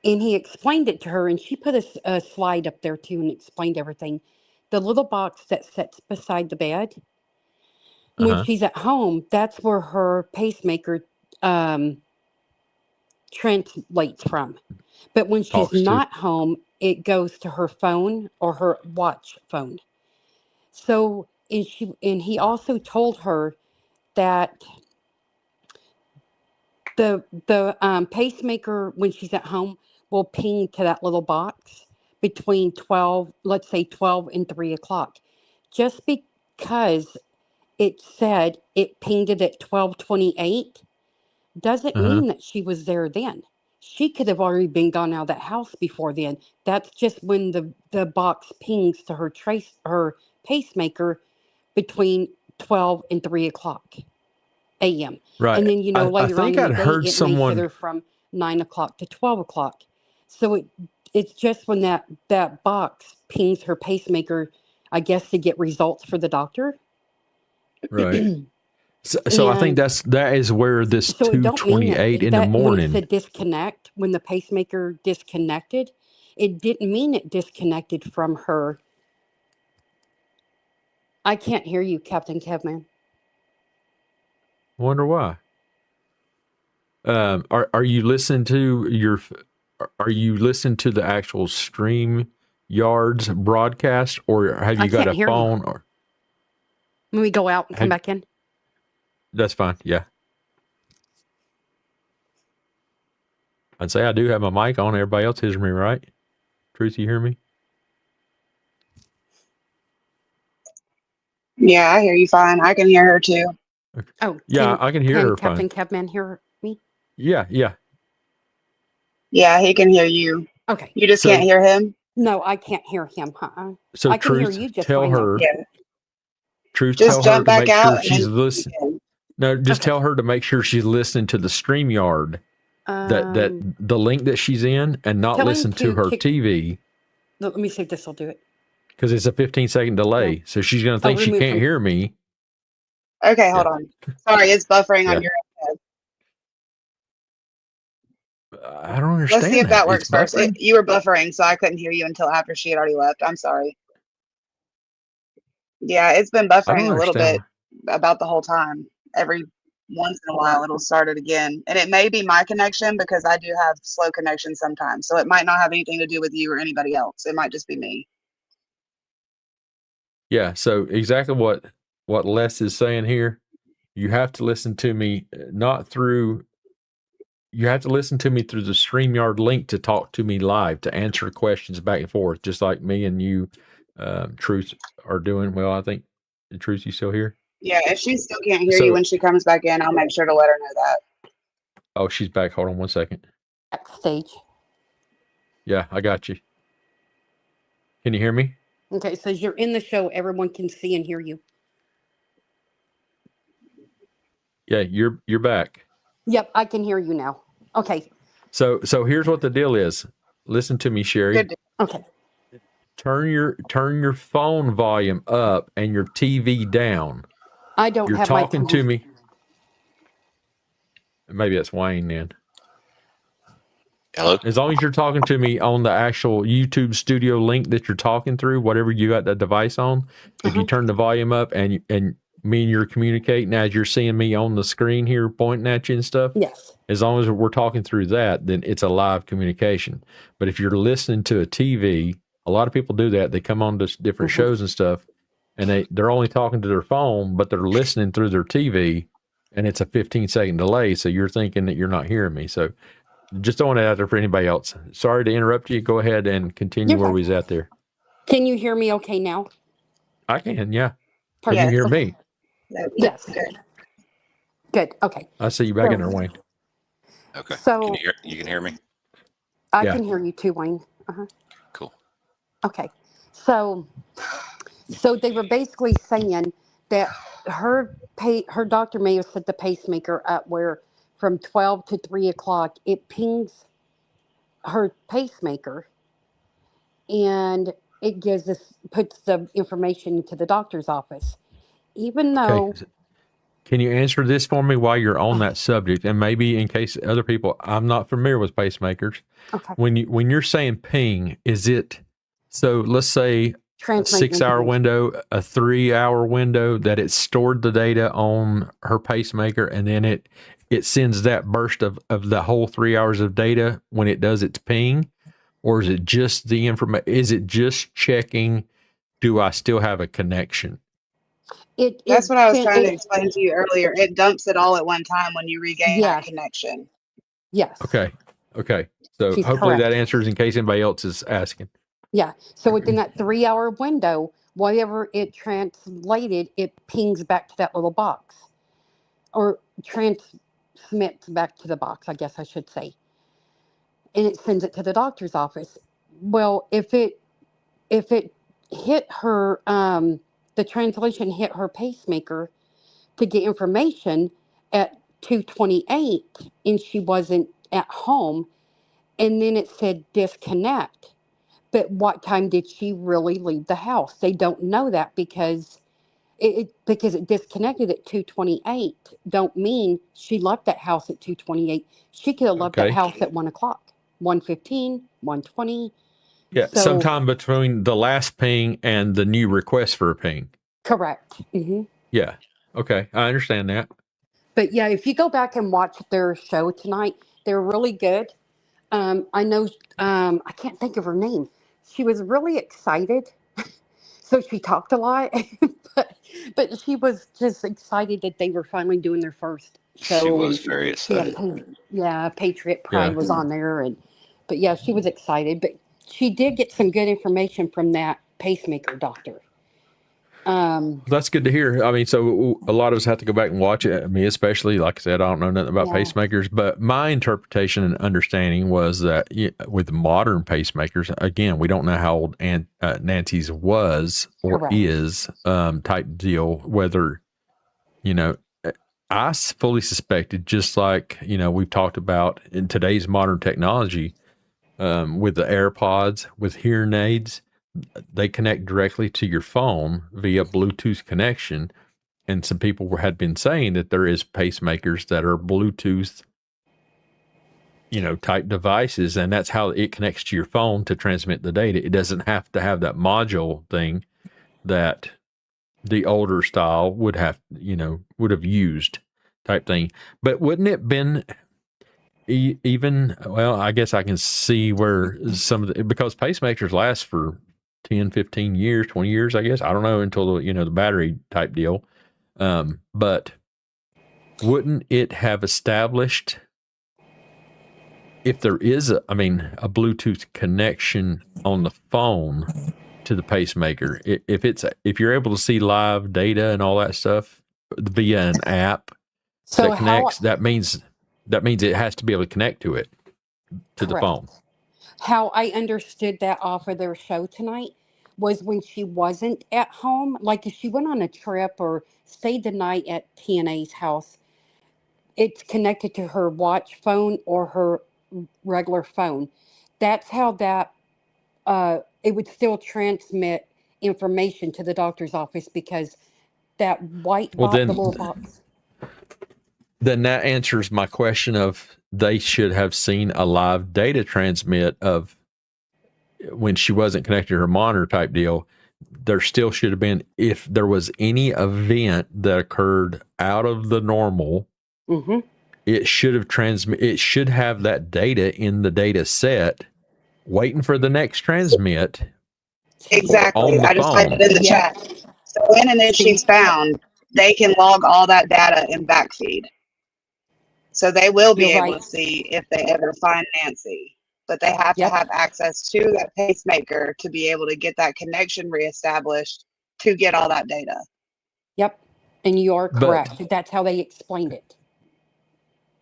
and he explained it to her, and she put a slide up there too and explained everything. The little box that sits beside the bed, when she's at home, that's where her pacemaker translates from. But when she's not home, it goes to her phone or her watch phone. So, and he also told her that the pacemaker, when she's at home, will ping to that little box between 12, let's say 12 and 3 o'clock. Just because it said it pinged it at 12:28 doesn't mean that she was there then. She could have already been gone out of that house before then. That's just when the box pings to her pacemaker between 12 and 3 o'clock a.m. Right. And then, later on in the day, it may hit her from 9 o'clock to 12 o'clock. So it's just when that box pings her pacemaker, I guess, to get results for the doctor. Right. So I think that is where this 2:28 in the morning. When it said disconnect, when the pacemaker disconnected, it didn't mean it disconnected from her. I can't hear you, Captain Kevman. Wonder why. Are you listening to Are you listening to the actual Streamyards broadcast, or have you got a phone? Or when we go out and come back in? That's fine. Yeah. I'd say I do have my mic on. Everybody else hears me, right? Truth, you hear me? Yeah, I hear you fine. I can hear her too. Oh, yeah, I can hear her Captain fine. Kevman hear me? Yeah. Yeah, he can hear you. Okay. You just can't hear him? No, I can't hear him. So I can Truth, hear you just tell fine. her. Yeah. Truth, just tell her to make sure out she's listening. No, just tell her to make sure she's listening to the Streamyard, that the link that she's in, and not listen to her TV. Let me see if this will do it. Because it's a 15-second delay, No. so she's going to think she can't hear me. Okay, hold on. Sorry, it's buffering on your head. I don't understand. Let's see if that works first. You were buffering, so I couldn't hear you until after she had already left. I'm sorry. Yeah, it's been buffering a little bit about the whole time. Every once in a while, it'll start it again. And it may be my connection because I do have slow connection sometimes. So it might not have anything to do with you or anybody else. It might just be me. Yeah, so exactly what Les is saying here. You have to listen to me you have to listen to me through the StreamYard link to talk to me live, to answer questions back and forth, just like me and you, Truth, are doing. Well, I think, Truth, you still here? Yeah, if she still can't hear you when she comes back in, I'll make sure to let her know that. Oh, she's back. Hold on one second. Backstage. Yeah, I got you. Can you hear me? Okay, it says you're in the show. Everyone can see and hear you. Yeah, you're back. Yep, I can hear you now. Okay. So here's what the deal is. Listen to me, Sherry. Good. Okay. Turn your phone volume up and your TV down. I don't You're have talking my to me. Maybe that's Wayne then. Hello? As long as you're talking to me on the actual YouTube studio link that you're talking through, whatever you got that device on, if you turn the volume up and me and you're communicating as you're seeing me on the screen here pointing at you and stuff, Yes. as long as we're talking through that, then it's a live communication. But if you're listening to a TV, a lot of people do that. They come on to different shows and stuff, and they're only talking to their phone, but they're listening through their TV, and it's a 15-second delay. So you're thinking that you're not hearing me. So just throwing it out there for anybody else. Sorry to interrupt you. Go ahead and continue where we was at there. Can you hear me okay now? I can, yeah. Can Yes. you hear me? Yes. Good. Good. Okay. I see you back in there, Wayne. Okay. So you can hear me? I can hear you too, Wayne. Cool. Okay. So they were basically saying that her doctor may have set the pacemaker up where from 12 to 3 o'clock it pings her pacemaker, and it puts the information into the doctor's office. Even though, can you answer this for me while you're on that subject, and maybe in case other people, I'm not familiar with pacemakers. Okay. When you're saying ping, is it so? Let's say a 6-hour window, a 3-hour window that it stored the data on her pacemaker, and then it sends that burst of the whole 3 hours of data when it does its ping, or is it just the information? Is it just checking? Do I still have a connection? That's what I was trying to explain to you earlier. It dumps it all at one time when you regain that connection. Yes. Okay. So She's hopefully correct. that answers in case anybody else is asking. Yeah. So within that 3-hour window, whatever it translated, it pings back to that little box, or transmits back to the box, I guess I should say. And it sends it to the doctor's office. Well, if it hit her, the translation hit her pacemaker to get information at 2:28, and she wasn't at home, and then it said disconnect. But what time did she really leave the house? They don't know that because it disconnected at 2:28. Don't mean she left that house at 2:28. She could have left that house at 1 o'clock, 1:15, 1:20. Yeah, So, sometime between the last ping and the new request for a ping. Correct. Mm-hmm. Yeah. Okay, I understand that. But yeah, if you go back and watch their show tonight, they're really good. I know, I can't think of her name. She was really excited. So she talked a lot, but she was just excited that they were finally doing their first show. She was very excited. Patriot Pride was on there, but yeah, she was excited. But she did get some good information from that pacemaker doctor. That's good to hear. I mean, so a lot of us have to go back and watch it. I mean, especially, like I said, I don't know nothing about pacemakers, but my interpretation and understanding was that with modern pacemakers, again, we don't know how old Nancy's was or is type deal, whether, I fully suspected, just like, we've talked about in today's modern technology, with the AirPods, with hearing aids, they connect directly to your phone via Bluetooth connection. And some people had been saying that there is pacemakers that are Bluetooth, type devices. And that's how it connects to your phone to transmit the data. It doesn't have to have that module thing that the older style would have used type thing. But wouldn't it been even, well, I guess I can see where because pacemakers last for 10, 15 years, 20 years, I guess. I don't know until the battery type deal. But wouldn't it have established, if there is a Bluetooth connection on the phone to the pacemaker, if you're able to see live data and all that stuff via an app that connects, that means it has to be able to connect to the phone. How I understood that off of their show tonight was when she wasn't at home, like if she went on a trip or stayed the night at TNA's house, it's connected to her watch phone or her regular phone. That's how that it would still transmit information to the doctor's office, because that white box, the little box. Then that answers my question of they should have seen a live data transmit of when she wasn't connected to her monitor type deal. there still should have been, if there was any event that occurred out of the normal, it should have it should have that data in the data set waiting for the next transmit. Exactly. I just typed it in the chat. So when and if she's found, they can log all that data in backfeed. So they will be able to see if they ever find Nancy. But they have to have access to that pacemaker to be able to get that connection reestablished to get all that data. Yep. And you are correct. That's how they explained it.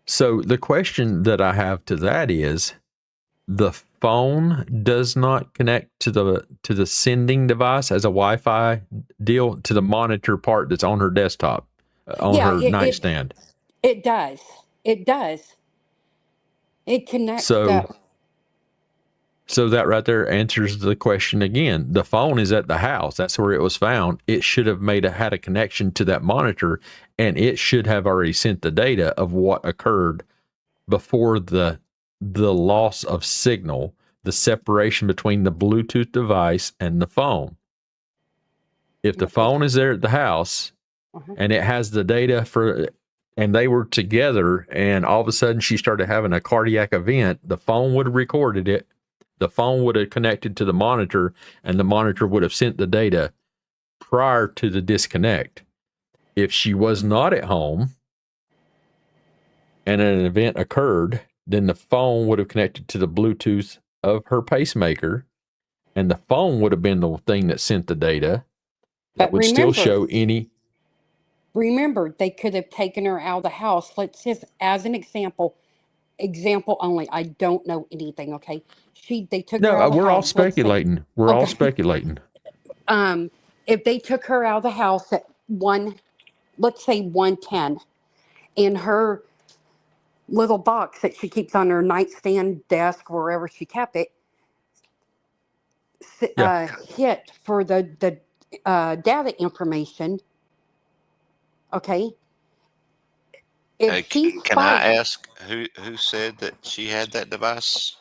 So the question that I have to that is, the phone does not connect to the sending device as a Wi-Fi deal to the monitor part that's on her desktop, on her nightstand. It does. It does. It connects. So that right there answers the question again. The phone is at the house. That's where it was found. It should have had a connection to that monitor, and it should have already sent the data of what occurred before the loss of signal, the separation between the Bluetooth device and the phone. If the phone is there at the house and it has the data and they were together, and all of a sudden she started having a cardiac event, the phone would have recorded it. The phone would have connected to the monitor, and the monitor would have sent the data prior to the disconnect. If she was not at home and an event occurred, then the phone would have connected to the Bluetooth of her pacemaker, and the phone would have been the thing that sent the data. That would still show any. Remember, they could have taken her out of the house. Let's just, as an example only. I don't know anything. Okay, they took her out of the house. We're all speculating. We're all speculating. If they took her out of the house at let's say 1:10, in her little box that she keeps on her nightstand, desk, wherever she kept it, hit for the data information. Okay. Can I ask who said that she had that device?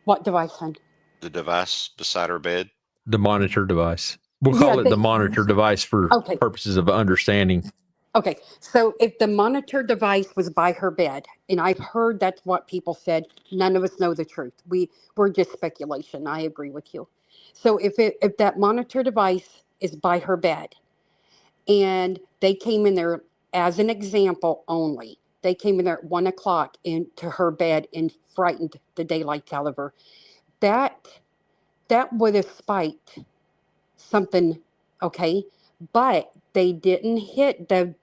What device, hon? The device beside her bed? The monitor device. We'll call it the monitor device for purposes of understanding. Okay, so if the monitor device was by her bed, and I've heard that's what people said, none of us know the truth. We're just speculation. I agree with you. So if that monitor device is by her bed, and they came in there, as an example only, they came in there at 1:00 into her bed and frightened the daylights out of her, that would have spiked something, okay? But they didn't hit the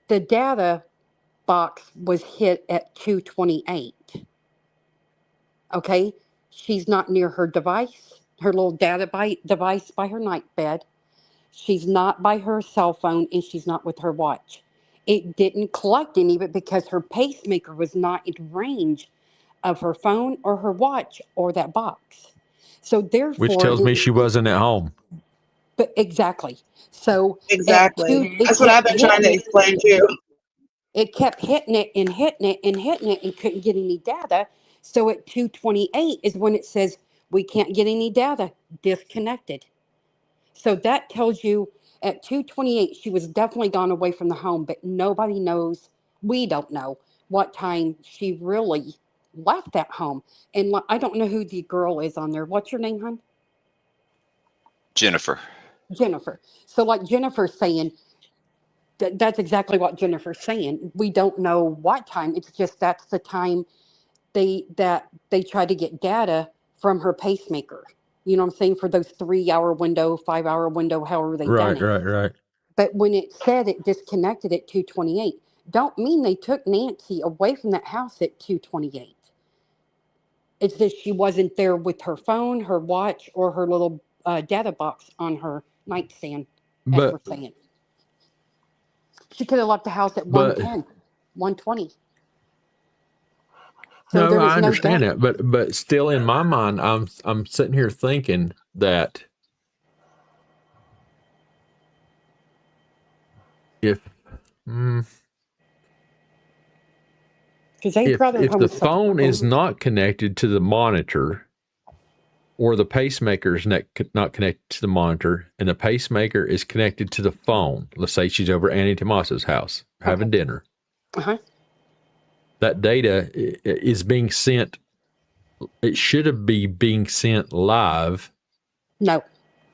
data box was hit at 2:28. Okay? She's not near her device, her little device by her night bed. She's not by her cell phone, and she's not with her watch. It didn't collect any of it because her pacemaker was not in range of her phone or her watch or that box. So therefore, which tells me she wasn't at home. But exactly. So that's what I've been trying to explain to you. It kept hitting it and hitting it and hitting it and couldn't get any data. So at 2:28 is when it says we can't get any data, disconnected. So that tells you at 2:28 she was definitely gone away from the home, but nobody knows. We don't know what time she really left that home. And I don't know who the girl is on there. What's your name, hon? Jennifer. So like Jennifer's saying, that's exactly what Jennifer's saying. We don't know what time. It's just that's the time they try to get data from her pacemaker. You know what I'm saying? For those 3-hour window, 5-hour window, however they done it. Right. But when it said it disconnected at 2:28, don't mean they took Nancy away from that house at 2:28. It's that she wasn't there with her phone, her watch, or her little data box on her nightstand, as we're saying. She could have left the house at 1:10, 1:20. So no, I understand that, but still, in my mind, I'm sitting here thinking that if the phone is not connected to the monitor, or the pacemaker is not connected to the monitor, and the pacemaker is connected to the phone. Let's say she's over Annie Tomaso's house having dinner. That data is being sent. It should be being sent live. No.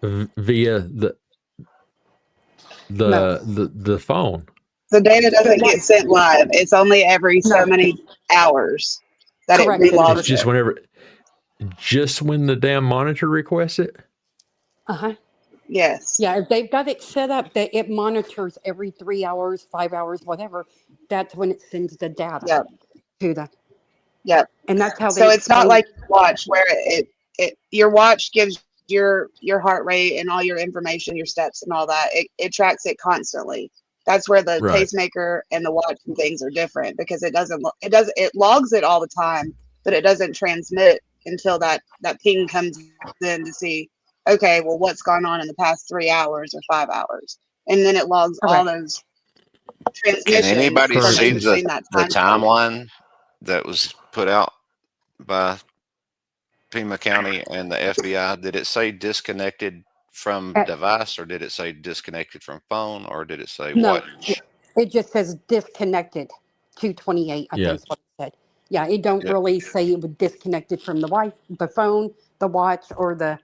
Via the phone. The data doesn't get sent live. It's only every so many hours that Correct. it relogs. It's just whenever, just when the damn monitor requests it. Yes. Yeah, if they've got it set up that it monitors every 3 hours, 5 hours, whatever, that's when it sends the data to the. Yep. And that's how they. So it's not like your watch where your watch gives your heart rate and all your information, your steps and all that. It tracks it constantly. That's where the pacemaker and the watch and things are different, because it logs it all the time, but it doesn't transmit until that ping comes in to see, okay, well, what's gone on in the past 3 hours or 5 hours, and then it logs all those transmissions. Can anybody see the timeline that was put out by Pima County and the FBI? Did it say disconnected from device, or did it say disconnected from phone, or did it say watch? It just says disconnected 228, I think is what it said. Yeah, it don't really say it was disconnected from the phone, the watch, or the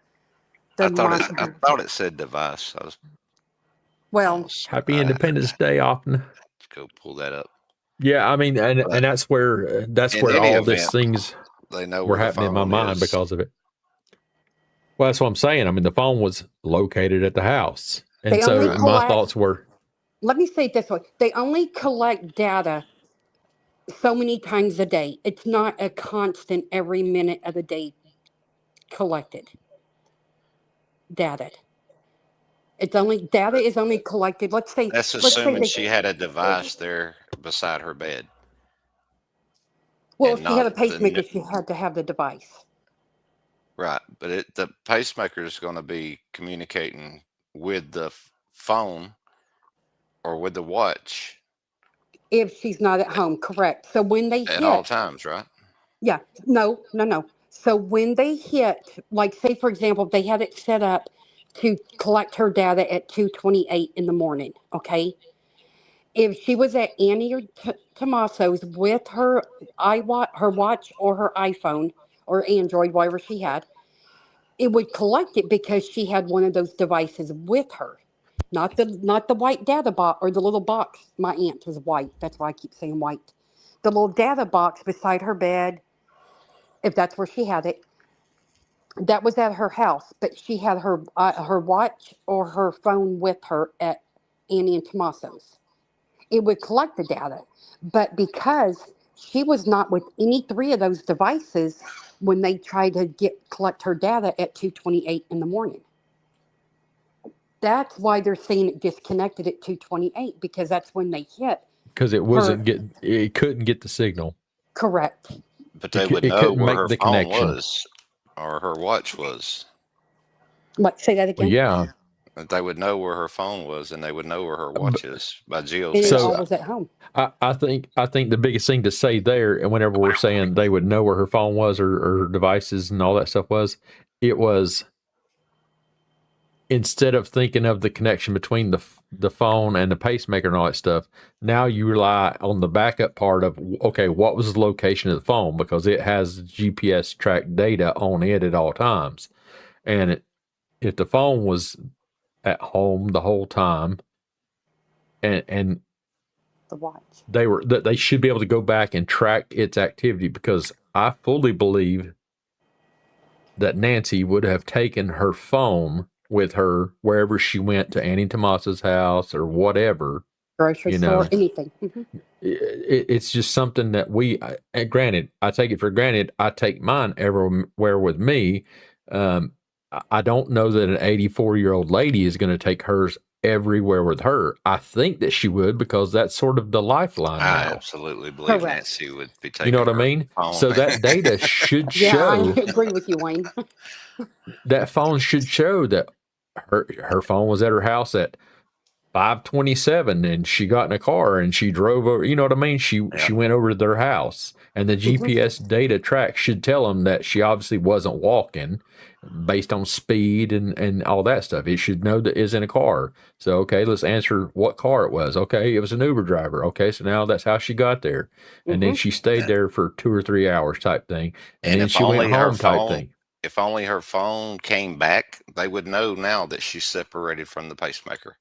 I thought it said device. Happy Independence Day, Austin. Let's go pull that up. Yeah, I mean, and that's where all these things they know were happening in my mind because of it. Well, that's what I'm saying. I mean, the phone was located at the house. And so my thoughts were... Let me say it this way. They only collect data so many times a day. It's not a constant every minute of the day collected. Data is only collected. Let's say... That's assuming she had a device there beside her bed. Well, if she had a pacemaker, she had to have the device. Right, but the pacemaker is going to be communicating with the phone or with the watch. If she's not at home, correct. So when they hit... At all times, right? Yeah, no. So when they hit, like say, for example, they had it set up to collect her data at 2:28 in the morning, okay? If she was at Annie or Tommaso's with her watch or her iPhone or Android, whatever she had, it would collect it because she had one of those devices with her, not the white data box or the little box. My aunt was white. That's why I keep saying white. The little data box beside her bed, if that's where she had it, that was at her house. But she had her watch or her phone with her at Annie and Tommaso's. It would collect the data, but because she was not with any three of those devices when they tried to collect her data at 2:28 in the morning. That's why they're saying it disconnected at 2:28, because that's when they hit. Because it couldn't get the signal. Correct. But they would know where her phone was or her watch was. What? Say that again? Well, yeah. They would know where her phone was, and they would know where her watch is by geofence. So was at home. I think the biggest thing to say there, and whenever we're saying they would know where her phone was or her devices and all that stuff was, it was instead of thinking of the connection between the phone and the pacemaker and all that stuff, now you rely on the backup part of, okay, what was the location of the phone? Because it has GPS tracked data on it at all times. And if the phone was at home the whole time, and the watch, they should be able to go back and track its activity, because I fully believe that Nancy would have taken her phone with her wherever she went, to Annie Tomasa's house or whatever, grocery store, anything. Mm-hmm. It's just something that granted, I take it for granted. I take mine everywhere with me. I don't know that an 84-year-old lady is going to take hers everywhere with her. I think that she would, because that's sort of the lifeline. I absolutely believe Nancy would be taking. You know what I mean? Phone. So that data should show. Yeah, I agree with you, Wayne. That phone should show that her phone was at her house at 5:27 and she got in a car and she drove over, you know what I mean? She went over to their house, and the GPS data track should tell them that she obviously wasn't walking based on speed and all that stuff. It should know that is in a car. So, okay, let's answer what car it was. Okay, it was an Uber driver. Okay, so now that's how she got there. And then she stayed there for 2 or 3 hours type thing. And then she went home type thing. If only her phone came back, they would know now that she's separated from the pacemaker.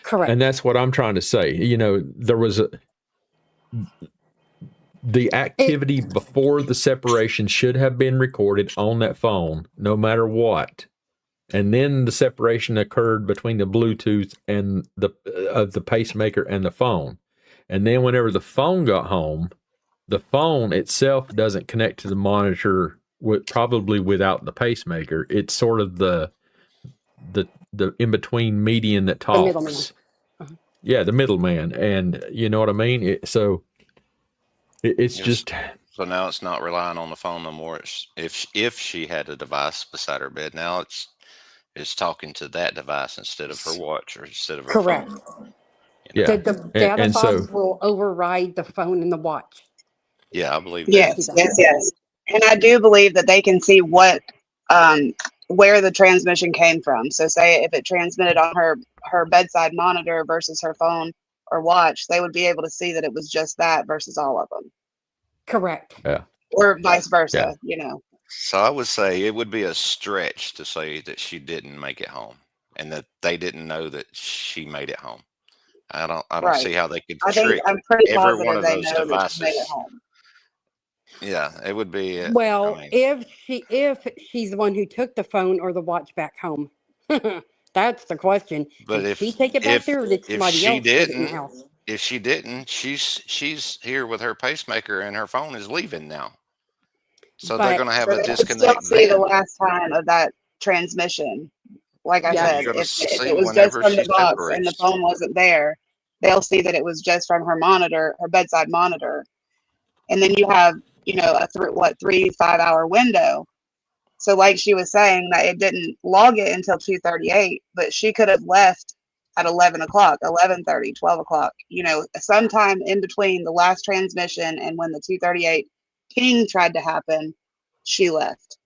Correct. And that's what I'm trying to say. You know, there was the activity before the separation should have been recorded on that phone, no matter what. And then the separation occurred between the Bluetooth and the pacemaker and the phone. And then whenever the phone got home, the phone itself doesn't connect to the monitor probably without the pacemaker. It's sort of the in-between median that talks. The middleman. Uh-huh. Yeah, the middleman. And you know what I mean? It's just... So now it's not relying on the phone no more. It's if she had a device beside her bed, now it's talking to that device instead of her watch or instead of her correct. phone. Yeah. The data box will override the phone and the watch. Yeah, I believe that. Yes. And I do believe that they can see what where the transmission came from. So say if it transmitted on her bedside monitor versus her phone or watch, they would be able to see that it was just that versus all of them. Correct. Yeah. Or vice versa, you know. So I would say it would be a stretch to say that she didn't make it home and that they didn't know that she made it home. I don't see how they could trick I'm pretty every one positive of they those know devices. that she made it home. Yeah, it would be. Well, if she's the one who took the phone or the watch back home, that's the question. But did she take it back there, or did somebody else put it in the house? If she didn't, she's here with her pacemaker and her phone is leaving now. So they're going to have a disconnect. Still see the last time of that transmission. Like I said, if it was just from the box and the phone wasn't there, they'll see that it was just from her monitor, her bedside monitor. And then you have, a 3-5 hour window. So like she was saying that it didn't log it until 2:38, but she could have left at 11 o'clock, 11:30, 12 o'clock, sometime in between the last transmission and when the 2:38 ping tried to happen, she left.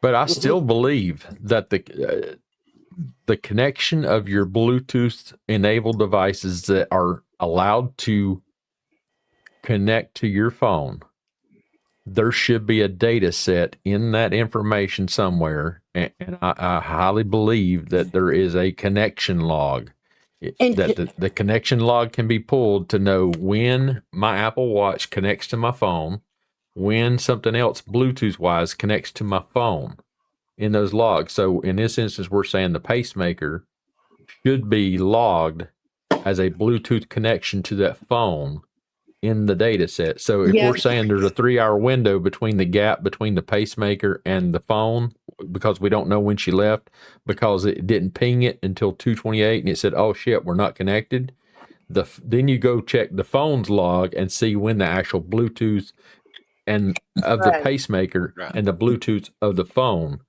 But I still believe that the connection of your Bluetooth enabled devices that are allowed to connect to your phone, there should be a data set in that information somewhere, and I highly believe that there is a connection log. That the connection log can be pulled to know when my Apple Watch connects to my phone, when something else Bluetooth-wise connects to my phone in those logs. So in this instance, we're saying the pacemaker should be logged as a Bluetooth connection to that phone in the data set. So if we're saying there's a 3-hour window between the gap between the pacemaker and the phone, because we don't know when she left, because it didn't ping it until 2:28 and it said, oh shit, we're not connected. Then you go check the phone's log and see when the actual Bluetooth and of the pacemaker and the Bluetooth of the phone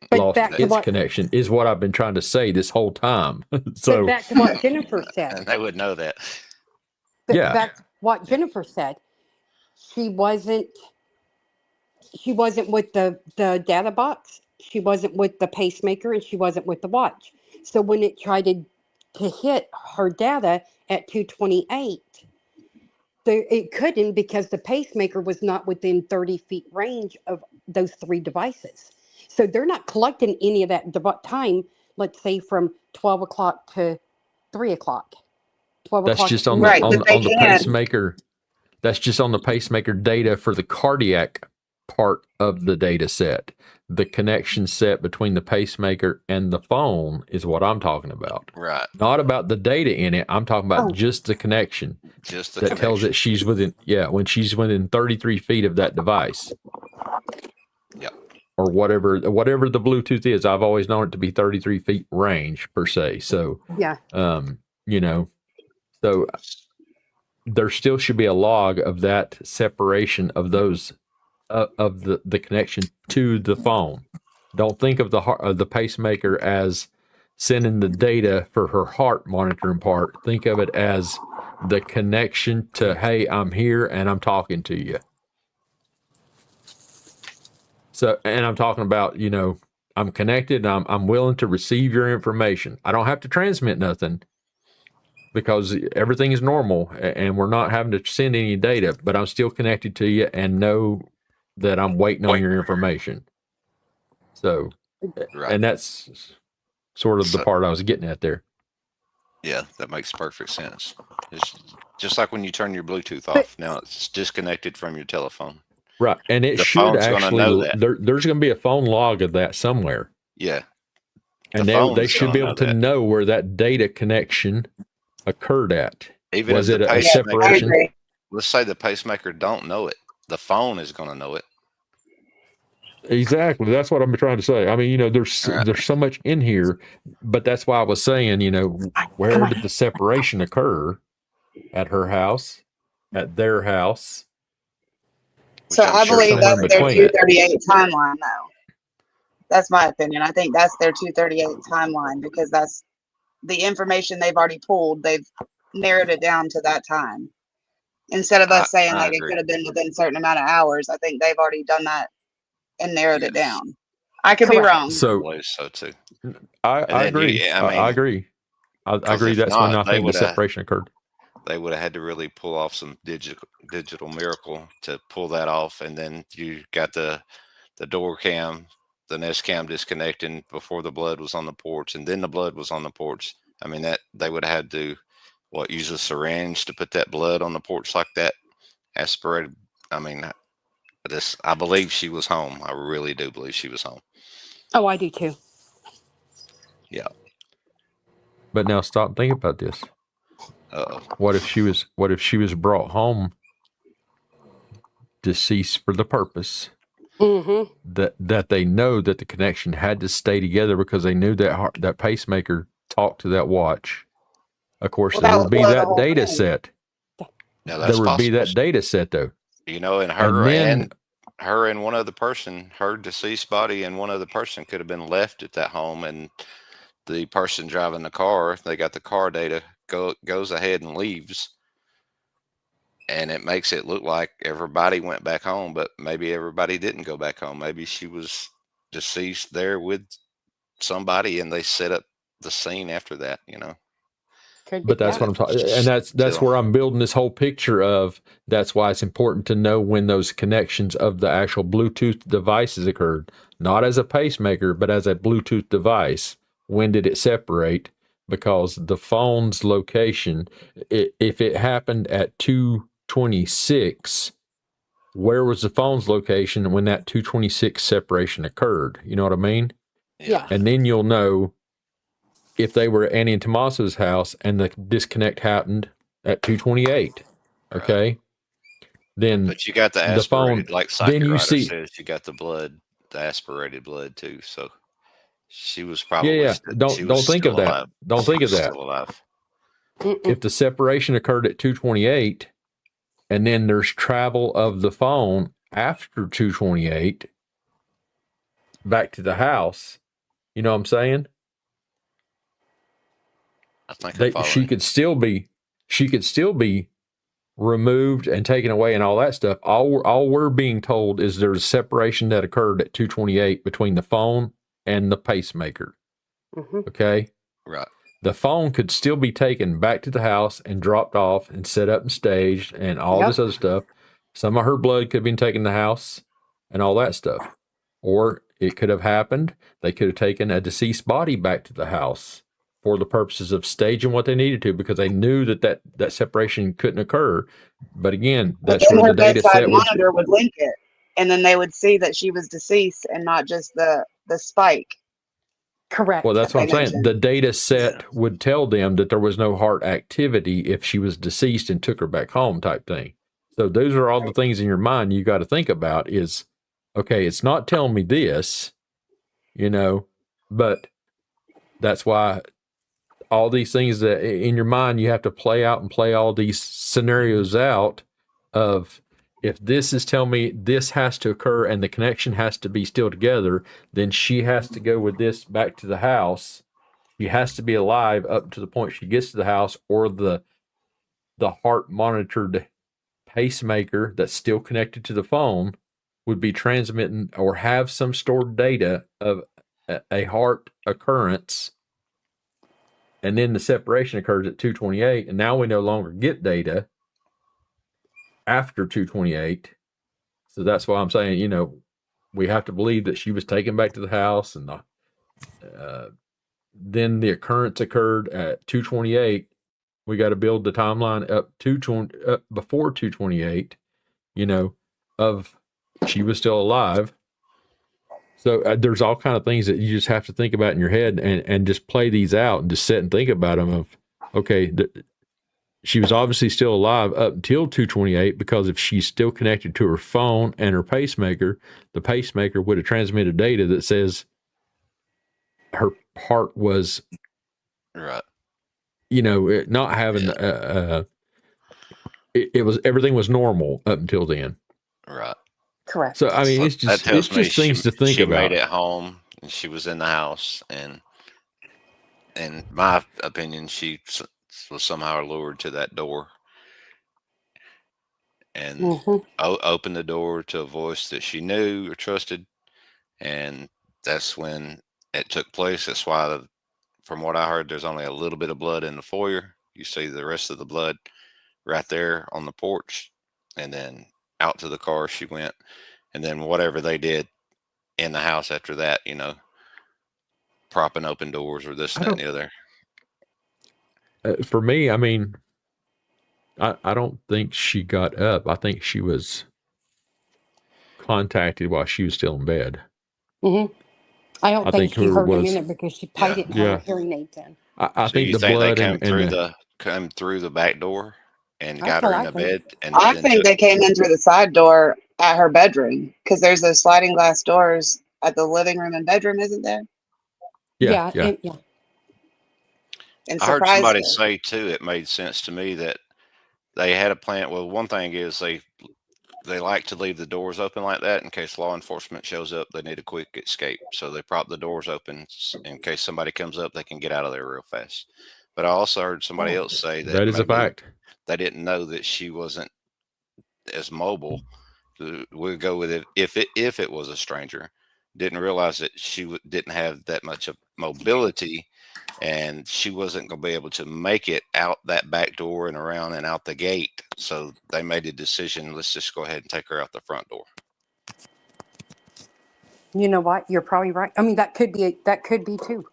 lost its connection, is what I've been trying to say this whole time. So but back to what Jennifer said. And they would know that. Back to what Jennifer said. She wasn't with the data box. She wasn't with the pacemaker, and she wasn't with the watch. So when it tried to hit her data at 2:28, it couldn't, because the pacemaker was not within 30 feet range of those 3 devices. So they're not collecting any of that time, let's say from 12 o'clock to 3 o'clock. 12 that's o'clock. just on the pacemaker. That's just on the pacemaker data for the cardiac part of the data set. The connection set between the pacemaker and the phone is what I'm talking about. Right. Not about the data in it. I'm talking about just the connection. Just the that connection. tells that she's within, when she's within 33 feet of that device. Yep. Or whatever the Bluetooth is. I've always known it to be 33 feet range per se. So, so there still should be a log of that separation of those of the connection to the phone. Don't think of the pacemaker as sending the data for her heart monitoring part. Think of it as the connection to, hey, I'm here and I'm talking to you. So, and I'm talking about, you know, I'm connected. I'm willing to receive your information. I don't have to transmit nothing because everything is normal and we're not having to send any data, but I'm still connected to you and know that I'm waiting on your information. So, and that's sort of the part I was getting at there. Yeah, that makes perfect sense. It's just like when you turn your Bluetooth off. Now it's disconnected from your telephone. Right. And it should actually, there's going to be a phone log of that somewhere. Yeah. And they should be able to know where that data connection occurred at. Even was if it a separation? Let's say the pacemaker don't know it. The phone is going to know it. Exactly. That's what I'm trying to say. I mean, you know, there's so much in here, but that's why I was saying, you know, where did the separation occur? At her house, at their house. So I believe that's their 238 timeline, though. That's my opinion. I think that's their 238 timeline because that's the information they've already pulled. They've narrowed it down to that time. Instead of us saying like it could have been within a certain amount of hours, I think they've already done that and narrowed it down. I could be wrong. So too. I agree. I agree. I agree. That's when I think the separation occurred. They would have had to really pull off some digital miracle to pull that off, and then you got the door cam, the Nest cam disconnecting before the blood was on the porch, and then the blood was on the porch. I mean, that they would have had to use a syringe to put that blood on the porch like that, aspirated. I mean, I believe she was home. I really do believe she was home. Oh, I do too. Yeah. But now stop and think about this. What if she was brought home deceased for the purpose that they know that the connection had to stay together because they knew that pacemaker talked to that watch. Of course, there would be that data set. There would be that data set though. You know, and her and one other person, her deceased body and one other person could have been left at that home, and the person driving the car, they got the car data, goes ahead and leaves, and it makes it look like everybody went back home, but maybe everybody didn't go back home. Maybe she was deceased there with somebody and they set up the scene after that, you know. But that's what I'm talking, and that's where I'm building this whole picture of. That's why it's important to know when those connections of the actual Bluetooth devices occurred, not as a pacemaker, but as a Bluetooth device. When did it separate? Because the phone's location, if it happened at 226, where was the phone's location when that 226 separation occurred? You know what I mean? Yeah. And then you'll know if they were at Annie and Tomaso's house and the disconnect happened at 228. Okay. Then, but you got the aspirated, like Psychic says, you got the blood, the aspirated blood too. So she was probably Don't think of that. Don't think of that. If the separation occurred at 228, and then there's travel of the phone after 228 back to the house, you know what I'm saying? I think she could still be removed and taken away and all that stuff. All we're being told is there's a separation that occurred at 228 between the phone and the pacemaker. Okay? Right. The phone could still be taken back to the house and dropped off and set up and staged and all this other stuff. Some of her blood could have been taken to the house and all that stuff. Or it could have happened. They could have taken a deceased body back to the house for the purposes of staging what they needed to, because they knew that separation couldn't occur. But again, that's where the data set monitor would link it, and then they would see that she was deceased and not just the spike. Correct. Well, that's what I'm saying. The data set would tell them that there was no heart activity if she was deceased and took her back home type thing. So those are all the things in your mind you got to think about is, okay, it's not telling me this, you know, but that's why all these things that in your mind, you have to play out and play all these scenarios out of, if this is telling me this has to occur and the connection has to be still together, then she has to go with this back to the house, she has to be alive up to the point she gets to the house, or the heart monitored pacemaker that's still connected to the phone would be transmitting or have some stored data of a heart occurrence, and then the separation occurs at 2:28, and now we no longer get data after 2:28. So that's why I'm saying, you know, we have to believe that she was taken back to the house, and then the occurrence occurred at 2:28. We got to build the timeline up before 2:28, you know, of she was still alive. So there's all kind of things that you just have to think about in your head, and just play these out and just sit and think about them. Of okay, she was obviously still alive up until 2:28, because if she's still connected to her phone and her pacemaker, the pacemaker would have transmitted data that says her heart was right. You know, not having it was, everything was normal up until then. Right. Correct. So I mean, So it's that just tells me things to think she about. made it home, and she was in the house, and in my opinion, she was somehow lured to that door, and opened the door to a voice that she knew or trusted, and that's when it took place. That's why, from what I heard, there's only a little bit of blood in the foyer. You see the rest of the blood right there on the porch, and then out to the car she went, and then whatever they did in the house after that, you know, propping open doors or this, that, and the other. For me, I mean, I don't think she got up. I think she was contacted while she was still in bed. I don't think she heard him in it, because she probably didn't have her hearing aids in. I think the blood they came through the back door and got her in the bed. And I think they came in through the side door at her bedroom, because there's those sliding glass doors at the living room and bedroom, isn't there? Yeah. And I heard somebody say too, it made sense to me that they had a plan. Well, one thing is they like to leave the doors open like that in case law enforcement shows up. They need a quick escape, so they prop the doors open in case somebody comes up. They can get out of there real fast. But I also heard somebody else say that is a fact. They didn't know that she wasn't as mobile. We'll go with it. If it was a stranger, didn't realize that she didn't have that much of mobility, and she wasn't going to be able to make it out that back door and around and out the gate. So they made a decision, let's just go ahead and take her out the front door. You know what? You're probably right. I mean, that could be too.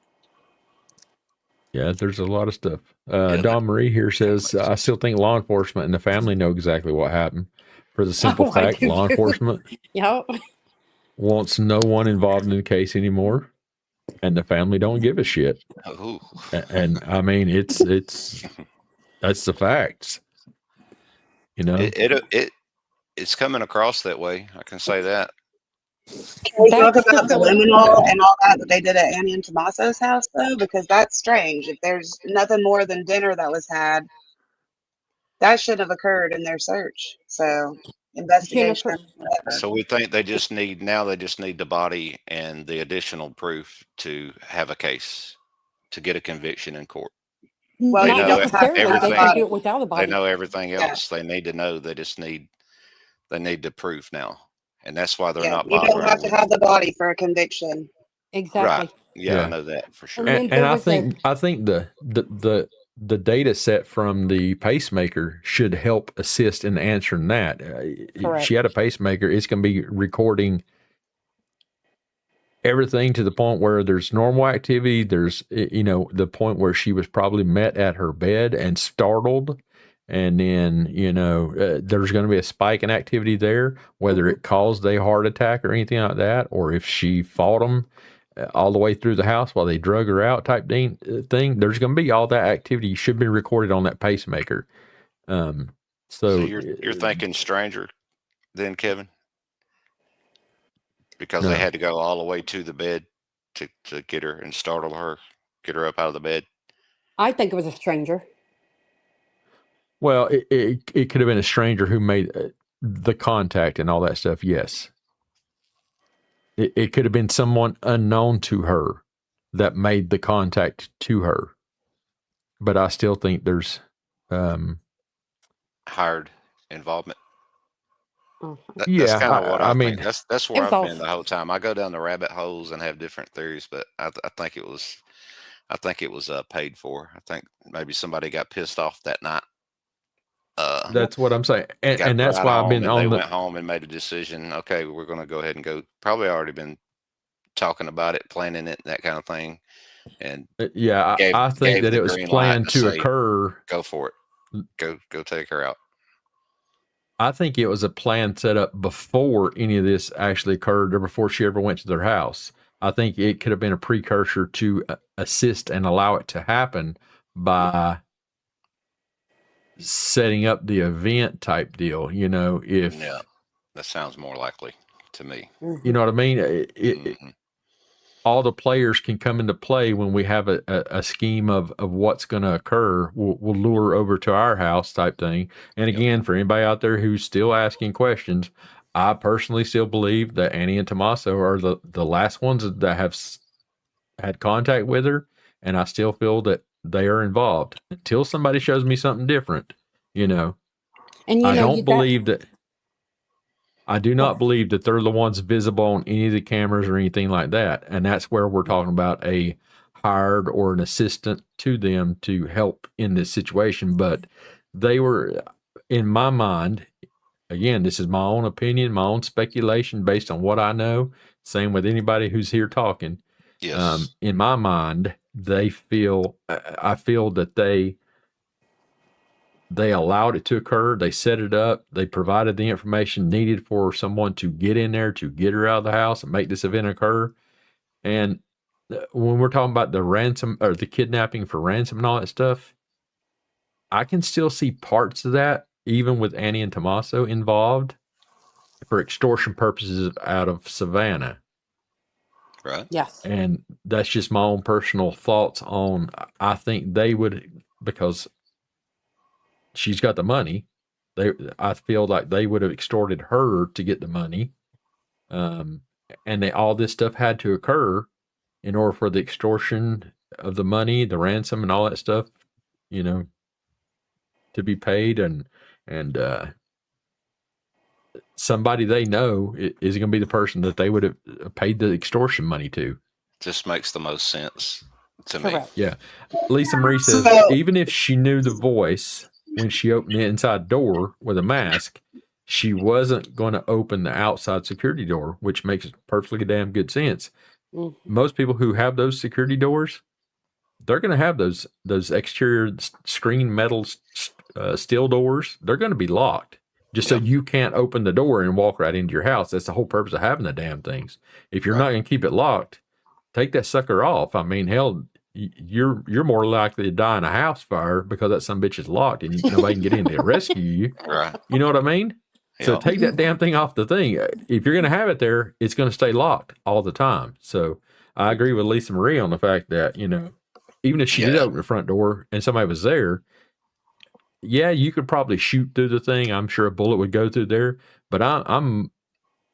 Yeah, there's a lot of stuff. Dawn Marie here says, I still think law enforcement and the family know exactly what happened. For the simple fact, law enforcement wants no one involved in the case anymore, and the family don't give a shit. And I mean, it's that's the facts. You know, it's coming across that way. I can say that. Can we talk about the liminal and all that they did at Annie and Tommaso's house, though? Because that's strange. If there's nothing more than dinner that was had, that shouldn't have occurred in their search. So investigation. So we think they just need the body and the additional proof to have a case, to get a conviction in court. Well, they you know don't have everything. They can do it without a body. They know everything else. They need to know. They need the proof now. And that's why they're not bothering. You don't have to have the body for a conviction. Exactly. Right. Yeah, I know that for sure. And I think the data set from the pacemaker should help assist in answering that. If she had a pacemaker, it's going to be recording everything to the point where there's normal activity. There's, the point where she was probably met at her bed and startled. And then, there's going to be a spike in activity there, whether it caused a heart attack or anything like that, or if she fought them all the way through the house while they drug her out type thing. There's going to be all that activity should be recorded on that pacemaker. So you're thinking stranger then, Kevin? Because they had to go all the way to the bed to get her and startle her, get her up out of the bed. I think it was a stranger. Well, it could have been a stranger who made the contact and all that stuff. Yes. It could have been someone unknown to her that made the contact to her. But I still think there's hired involvement. Mm-hmm. That's kind of what I mean, think. That's where I've been the whole time. I go down the rabbit holes and have different theories, but I think it was paid for. I think maybe somebody got pissed off that night. That's what I'm saying, and that's why I've been on. They went home and made a decision. Okay, we're going to go ahead and go. Probably already been talking about it, planning it, that kind of thing. And I think that it was planned to occur. Go for it. Go take her out. I think it was a plan set up before any of this actually occurred, or before she ever went to their house. I think it could have been a precursor to assist and allow it to happen by setting up the event type deal. You know, that sounds more likely to me. You know what I mean? All the players can come into play when we have a scheme of what's going to occur. We'll lure over to our house type thing. And again, for anybody out there who's still asking questions, I personally still believe that Annie and Tommaso are the last ones that have had contact with her. And I still feel that they are involved until somebody shows me something different, you know. And I don't believe that. I do not believe that they're the ones visible on any of the cameras or anything like that. And that's where we're talking about a hired or an assistant to them to help in this situation. But they were, in my mind, again, this is my own opinion, my own speculation based on what I know. Same with anybody who's here talking. Yes. In my mind, I feel that they allowed it to occur. They set it up. They provided the information needed for someone to get in there, to get her out of the house and make this event occur. And when we're talking about the ransom or the kidnapping for ransom and all that stuff, I can still see parts of that, even with Annie and Tommaso involved, for extortion purposes out of Savannah. Right. Yes. And that's just my own personal thoughts on, I think they would, because she's got the money. I feel like they would have extorted her to get the money. And all this stuff had to occur in order for the extortion of the money, the ransom and all that stuff, you know, to be paid. And somebody they know is going to be the person that they would have paid the extortion money to. Just makes the most sense to me. Yeah. Lisa Marie says, even if she knew the voice when she opened the inside door with a mask, she wasn't going to open the outside security door, which makes perfectly damn good sense. Mm-hmm. Most people who have those security doors, they're going to have those exterior screen metal steel doors. They're going to be locked just so you can't open the door and walk right into your house. That's the whole purpose of having the damn things. If you're not going to keep it locked, take that sucker off. I mean, hell, you're more likely to die in a house fire because that some bitch is locked and nobody can get in to rescue you. Right. You know what I mean? Yeah. So take that damn thing off the thing. If you're going to have it there, it's going to stay locked all the time. So I agree with Lisa Marie on the fact that, you know, even if she did open the front door and somebody was there, you could probably shoot through the thing. I'm sure a bullet would go through there, but I'm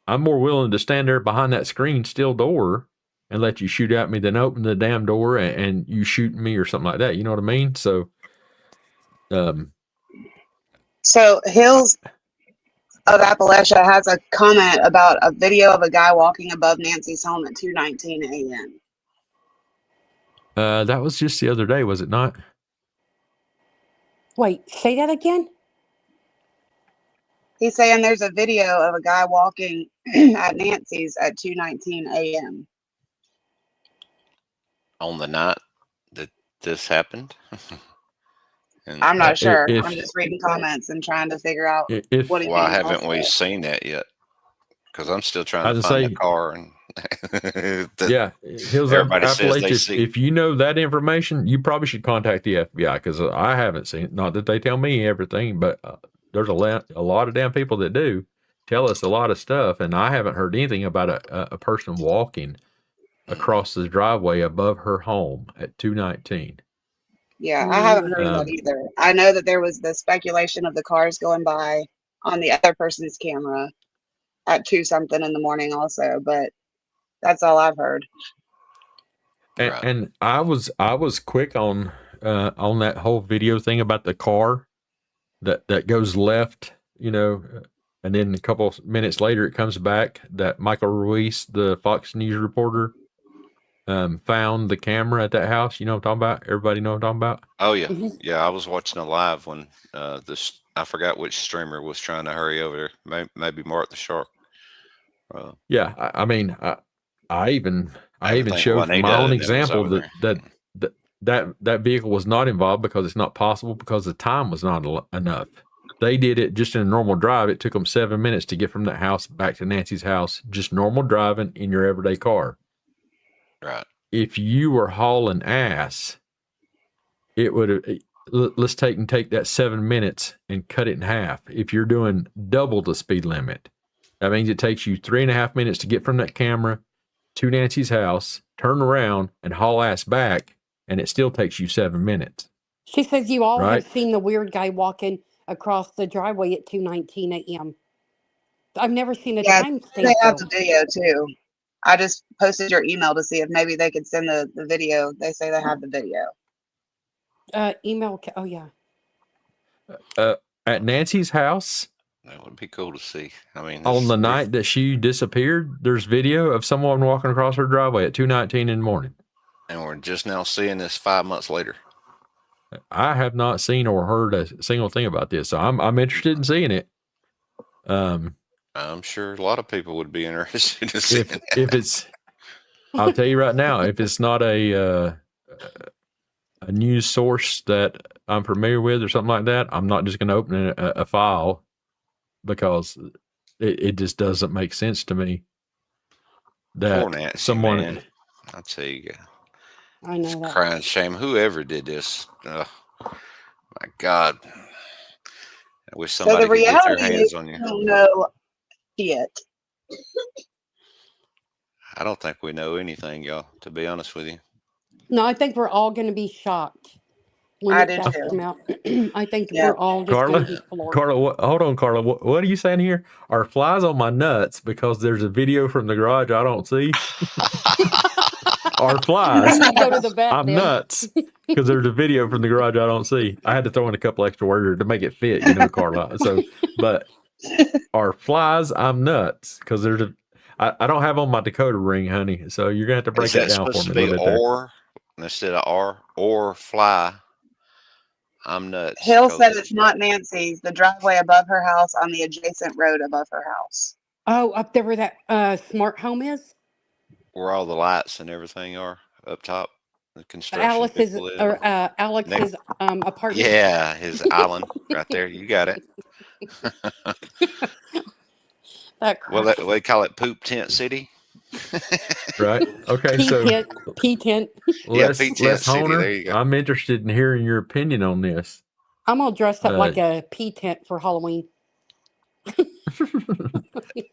more willing to stand there behind that screen steel door and let you shoot at me than open the damn door and you shoot me or something like that. You know what I mean? So, so Hills of Appalachia has a comment about a video of a guy walking above Nancy's home at 2:19 a.m. That was just the other day, was it not? Wait, say that again? He's saying there's a video of a guy walking at Nancy's at 2:19 a.m. On the night that this happened? I'm not sure. I'm just reading comments and trying to figure out what he Why haven't we seen that yet? Because I'm still trying to find the car. And everybody says they see. If you know that information, you probably should contact the FBI because I haven't seen it. Not that they tell me everything, but there's a lot of damn people that do tell us a lot of stuff, and I haven't heard anything about a person walking across the driveway above her home at 2:19. Yeah, I haven't heard that either. I know that there was the speculation of the cars going by on the other person's camera at 2 something in the morning also, but that's all I've heard. Right. And I was quick on that whole video thing about the car that goes left, and then a couple of minutes later it comes back that Michael Ruiz, the Fox News reporter, found the camera at that house. You know what I'm talking about? Everybody know what I'm talking about? Oh yeah, Mhm. yeah. I was watching a live when this. I forgot which streamer was trying to hurry over there. Maybe Mark the Shark. Yeah, I mean, I even Everything showed from my Juanita own and them was example over that there. that vehicle was not involved because it's not possible because the time was not enough. They did it just in a normal drive. It took them 7 minutes to get from that house back to Nancy's house, just normal driving in your everyday car. Right. If you were hauling ass, it would have. Let's take that 7 minutes and cut it in half. If you're doing double the speed limit, that means it takes you 3.5 minutes to get from that camera to Nancy's house, turn around, and haul ass back, and it still takes you 7 minutes. She says you all Right? have seen the weird guy walking across the driveway at 2:19 a.m. I've never seen a Yeah, they timestamp have though. the video too. I just posted your email to see if maybe they could send the video. They say they have the video. Email. Oh yeah. At Nancy's house, That would be cool to see. I mean, on the night that she disappeared, there's video of someone walking across her driveway at 2:19 in the morning. And we're just now seeing this 5 months later. I have not seen or heard a single thing about this, so I'm interested in seeing it. I'm sure a lot of people would be interested in seeing that. If it's, I'll tell you right now, if it's not a news source that I'm familiar with or something like that, I'm not just going to open a file because it just doesn't make sense to me that Poor Nancy, someone. man. I'll tell you, I know it's that. crying shame. Whoever did this, my God. I wish somebody So the could get their reality hands is, on you. we don't know yet. I don't think we know anything, y'all, to be honest with you. No, I think we're all going to be shocked when I it do does too. come out. I think Yeah. we're all just going to be Carla, floored. hold on, Carla. What are you saying here? Are flies on my nuts because there's a video from the garage I don't see? Are flies? You need to go to the vet. I'm then. nuts because there's a video from the garage I don't see. I had to throw in a couple extra words to make it fit, Carla. So, but are flies? I'm nuts because there's I don't have on my decoder ring, honey. So you're gonna have to break that down for me a little bit there. Or instead of R or fly? I'm nuts. Hill said it's not Nancy's. The driveway above her house on the adjacent road above her house. Oh, up there where that smart home is? Where all the lights and everything are up top. The construction people live. Alex's apartment. Yeah, his island right there. You got it. Well, they call it Poop Tent City. Right. Okay. P tent. Les Honer, I'm interested in hearing your opinion on this. I'm gonna dress up like a P tent for Halloween.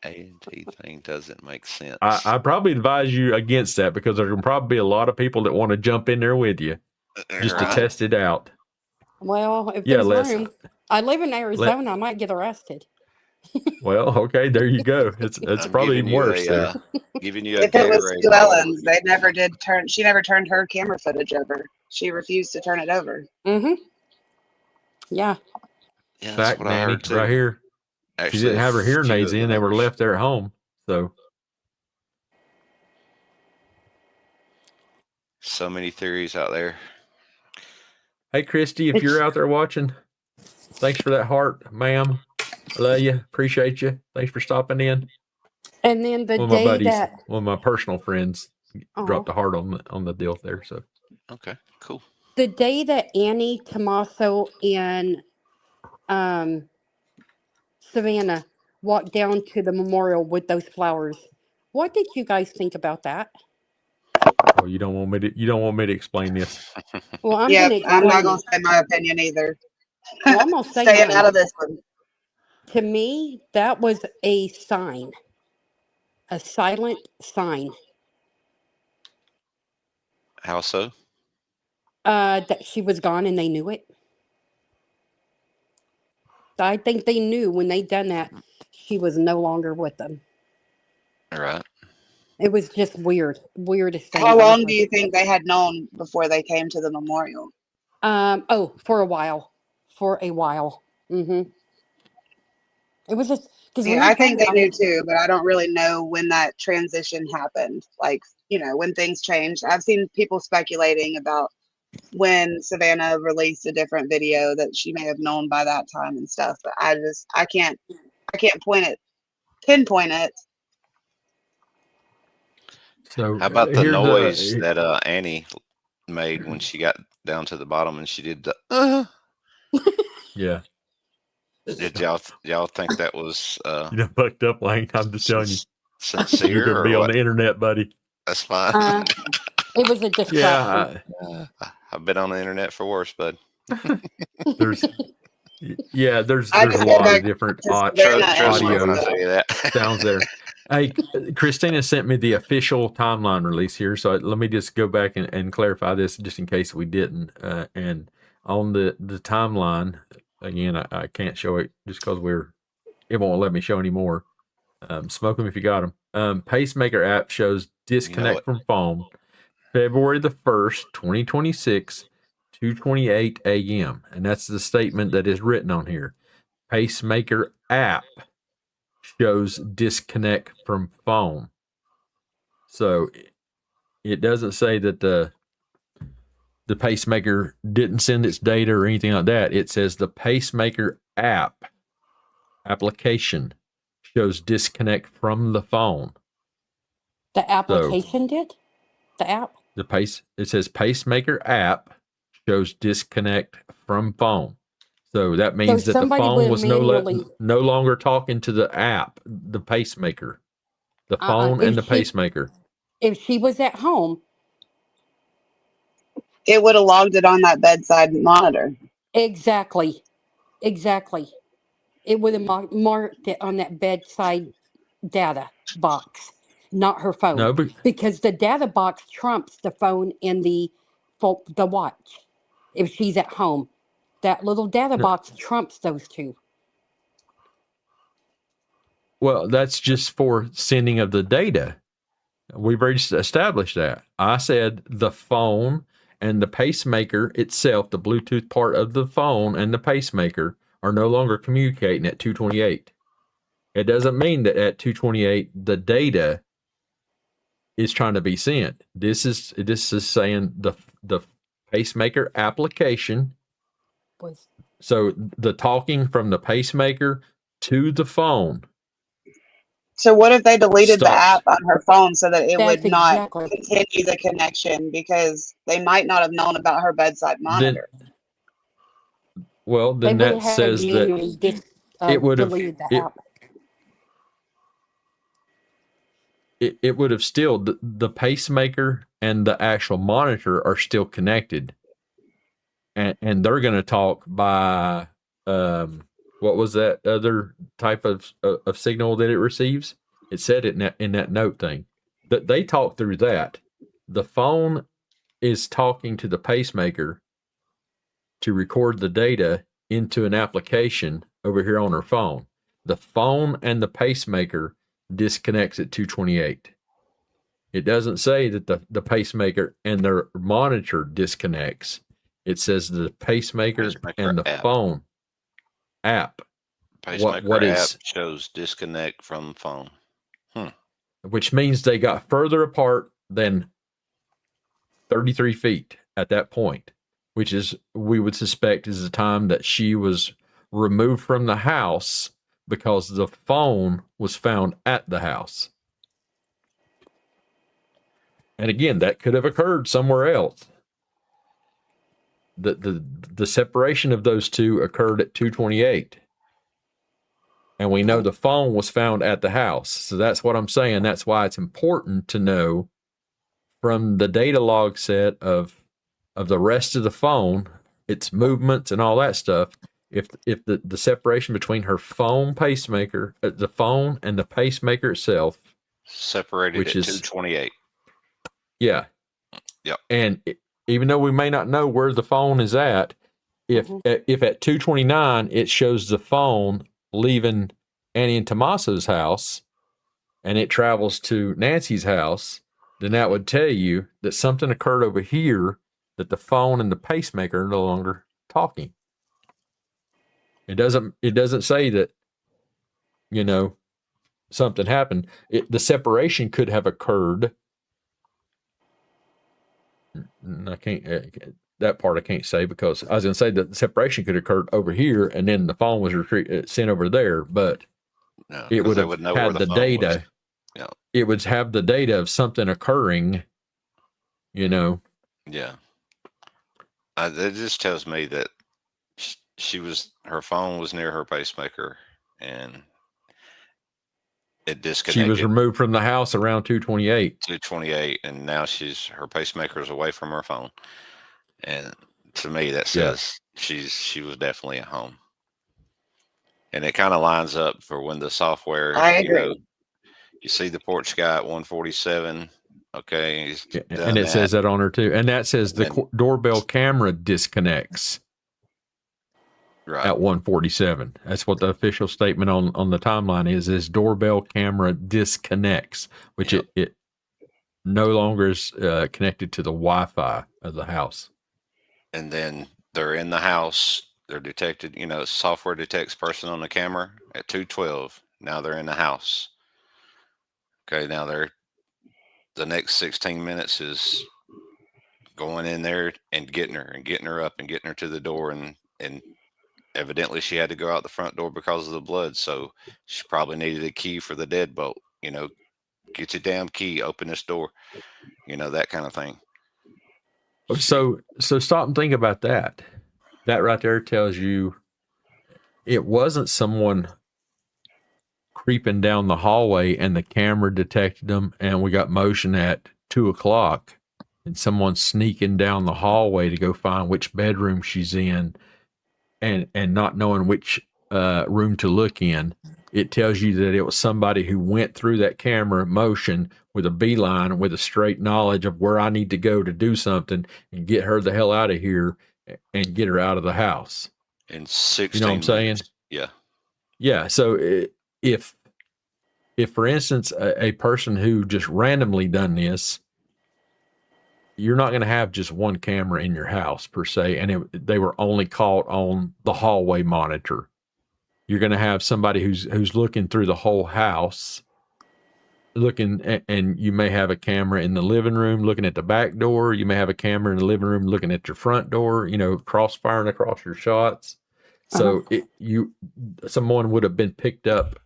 A&T thing doesn't make sense. I probably advise you against that because there can probably be a lot of people that want to jump in there with you just to test it out. Well, if there's room. I live in Arizona. I might get arrested. Well, okay, there you go. It's probably worse. Giving you if it was Sue Ellen's, they never did turn. She never turned her camera footage over. She refused to turn it over. Mm-hmm. Yeah. Fact, Nanny, right here. Actually, she didn't have her hearing aids in. They were left there at home. So many theories out there. Hey, Christy, if you're out there watching, thanks for that heart, ma'am. I love you. Appreciate you. Thanks for stopping in. And then the one of my personal friends dropped a heart on the deal there. So okay, cool. The day that Annie, Tommaso, and Savannah walked down to the memorial with those flowers, what did you guys think about that? Oh, you don't want me to explain this. Well, I'm not gonna say my opinion either. Well, I'm gonna say staying out of this one. To me, that was a sign, a silent sign. How so? That she was gone and they knew it. I think they knew when they done that she was no longer with them. All right. It was just weird. Weirdest thing. How I was long do like, you think they had known before they came to the memorial? for a while. For a while. It was just because See, when you I think think they about knew it, too, but I don't really know when that transition happened. Like, when things changed. I've seen people speculating about when Savannah released a different video that she may have known by that time and stuff, but I can't pinpoint it. So How about the here's noise that Annie made when she got down to the bottom and she did the yeah. Did y'all think that was Fucked up, Lane. I'm just telling you. sincere You're gonna or be on what? the internet, buddy. That's fine. it was a distraction. Yeah, I've been on the internet for worse, bud. there's I a just go lot back of different to Savannah and Trust me when I audio tell you that. sounds there. Hey, Christina sent me the official timeline release here, so let me just go back and clarify this just in case we didn't. And on the timeline, again, I can't show it just because it won't let me show anymore. Smoke them if you got them. Pacemaker app shows disconnect from phone February the 1st, 2026, 2:28 a.m. And that's the statement that is written on here. Pacemaker app shows disconnect from phone. So it doesn't say that the pacemaker didn't send its data or anything like that. It says the pacemaker application shows disconnect from the phone. The application did? The app? It says pacemaker app shows disconnect from phone. So that means that the phone was no longer talking to the app, the pacemaker. The phone and the pacemaker. If she was at home, it would have logged it on that bedside monitor. Exactly. It would have marked it on that bedside data box, not her phone. No, because the data box trumps the phone and the watch. If she's at home, that little data box trumps those two. Well, that's just for sending of the data. We've already established that. I said the phone and the pacemaker itself, the Bluetooth part of the phone and the pacemaker, are no longer communicating at 2:28. It doesn't mean that at 2:28 the data is trying to be sent. This is saying the pacemaker application. So the talking from the pacemaker to the phone. So what if they deleted the app on her phone so that it would not continue the connection because they might not have known about her bedside monitor? Then that says that it would have deleted the app. It would have still the pacemaker and the actual monitor are still connected, and they're going to talk by what was that other type of signal that it receives? It said it in that note thing that they talk through that. The phone is talking to the pacemaker to record the data into an application over here on her phone. The phone and the pacemaker disconnects at 2:28. It doesn't say that the pacemaker and their monitor disconnects. It says the pacemaker and the phone app. Pacemaker app shows disconnect from phone. Which means they got further apart than 33 feet at that point, which is, we would suspect, is the time that she was removed from the house because the phone was found at the house. And again, that could have occurred somewhere else. The separation of those two occurred at 2:28. And we know the phone was found at the house. So that's what I'm saying. That's why it's important to know from the data log set of the rest of the phone, its movements and all that stuff, if the separation between her phone pacemaker, the phone and the pacemaker itself separated at 2:28. Yeah. Yep. And even though we may not know where the phone is at, if at 2:29 it shows the phone leaving Annie and Tommaso's house, and it travels to Nancy's house, then that would tell you that something occurred over here, that the phone and the pacemaker are no longer talking. It doesn't say that, something happened. The separation could have occurred. I can't, that part I can't say, because I was going to say that the separation could have occurred over here and then the phone was sent over there, but it would have had the data. Yeah. It would have the data of something occurring, Yeah. It just tells me that her phone was near her pacemaker and it disconnected. She was removed from the house around 2:28. 2:28, and now her pacemaker is away from her phone. And to me, that says she was definitely at home. And it kind of lines up for when the software. I agree. You see the porch guy at 147. Okay, and it says that on her too, and that says the doorbell camera disconnects. Right. At 147. That's what the official statement on the timeline is doorbell camera disconnects, which it no longer is connected to the Wi-Fi of the house. And then they're in the house. They're detected, software detects person on the camera at 2:12. Now they're in the house. Okay, now the next 16 minutes is going in there and getting her up and getting her to the door, and evidently she had to go out the front door because of the blood, so she probably needed a key for the deadbolt. Get your damn key, open this door, that kind of thing. So stop and think about that. That right there tells you it wasn't someone creeping down the hallway and the camera detected them and we got motion at 2:00 and someone sneaking down the hallway to go find which bedroom she's in and not knowing which room to look in. It tells you that it was somebody who went through that camera motion with a beeline, with a straight knowledge of where I need to go to do something and get her the hell out of here and get her out of the house. In 16 You know what I'm saying? minutes. Yeah. Yeah. So if for instance, a person who just randomly done this, you're not going to have just one camera in your house per se, and they were only caught on the hallway monitor. You're going to have somebody who's looking through the whole house, and you may have a camera in the living room looking at the back door. You may have a camera in the living room looking at your front door. Crossfiring across your shots. So someone would have been picked up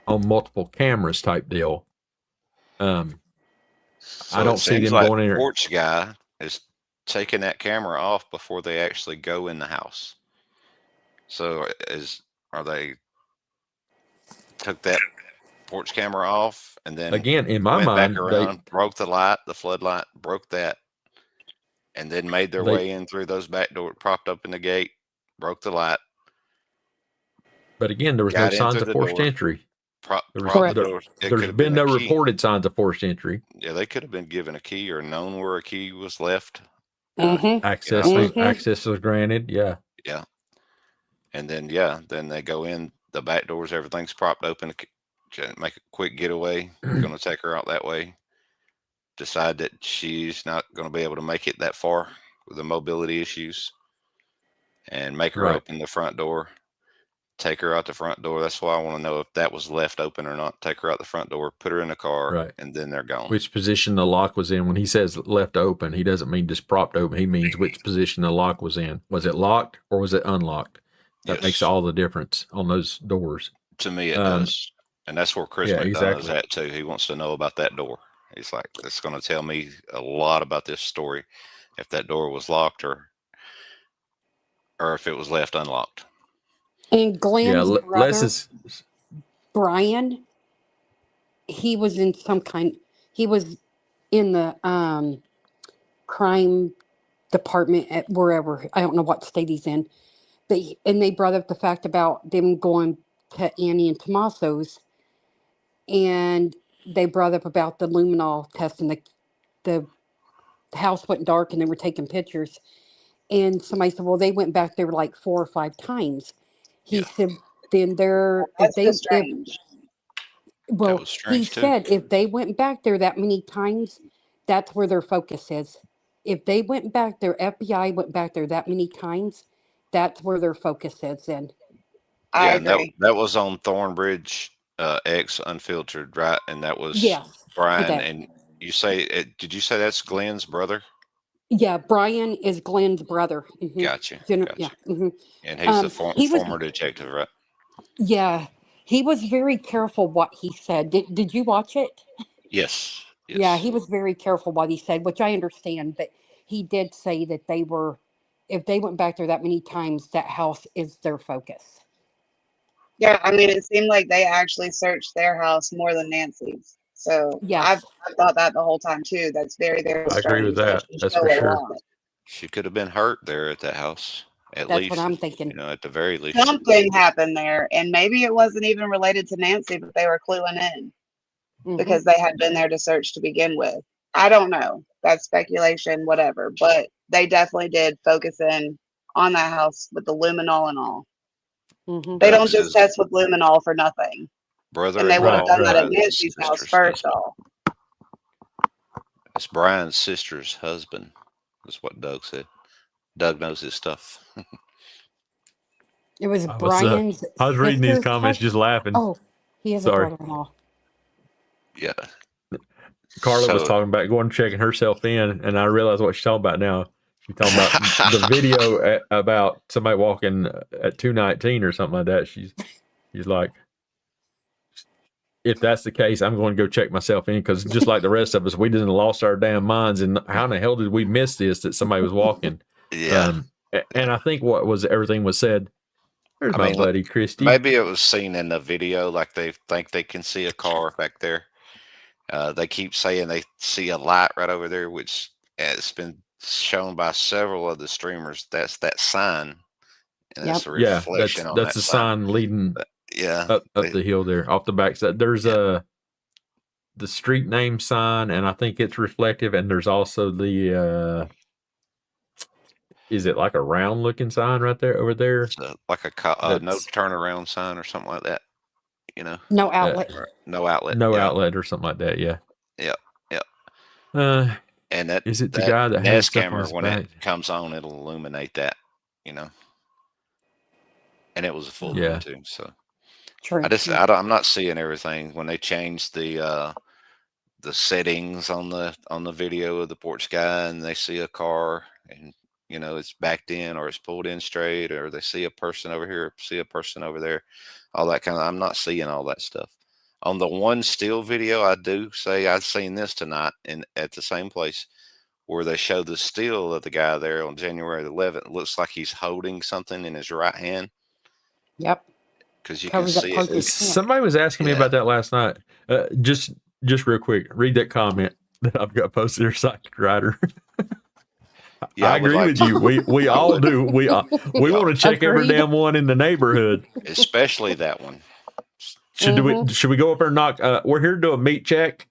on multiple cameras type deal. So I don't see them like going in there. The porch guy is taking that camera off before they actually go in the house. So are they took that porch camera off and then again in my mind back around, broke the light, the floodlight, broke that, and then made their way in through those back doors, propped up in the gate, broke the light. But again, there was no signs of forced entry. There's been no reported signs of forced entry. Yeah, they could have been given a key or known where a key was left. Access was granted. Yeah. Yeah. And then, then they go in, the back doors, everything's propped open, make a quick getaway. Going to take her out that way. Decide that she's not going to be able to make it that far with the mobility issues, and make her open the front door. Take her out the front door. That's why I want to know if that was left open or not. Take her out the front door, put her in the car, and then they're gone. Which position the lock was in. When he says left open, he doesn't mean just propped open. He means which position the lock was in. Was it locked or was it unlocked? That makes all the difference on those doors. To me, it does. And that's where Chris McDonough is at, too. He wants to know about that door. He's like, it's going to tell me a lot about this story, if that door was locked or if it was left unlocked. And Glenn's brother, Brian, he was in the crime department at wherever, I don't know what state he's in, but they brought up the fact about them going to Annie and Tommaso's, and they brought up about the luminol test, and the house went dark and they were taking pictures, and somebody said, well, they went back there like 4 or 5 times. He said, then Well, was he strange too. said if they went back there that many times, that's where their focus is. If they went back there, FBI went back there that many times, that's where their focus is then. I Yeah, and agree. that was on Thornbridge X Unfiltered, right? And that was Yes. Brian. That, And you say, did you say that's Glenn's brother? yeah, Brian is Glenn's brother. Gotcha. Yeah. Gotcha. And he's the He was, former detective, right? yeah, he was very careful what he said. Did you watch it? Yes. Yeah, Yes. he was very careful what he said, which I understand, but he did say that they were, if they went back there that many times, that house is their focus. Yeah, I mean, it seemed like they actually searched their house more than Nancy's. So I've Yes. thought that the whole time too. That's very, very I agree with strange. That that. should That's show for a sure. lot. She could have been hurt there at that house, at That's what least, I'm you thinking. know, at the very least. Something happened there, and maybe it wasn't even related to Nancy, but they were cluing in because they had been there to search to begin with. I don't know. That's speculation, whatever. But they definitely did focus in on that house with the luminol and all. They Doug don't just says test with luminol for nothing. And they would have brother-in-law, done that at Brian's Nancy's house sister's first husband. off. It's Brian's sister's husband, is what Doug said. Doug knows his stuff. It was Brian's I was reading these sister's comments, just laughing. Oh, he has Sorry. a brother-in-law. Yeah. Carla was talking about going checking herself in, and I realized what she's talking about now. She's talking about the video about somebody walking at 219 or something like that. She's like, if that's the case, I'm going to go check myself in, because just like the rest of us, we didn't lost our damn minds. And how in the hell did we miss this, that somebody was walking? Yeah. And I think everything was said. There's my buddy Christy. Maybe it was seen in the video, like they think they can see a car back there. They keep saying they see a light right over there, which has been shown by several of the streamers. That's that sign, and it's a reflection on that's that a sign leading up the hill there off the backside. There's the street name sign, and I think it's reflective. And there's also the is it like a round looking sign right there over there? It's like a no turnaround sign or something like that. You know, no outlet, no outlet, outlet or something like that. Yeah. And that is it the guy that has stuff camera on his when back? it comes on, it'll illuminate that. You know, and it was a full moon too. So true. I'm not seeing everything when they changed the settings on the video of the porch guy, and they see a car, and you know it's backed in or it's pulled in straight, or they see a person over here, see a person over there, all that kind of. I'm not seeing all that stuff on the one still video. I do say I've seen this tonight at the same place where they show the still of the guy there on January 11th. It looks like he's holding something in his right hand. Yep. Because you can see it. Somebody was asking me about that last night. Just real quick, read that comment that I've got posted there, Psychic Rider. Yeah, I agree with you. We all do. We want to check every damn one in the neighborhood, especially that one. Should we go up there and knock? We're here to do a meat check.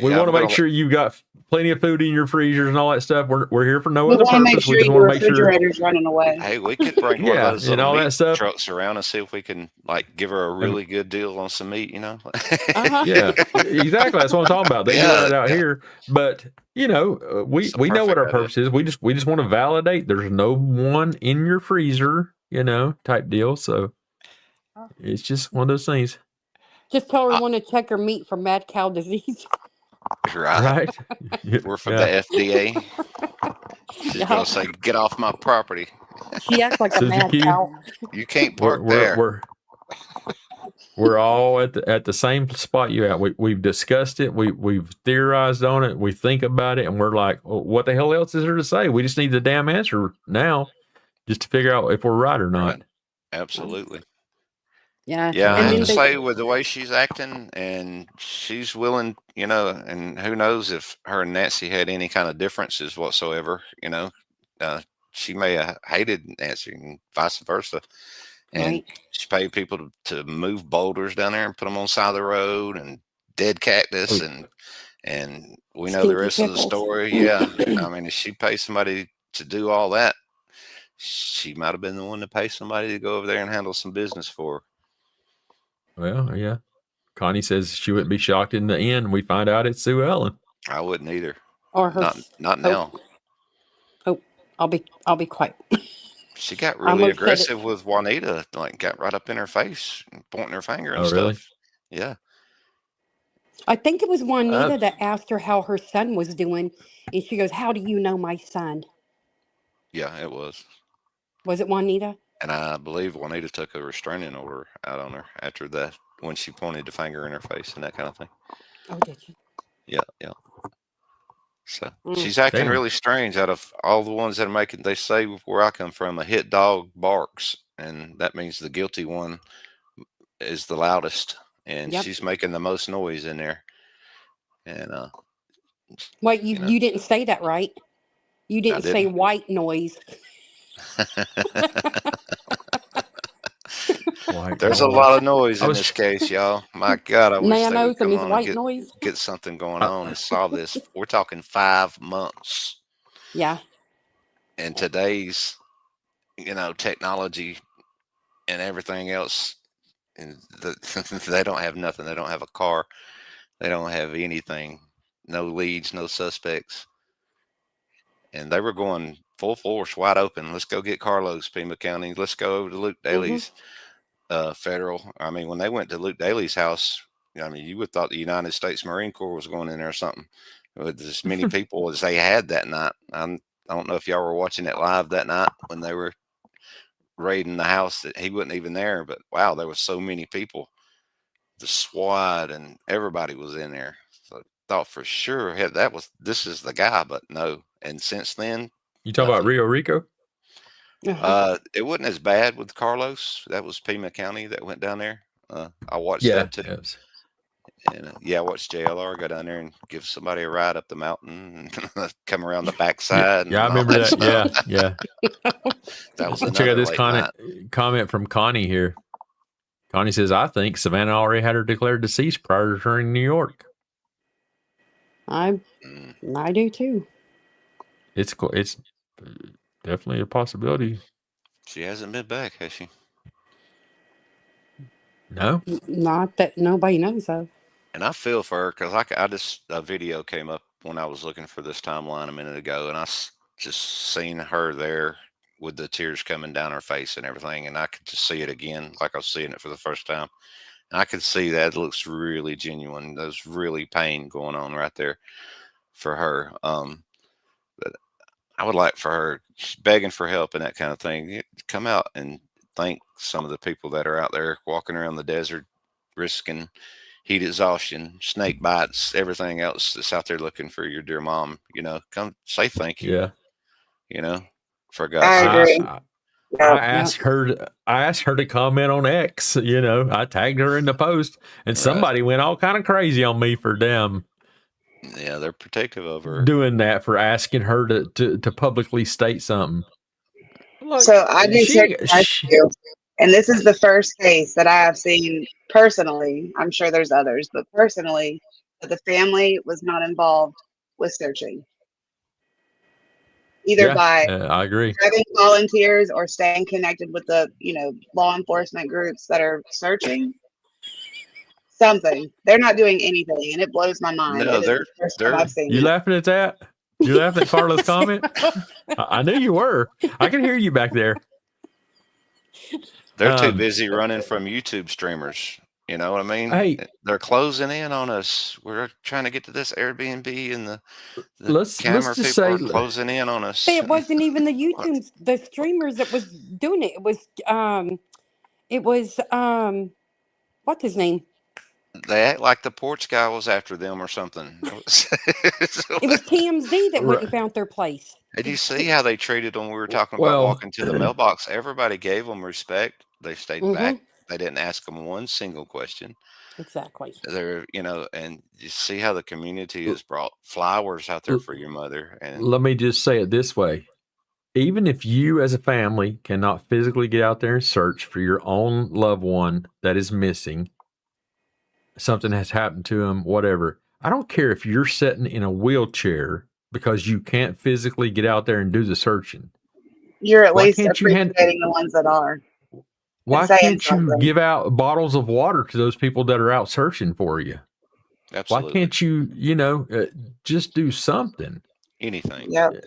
We want to make sure you've got plenty of food in your freezers and all that stuff. We're here for no other purpose. We just want to make sure your refrigerator's running away. Hey, we could bring one of those and all that stuff trucks around and see if we can give her a really good deal on some meat. You know. Yeah, exactly. That's what I'm talking about. They do that out here, but you know, we know what our purpose is. We just want to validate there's no one in your freezer, you know, type deal. So it's just one of those things. Just tell her we want to check her meat for mad cow disease. Right. We're from the FDA. She's gonna say, "Get off my property." She acts like a mad cow. You can't park there. We're all at the same spot you at. We've discussed it. We've theorized on it. We think about it, and we're like, well, what the hell else is there to say? We just need the damn answer now, just to figure out if we're right or not. Right. Absolutely. Yeah. I have to say, with the way she's acting, and she's willing, you know, and who knows if her and Nancy had any kind of differences whatsoever, you know, she may have hated Nancy and vice versa. And she paid people to move boulders down there and put them on the side of the road and dead cactus. And we know the rest of the story. Yeah. I mean, if she pays somebody to do all that, she might have been the one to pay somebody to go over there and handle some business for her. Well, yeah, Connie says she wouldn't be shocked in the end we find out it's Sue Ellen. I wouldn't either. Or her. Not now. Oh, I'll be quiet. She got really aggressive with Juanita, like got right up in her face, and pointing her finger and stuff. Really? Yeah. I think it was Juanita that asked her how her son was doing, and she goes, "How do you know my son?" Yeah, it was. Was it Juanita? And I believe Juanita took a restraining order out on her after that, when she pointed the finger in her face and that kind of thing. Oh, did you? Yeah. So she's acting really strange. Out of all the ones that are making, they say where I come from, a hit dog barks, and that means the guilty one is the loudest, and she's making the most noise in there. And wait, you didn't say that right. You didn't say white noise. There's a lot of noise in this case, y'all. My God, I wish they would come on and get something going on and solve this. We're talking 5 months. Yeah. And today's, technology and everything else, and they don't have nothing. They don't have a car. They don't have anything. No leads, no suspects. And they were going full force, wide open. Let's go get Carlos, Pima County. Let's go over to Luke Daly's. Federal. I mean, when they went to Luke Daly's house, you would have thought the United States Marine Corps was going in there or something. With as many people as they had that night. I don't know if y'all were watching it live that night when they were raiding the house. That he wasn't even there, but wow, there was so many people. The SWAT and everybody was in there. So I thought for sure, this is the guy, but no. And since then, you talk about Rio Rico. It wasn't as bad with Carlos. That was Pima County that went down there. I watched that too. Yes. And I watched JLR go down there and give somebody a ride up the mountain and come around the backside. Yeah, I remember that. Yeah. That was check out this comment from Connie here. Connie says, "I think Savannah already had her declared deceased prior to returning to New York." I do too. It's definitely a possibility. She hasn't been back, has she? No, not that nobody knows of. And I feel for her because a video came up when I was looking for this timeline a minute ago, and I just seen her there with the tears coming down her face and everything, and I could just see it again, like I was seeing it for the first time. And I could see that it looks really genuine. There's really pain going on right there for her. But I would like for her, begging for help and that kind of thing, come out and thank some of the people that are out there walking around the desert, risking heat exhaustion, snake bites, everything else that's out there looking for your dear mom. Come say thank you. Yeah. For God's sake. I asked her to comment on X. I tagged her in the post, and somebody went all kind of crazy on me for them. Yeah, they're protective of her. Doing that, for asking her to publicly state something. Look, so I do too. And this is the first case that I have seen personally. I'm sure there's others, but personally, that the family was not involved with searching. Either by I agree, having volunteers or staying connected with the law enforcement groups that are searching. Something. They're not doing anything, and it blows my mind. No, they're I've seen you laughing at that? You laughing at Carla's comment? I knew you were. I can hear you back there. They're too busy running from YouTube streamers. You know what I mean? Hey, they're closing in on us. We're trying to get to this Airbnb, and the camera let's people are closing in on us. It wasn't even the YouTube, the streamers that was doing it. It was what's his name? They act like the porch guy was after them or something. It was TMZ that went and found their place. Did you see how they treated them? We were talking about walking to the mailbox. Everybody gave them respect. They stayed back. They didn't ask them one single question. Exactly. They're, and you see how the community has brought flowers out there for your mother. And let me just say it this way. Even if you as a family cannot physically get out there and search for your own loved one that is missing, something has happened to them, whatever. I don't care if you're sitting in a wheelchair because you can't physically get out there and do the searching. You're at least appreciating the ones that are. Why saying can't you something. give out bottles of water to those people that are out searching for you? Absolutely. Why can't you, just do something? Anything. Yep.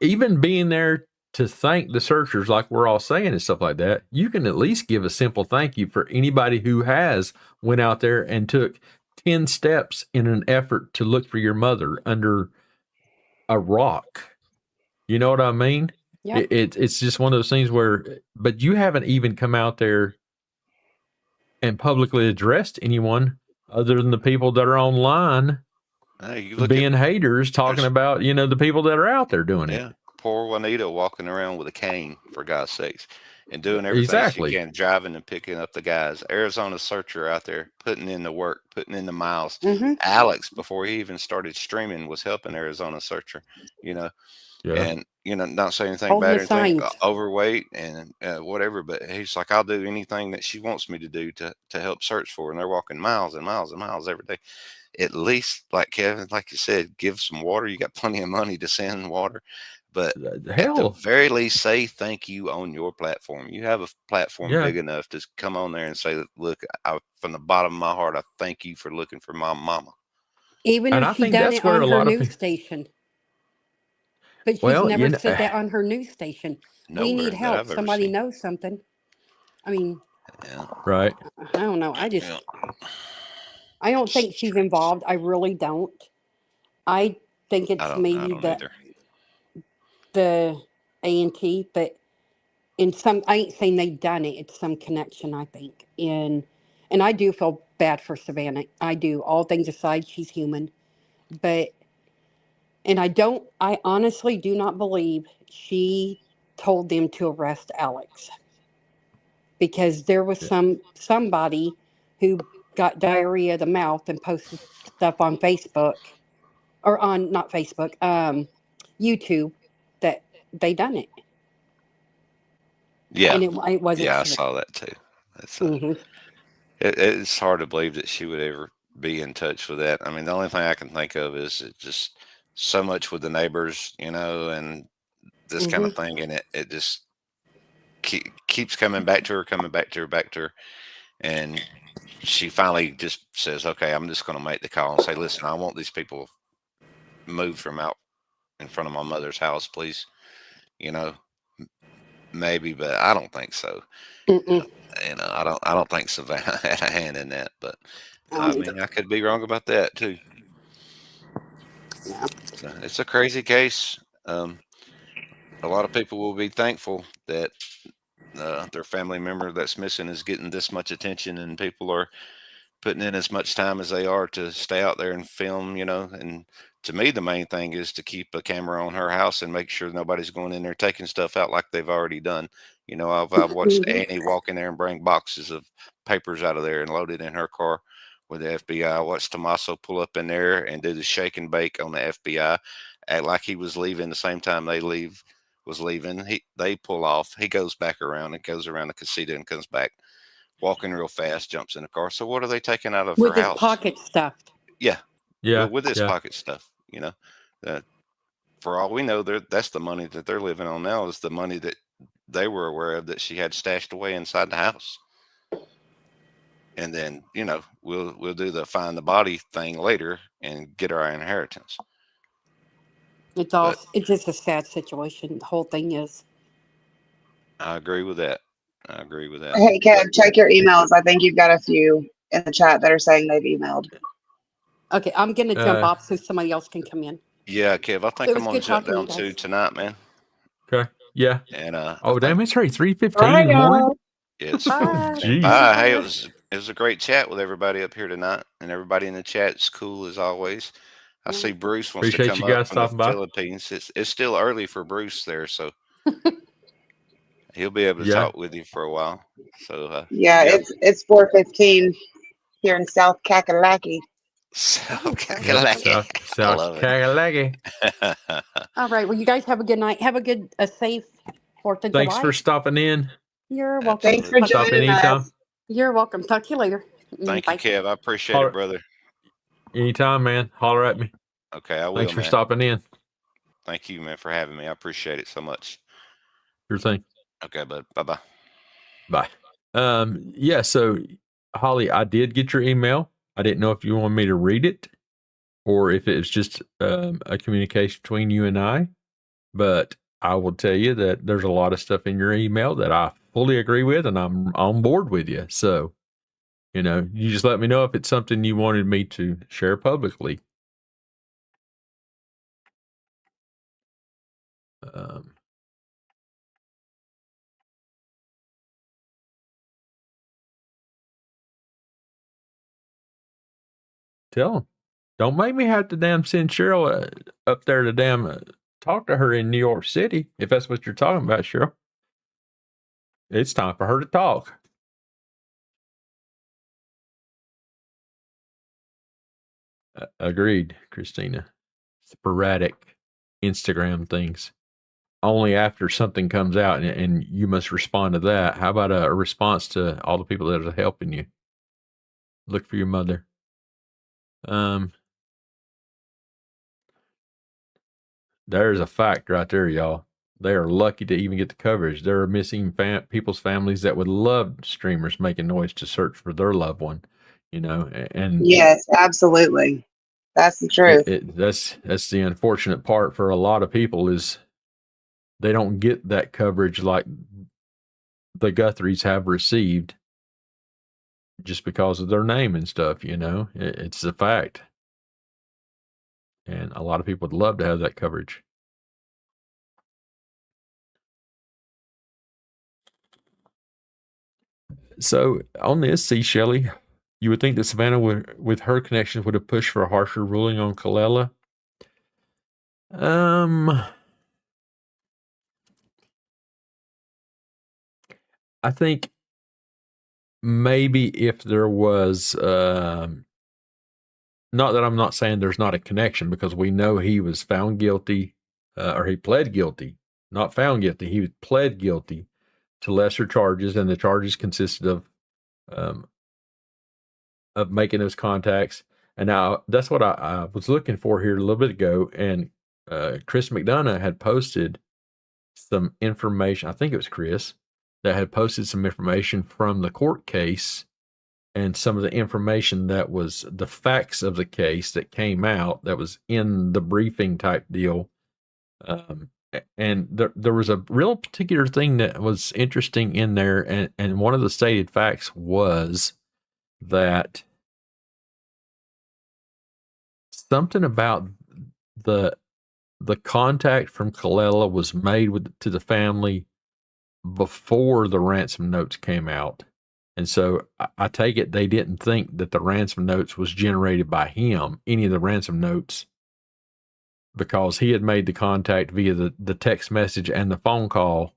Even being there to thank the searchers, like we're all saying and stuff like that, you can at least give a simple thank you for anybody who has went out there and took 10 steps in an effort to look for your mother under a rock. You know what I mean? Yep. It's just one of those things where, but you haven't even come out there and publicly addressed anyone other than the people that are online being haters, talking about, the people that are out there doing it. Poor Juanita walking around with a cane, for God's sakes, and doing everything she can, driving and picking up the guys. Arizona searcher out there, putting in the work, putting in the miles. Mm-hmm. Alex, before he even started streaming, was helping Arizona searcher, and, not saying anything bad or anything, overweight and whatever, but he's like, I'll do anything that she wants me to do to help search for her. And they're walking miles and miles and miles every day. At least, like Kevin, like you said, give some water. You got plenty of money to send water. But at the very least, say thank you on your platform. You have a platform big enough to come on there and say, look, from the bottom of my heart, I thank you for looking for my mama. Even if she done it on her news station. But she's never said that on her news station. We need help. Somebody knows something. I mean, right. I don't know. I I don't think she's involved. I really don't. I think it's maybe the A&T, but I ain't saying they've done it. It's some connection, I think. And I do feel bad for Savannah. I do. All things aside, she's human. But, and I honestly do not believe she told them to arrest Alex. Because there was somebody who got diarrhea of the mouth and posted stuff on Facebook, or on, not Facebook, YouTube, that they done it. Yeah. And it wasn't I true. saw that too. It's hard to believe that she would ever be in touch with that. I mean, the only thing I can think of is it just so much with the neighbors, and this kind of thing. And it just keeps coming back to her. And she finally just says, okay, I'm just going to make the call and say, listen, I want these people moved from out in front of my mother's house, please. Maybe, but I don't think so. I don't think Savannah had a hand in that, but I mean, I could be wrong about that too. Yeah. So it's a crazy case. A lot of people will be thankful that their family member that's missing is getting this much attention, and people are putting in as much time as they are to stay out there and film, and to me, the main thing is to keep a camera on her house and make sure nobody's going in there taking stuff out like they've already done. I've watched Annie walk in there and bring boxes of papers out of there and load it in her car with the FBI. I watched Tommaso pull up in there and do the shake and bake on the FBI, act like he was leaving the same time was leaving. They pull off. He goes back around and goes around the casita and comes back walking real fast, jumps in the car. So what are they taking out of her house? With his pocket stuff. Yeah. With his pocket stuff, for all we know, that's the money that they're living on now, is the money that they were aware of that she had stashed away inside the house. And then, we'll do the find the body thing later and get our inheritance. It's just a sad situation. The whole thing is. I agree with that. Hey, Kev, check your emails. I think you've got a few in the chat that are saying they've emailed. Okay, I'm going to jump off so somebody else can come in. Yeah, Kev, I think I'm going to shut down too tonight, man. Okay, yeah. And damn, it's already 3:15 in the morning. Yes. Jeez. Hey, it was a great chat with everybody up here tonight, and everybody in the chat is cool as always. I see Bruce wants to come up from the Philippines. It's still early for Bruce there, so he'll be able to talk with you for a while. So it's 4:15 here in South Kakalaki. South Kakalaki. South Kakalaki. All right. Well, you guys have a good night. Have a safe 4th of July. Thanks for stopping in. You're welcome. Thanks for joining us. You're welcome. Talk to you later. Thank you, Kev. I appreciate it, brother. Anytime, man. Holler at me. Okay, I will. Thanks for stopping in. Thank you, man, for having me. I appreciate it so much. Sure thing. Okay, bud. Bye-bye. Bye. Yeah. So, Holly, I did get your email. I didn't know if you wanted me to read it or if it was just a communication between you and I. But I will tell you that there's a lot of stuff in your email that I fully agree with, and I'm on board with you. So, you just let me know if it's something you wanted me to share publicly. Tell them. Don't make me have to damn send Cheryl up there to damn talk to her in New York City, if that's what you're talking about, Cheryl. It's time for her to talk. Agreed, Christina. Sporadic Instagram things. Only after something comes out and you must respond to that. How about a response to all the people that are helping you? Look for your mother. There's a fact right there, y'all. They are lucky to even get the coverage. There are missing people's families that would love streamers making noise to search for their loved one, and yes, absolutely. That's the truth. That's the unfortunate part for a lot of people is they don't get that coverage like the Guthries have received just because of their name and stuff, it's a fact. And a lot of people would love to have that coverage. So on this, see, Shelley, you would think that Savannah, with her connections, would have pushed for a harsher ruling on Kalela. I think maybe if there was, not that I'm not saying there's not a connection, because we know he was found guilty, or he pled guilty, not found guilty. He pled guilty to lesser charges, and the charges consisted of making those contacts. And now that's what I was looking for here a little bit ago. And Chris McDonough had posted some information. I think it was Chris that had posted some information from the court case and some of the information that was the facts of the case that came out that was in the briefing type deal. And there was a real particular thing that was interesting in there. And one of the stated facts was that something about the contact from Kalela was made to the family before the ransom notes came out. And so I take it they didn't think that the ransom notes was generated by him, any of the ransom notes, because he had made the contact via the text message and the phone call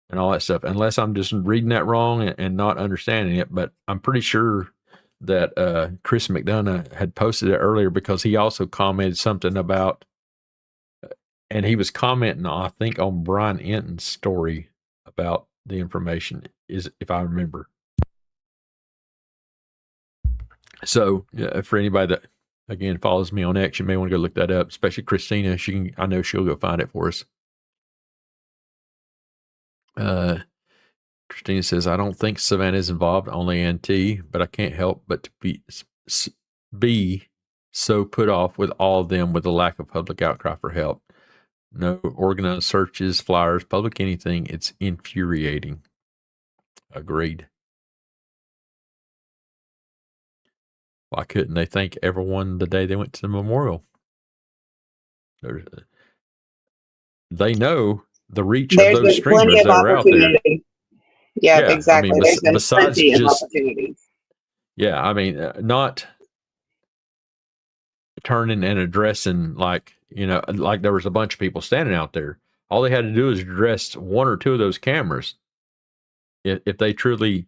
and all that stuff. Unless I'm just reading that wrong and not understanding it, but I'm pretty sure that Chris McDonough had posted it earlier, because he also commented something about, and he was commenting, I think, on Brian Enton's story about the information, if I remember. So for anybody that, again, follows me on X, you may want to go look that up, especially Christina. I know she'll go find it for us. Christina says, I don't think Savannah is involved, only NT, but I can't help but to be so put off with all of them with the lack of public outcry for help. No organized searches, flyers, public anything. It's infuriating. Agreed. Why couldn't they thank everyone the day they went to the memorial? They know the reach of those streamers that are out there. Yeah, exactly. I mean, There's been besides plenty just of opportunities. Yeah, I mean, not turning and addressing like there was a bunch of people standing out there. All they had to do is address one or two of those cameras. If they truly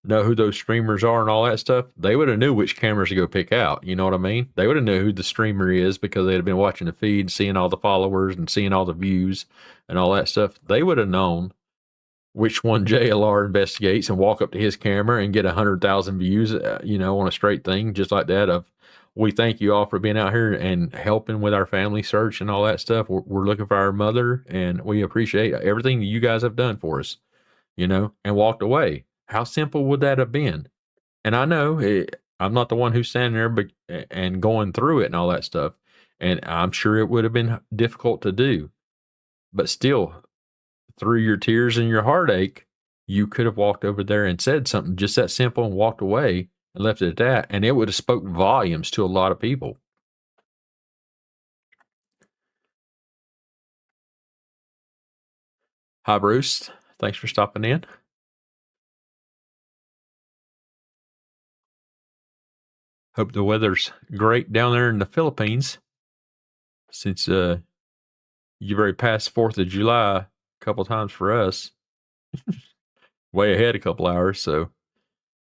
know who those streamers are and all that stuff, they would have knew which cameras to go pick out. You know what I mean? They would have knew who the streamer is because they'd have been watching the feed, seeing all the followers and seeing all the views and all that stuff. They would have known which one JLR investigates and walk up to his camera and get 100,000 views, on a straight thing, just like that of, we thank you all for being out here and helping with our family search and all that stuff. We're looking for our mother, and we appreciate everything that you guys have done for us. and walked away. How simple would that have been? And I know I'm not the one who's standing there and going through it and all that stuff. And I'm sure it would have been difficult to do. But still, through your tears and your heartache, you could have walked over there and said something just that simple and walked away and left it at that. And it would have spoke volumes to a lot of people. Hi, Bruce. Thanks for stopping in. Hope the weather's great down there in the Philippines. Since you've already passed 4th of July a couple times for us. Way ahead a couple hours. So,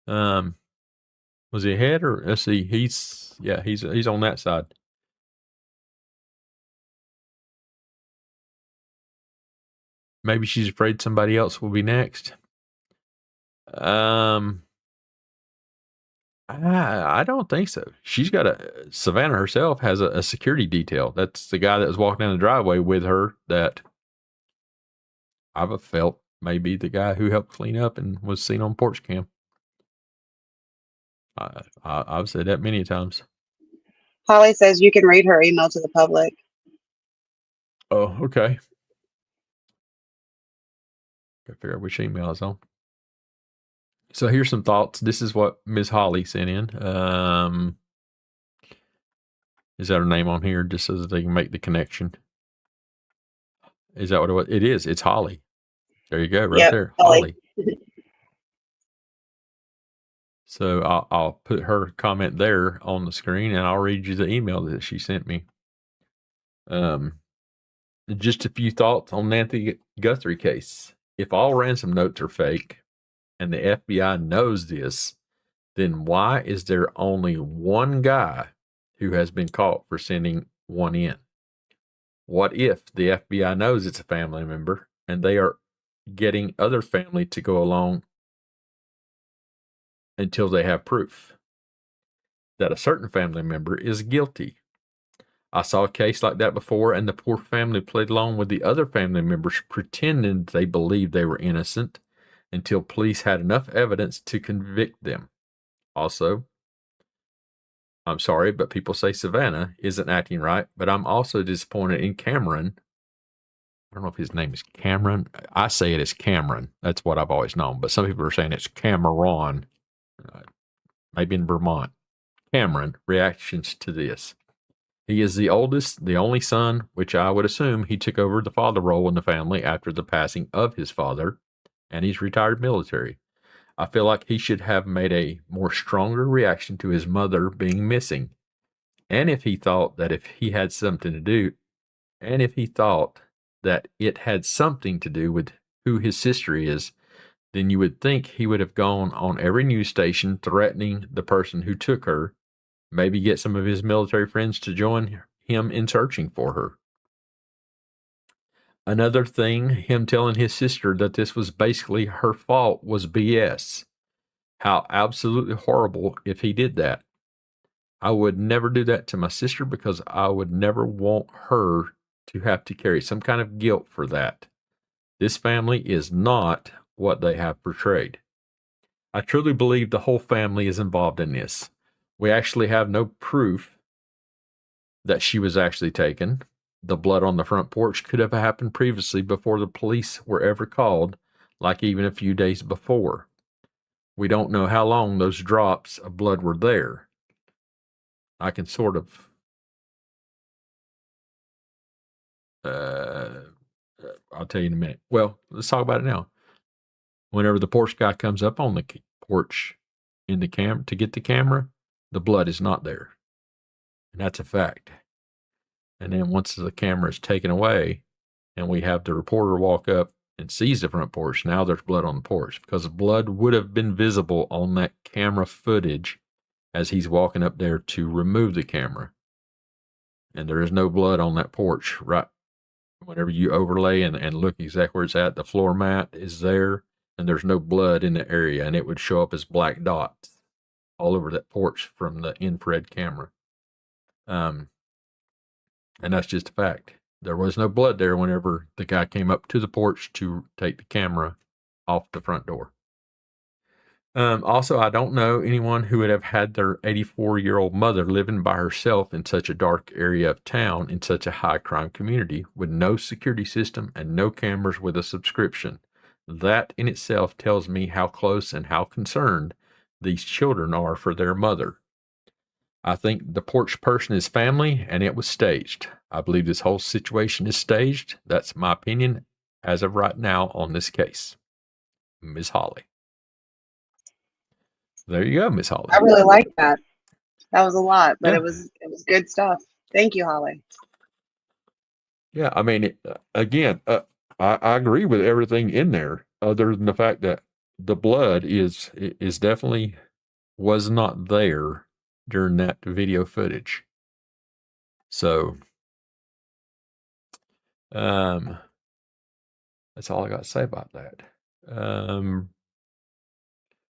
was he ahead or let's see? He's on that side. Maybe she's afraid somebody else will be next. I don't think so. She's got Savannah herself has a security detail. That's the guy that was walking down the driveway with her that I've felt maybe the guy who helped clean up and was seen on porch cam. I've said that many times. Holly says you can read her email to the public. Oh, okay. Gotta figure out which email is on. So here's some thoughts. This is what Ms. Holly sent in. Is that her name on here just so that they can make the connection? Is that what it was? It is. It's Holly. There you go, right there. Holly. So I'll put her comment there on the screen and I'll read you the email that she sent me. Just a few thoughts on Nancy Guthrie case. If all ransom notes are fake and the FBI knows this, then why is there only one guy who has been caught for sending one in? What if the FBI knows it's a family member and they are getting other family to go along until they have proof that a certain family member is guilty? I saw a case like that before, and the poor family played along with the other family members, pretending they believed they were innocent until police had enough evidence to convict them. Also, I'm sorry, but people say Savannah isn't acting right, but I'm also disappointed in Cameron. I don't know if his name is Cameron. I say it as Cameron. That's what I've always known, but some people are saying it's Cameron, maybe in Vermont. Cameron, reactions to this. He is the oldest, the only son, which I would assume he took over the father role in the family after the passing of his father, and he's retired military. I feel like he should have made a more stronger reaction to his mother being missing. And if he thought that if he had something to do, and if he thought that it had something to do with who his sister is, then you would think he would have gone on every news station threatening the person who took her, maybe get some of his military friends to join him in searching for her. Another thing, him telling his sister that this was basically her fault was BS. How absolutely horrible if he did that. I would never do that to my sister because I would never want her to have to carry some kind of guilt for that. This family is not what they have portrayed. I truly believe the whole family is involved in this. We actually have no proof that she was actually taken. The blood on the front porch could have happened previously before the police were ever called, like even a few days before. We don't know how long those drops of blood were there. I can sort of I'll tell you in a minute. Well, let's talk about it now. Whenever the porch guy comes up on the porch in the camera to get the camera, the blood is not there. And that's a fact. And then once the camera is taken away and we have the reporter walk up and sees the front porch, now there's blood on the porch because blood would have been visible on that camera footage as he's walking up there to remove the camera. And there is no blood on that porch, right? Whenever you overlay and look exactly where it's at, the floor mat is there and there's no blood in the area, and it would show up as black dots all over that porch from the infrared camera. And that's just a fact. There was no blood there whenever the guy came up to the porch to take the camera off the front door. Also, I don't know anyone who would have had their 84-year-old mother living by herself in such a dark area of town in such a high crime community with no security system and no cameras with a subscription. That in itself tells me how close and how concerned these children are for their mother. I think the porch person is family and it was staged. I believe this whole situation is staged. That's my opinion as of right now on this case. Ms. Holly. There you go, Miss Holly. I really like that. That was a lot, but it was good stuff. Thank you, Holly. Yeah, I mean, again, I agree with everything in there, other than the fact that the blood is definitely was not there during that video footage. So, that's all I got to say about that.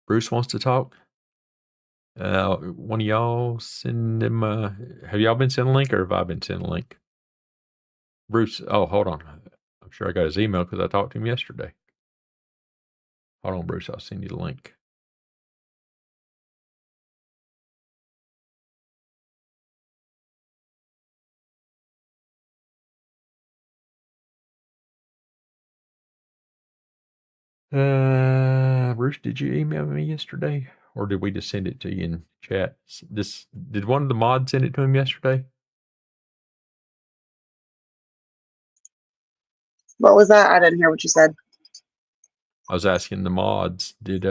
Bruce wants to talk. One of y'all send him. Have y'all been sent a link, or have I been sent a link? Bruce. Oh, hold on. I'm sure I got his email because I talked to him yesterday. Hold on, Bruce. I'll send you the link. Bruce, did you email me yesterday, or did we just send it to you in chat? Did one of the mods send it to him yesterday? What was that? I didn't hear what you said. I was asking the mods, did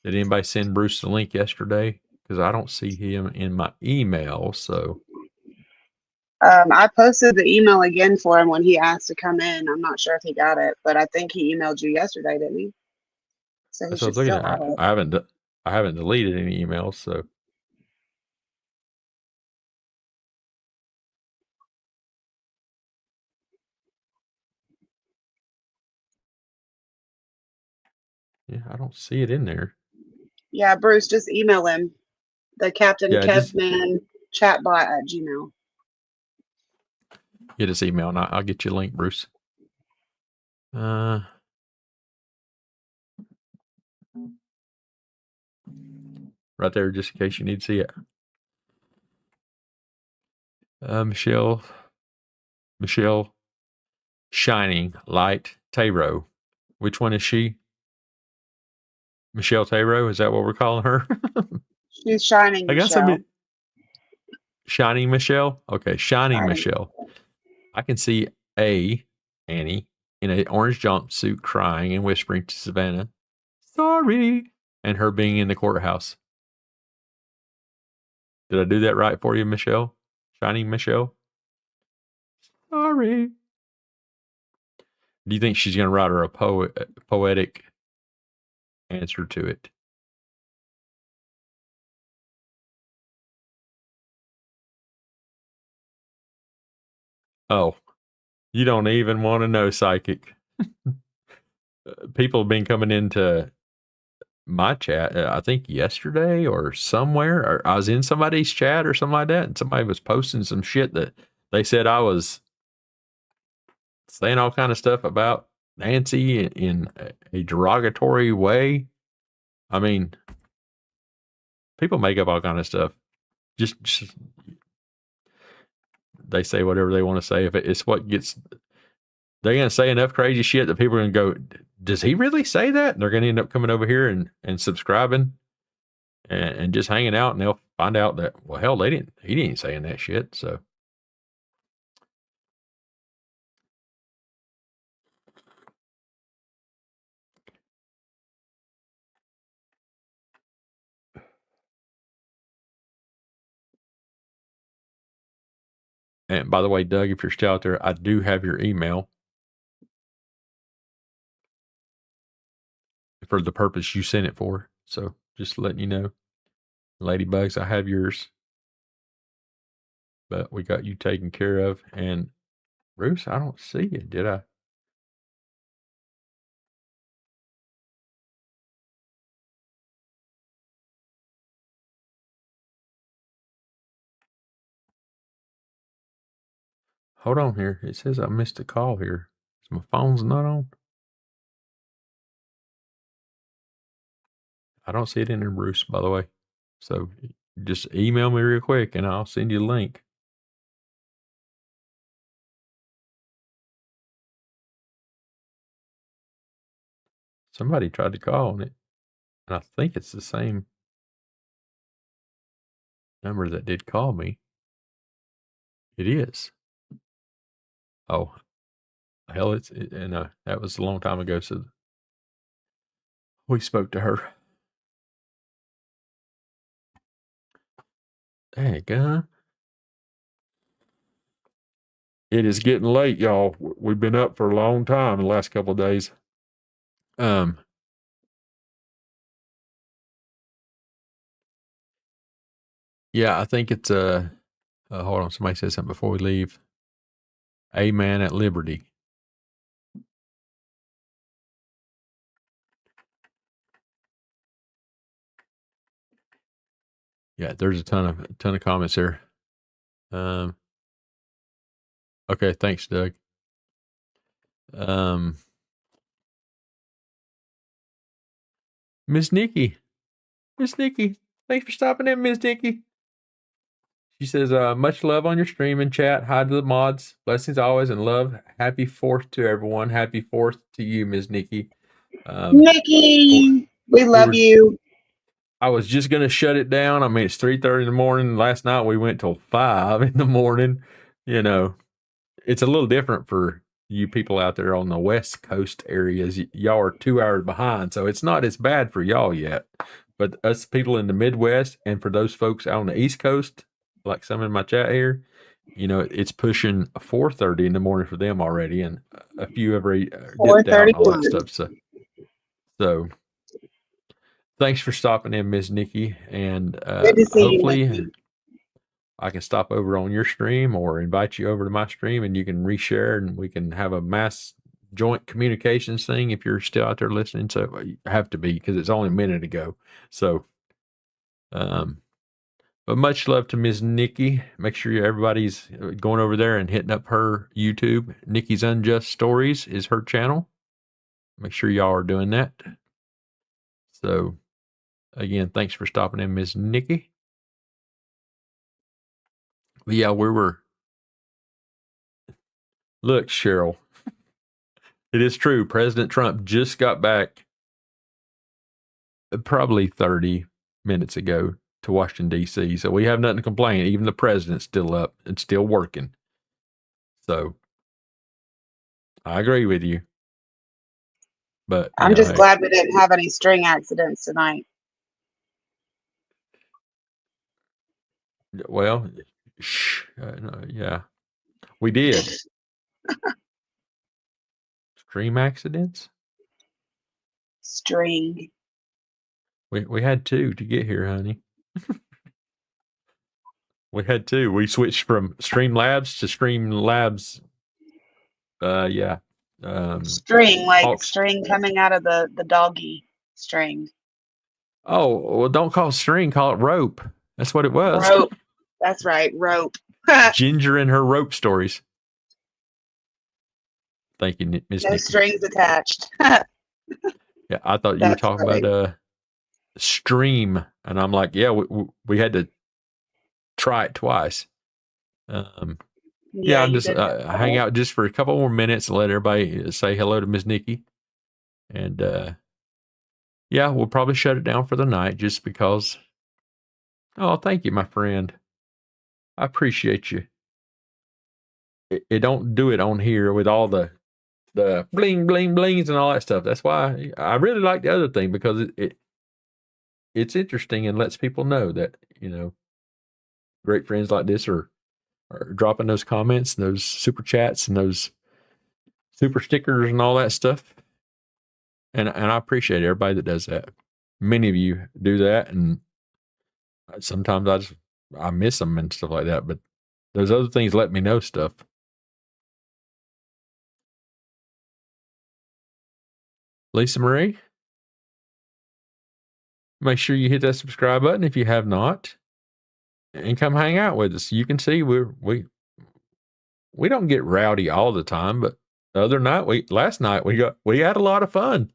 anybody send Bruce the link yesterday? Because I don't see him in my email. So I posted the email again for him when he asked to come in. I'm not sure if he got it, but I think he emailed you yesterday, didn't he? So he should still have it. I haven't deleted any emails, so. Yeah, I don't see it in there. Yeah, Bruce, just email him. The Captain Kevman chatbot at Gmail. Get his email and I'll get you a link, Bruce. Right there, just in case you need to see it. Michelle Shining Light Tayro. Which one is she? Michelle Tayro, is that what we're calling her? She's Shining Michelle. Shining Michelle? Okay, Shining Michelle. I can see Annie in an orange jumpsuit crying and whispering to Savannah, sorry, and her being in the courthouse. Did I do that right for you, Michelle? Shining Michelle? Sorry. Do you think she's going to write her a poetic answer to it? Oh, you don't even want to know, Psychic. People have been coming into my chat, I think yesterday or somewhere, or I was in somebody's chat or something like that, and somebody was posting some shit that they said I was saying all kind of stuff about Nancy in a derogatory way. I mean, people make up all kind of stuff. Just they say whatever they want to say. If it's what gets, they're going to say enough crazy shit that people are going to go, does he really say that? And they're going to end up coming over here and subscribing and just hanging out, and they'll find out that, well, hell, he didn't saying that shit. So. And by the way, Doug, if you're still out there, I do have your email for the purpose you sent it for. So just letting you know, Ladybugs, I have yours, but we got you taken care of. And Bruce, I don't see you. Did I? Hold on here. It says I missed a call here. My phone's not on. I don't see it in there, Bruce, by the way. So just email me real quick and I'll send you the link. Somebody tried to call on it. And I think it's the same number that did call me. It is. Oh, hell, that was a long time ago. So we spoke to her. Dang, it is getting late, y'all. We've been up for a long time the last couple of days. Yeah, I think it's hold on, somebody said something before we leave. A Man at Liberty. Yeah, there's a ton of comments here. Okay, thanks, Doug. Miss Nikki, thanks for stopping in, Miss Nikki. She says, much love on your stream and chat. Hi to the mods. Blessings always and love. Happy 4th to everyone. Happy 4th to you, Miss Nikki. Nikki, we love you. I was just going to shut it down. I mean, it's 3:30 in the morning. Last night we went till 5 in the morning. You know, it's a little different for you people out there on the West Coast areas. Y'all are 2 hours behind, so it's not as bad for y'all yet. But us people in the Midwest and for those folks out on the East Coast, like some in my chat here, you know, it's pushing 4:30 in the morning for them already, and a few have already dipped out and all that stuff. So thanks for stopping in, Ms. Nikki, and hopefully I can stop over on your stream or invite you over to my stream, and you can reshare, and we can have a mass joint communications thing if you're still out there listening. So you have to be, because it's only a minute ago. So, but much love to Ms. Nikki. Make sure everybody's going over there and hitting up her YouTube. Nikki's Unjust Stories is her channel. Make sure y'all are doing that. So, again, thanks for stopping in, Ms. Nikki. But yeah, look, Cheryl, it is true. President Trump just got back probably 30 minutes ago to Washington, D.C. So we have nothing to complain. Even the president's still up and still working. So I agree with you. But I'm just glad we didn't have any string accidents tonight. Well, yeah, we did. Stream accidents? String. We had 2 to get here, honey. We had 2. We switched from Streamlabs to Streamlabs. Yeah. String, like string coming out of the doggy string. Oh, well, don't call it string, call it rope. That's what it was. Rope. That's right, rope. Ginger and her rope stories. Thank you, Miss Nikki. No strings attached. Yeah, I thought you were talking about stream, and I'm like, yeah, we had to try it twice. Yeah, I'm just hang out just for a couple more minutes and let everybody say hello to Miss Nikki. And yeah, we'll probably shut it down for the night just because. Oh, thank you, my friend. I appreciate you. It don't do it on here with all the bling, bling, blings and all that stuff. That's why I really like the other thing, because it's interesting and lets people know that, you know, great friends like this are dropping those comments and those super chats and those super stickers and all that stuff. And I appreciate everybody that does that. Many of you do that, and sometimes I miss them and stuff like that. But those other things let me know stuff. Lisa Marie, make sure you hit that subscribe button if you have not, and come hang out with us. You can see we don't get rowdy all the time, but the other night last night we had a lot of fun.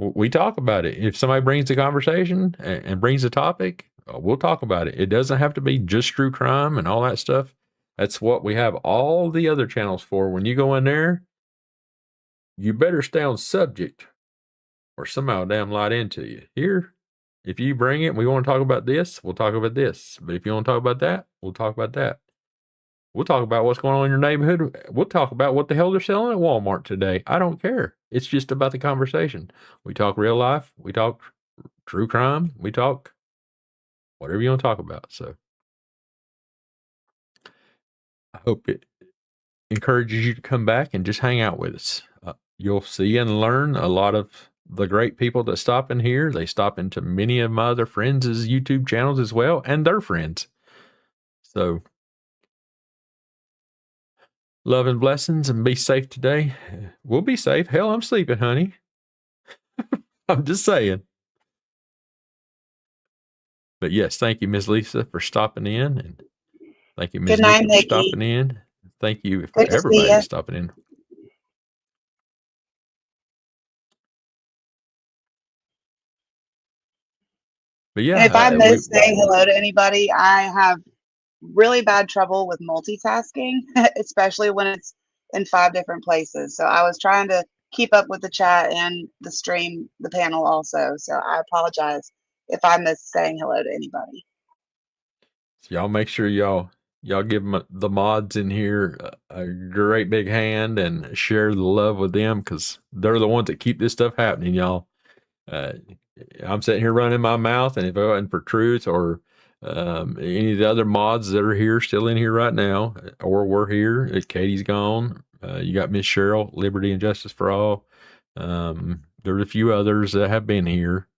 we talk about it. If somebody brings the conversation and brings the topic, we'll talk about it. It doesn't have to be just true crime and all that stuff. That's what we have all the other channels for. When you go in there, you better stay on subject or somehow damn light into you. Here, if you bring it, we want to talk about this, we'll talk about this. But if you want to talk about that, we'll talk about that. We'll talk about what's going on in your neighborhood. We'll talk about what the hell they're selling at Walmart today. I don't care. It's just about the conversation. We talk real life. We talk true crime. We talk whatever you want to talk about. So I hope it encourages you to come back and just hang out with us. You'll see and learn a lot of the great people that stop in here. They stop into many of my other friends' YouTube channels as well, and their friends. So love and blessings, and be safe today. We'll be safe. Hell, I'm sleeping, honey. I'm just saying. But yes, thank you, Miss Lisa, for stopping in, and thank you, Miss Good night, Nikki, for Nikki. stopping in. Thank you for Good to see everybody ya. stopping in. But yeah, And if I miss saying hello to anybody, I have really bad trouble with multitasking, especially when it's in 5 different places. So I was trying to keep up with the chat and the stream, the panel also. So I apologize if I miss saying hello to anybody. So y'all make sure y'all give the mods in here a great big hand and share the love with them, because they're the ones that keep this stuff happening, y'all. I'm sitting here running my mouth, and if it wasn't for Truth or any of the other mods that are here, still in here right now, or we're here, Katie's gone. You got Miss Cheryl, Liberty and Justice for All. There's a few others that have been here,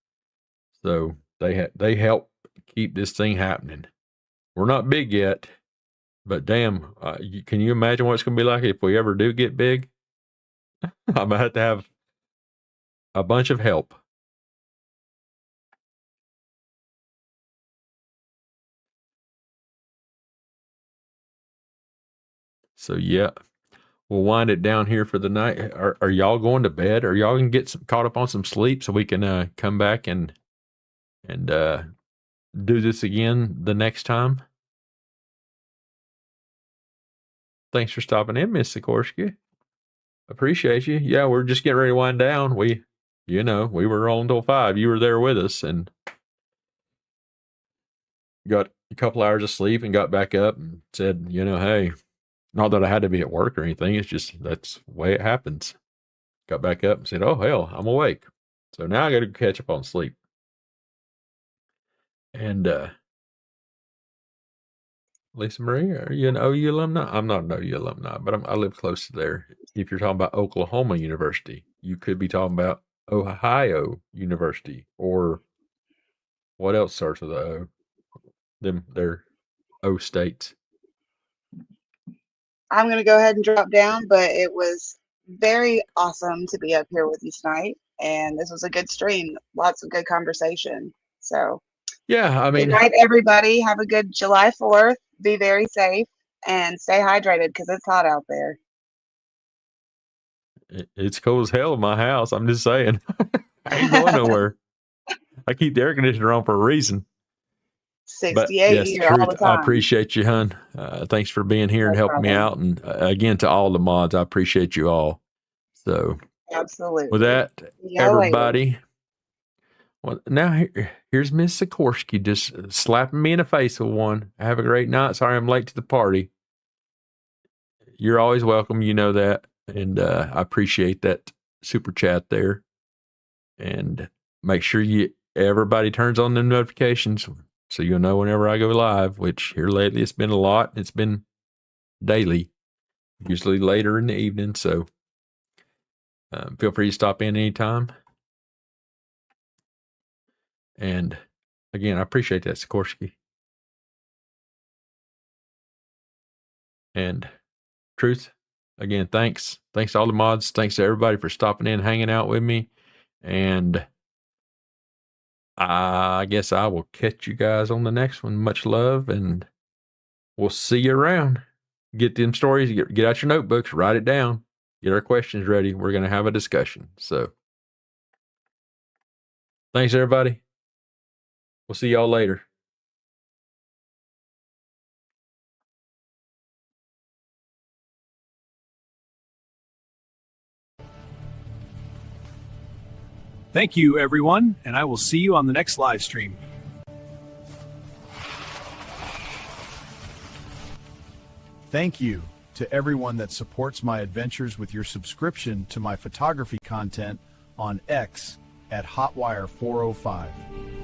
so they help keep this thing happening. We're not big yet, but damn, can you imagine what it's going to be like if we ever do get big? I'm going to have a bunch of help. So yeah, we'll wind it down here for the night. Are y'all going to bed? Are y'all going to get caught up on some sleep so we can come back and do this again the next time? Thanks for stopping in, Miss Sikorsky. Appreciate you. Yeah, we're just getting ready to wind down. We were rolling till 5. You were there with us and got a couple hours of sleep and got back up and said, hey, not that I had to be at work or anything. It's just that's the way it happens. Got back up and said, oh, hell, I'm awake. So now I got to catch up on sleep. And Lisa Marie, are you an OU alumni? I'm not an OU alumni, but I live close to there. If you're talking about Oklahoma University, you could be talking about Ohio University, or what else starts with O? They're O states. I'm going to go ahead and drop down, but it was very awesome to be up here with you tonight. And this was a good stream. Lots of good conversation. So yeah, I mean, good night, everybody. Have a good July 4th. Be very safe and stay hydrated because it's hot out there. It's cold as hell in my house. I'm just saying. I ain't going nowhere. I keep the air conditioner on for a reason. 68 but yes, here all the time. I appreciate you, hon. Thanks for being here and helping me out. And again, to all the mods, I appreciate you all. So absolutely. With that, everybody. Well, now here's Miss Sikorsky just slapping me in the face with one. Have a great night. Sorry I'm late to the party. You're always welcome. You know that. And I appreciate that super chat there. And make sure everybody turns on them notifications so you'll know whenever I go live, which here lately it's been a lot. It's been daily, usually later in the evening. So feel free to stop in anytime. And again, I appreciate that, Sikorsky. And Truth, again, thanks. Thanks to all the mods. Thanks to everybody for stopping in, hanging out with me. And I guess I will catch you guys on the next one. Much love, and we'll see you around. Get them stories, get out your notebooks, write it down, get our questions ready. We're going to have a discussion. So Thanks, everybody. We'll see y'all later. Thank you, everyone, and I will see you on the next live stream. Thank you to everyone that supports my adventures with your subscription to my photography content on X at Hotwire405.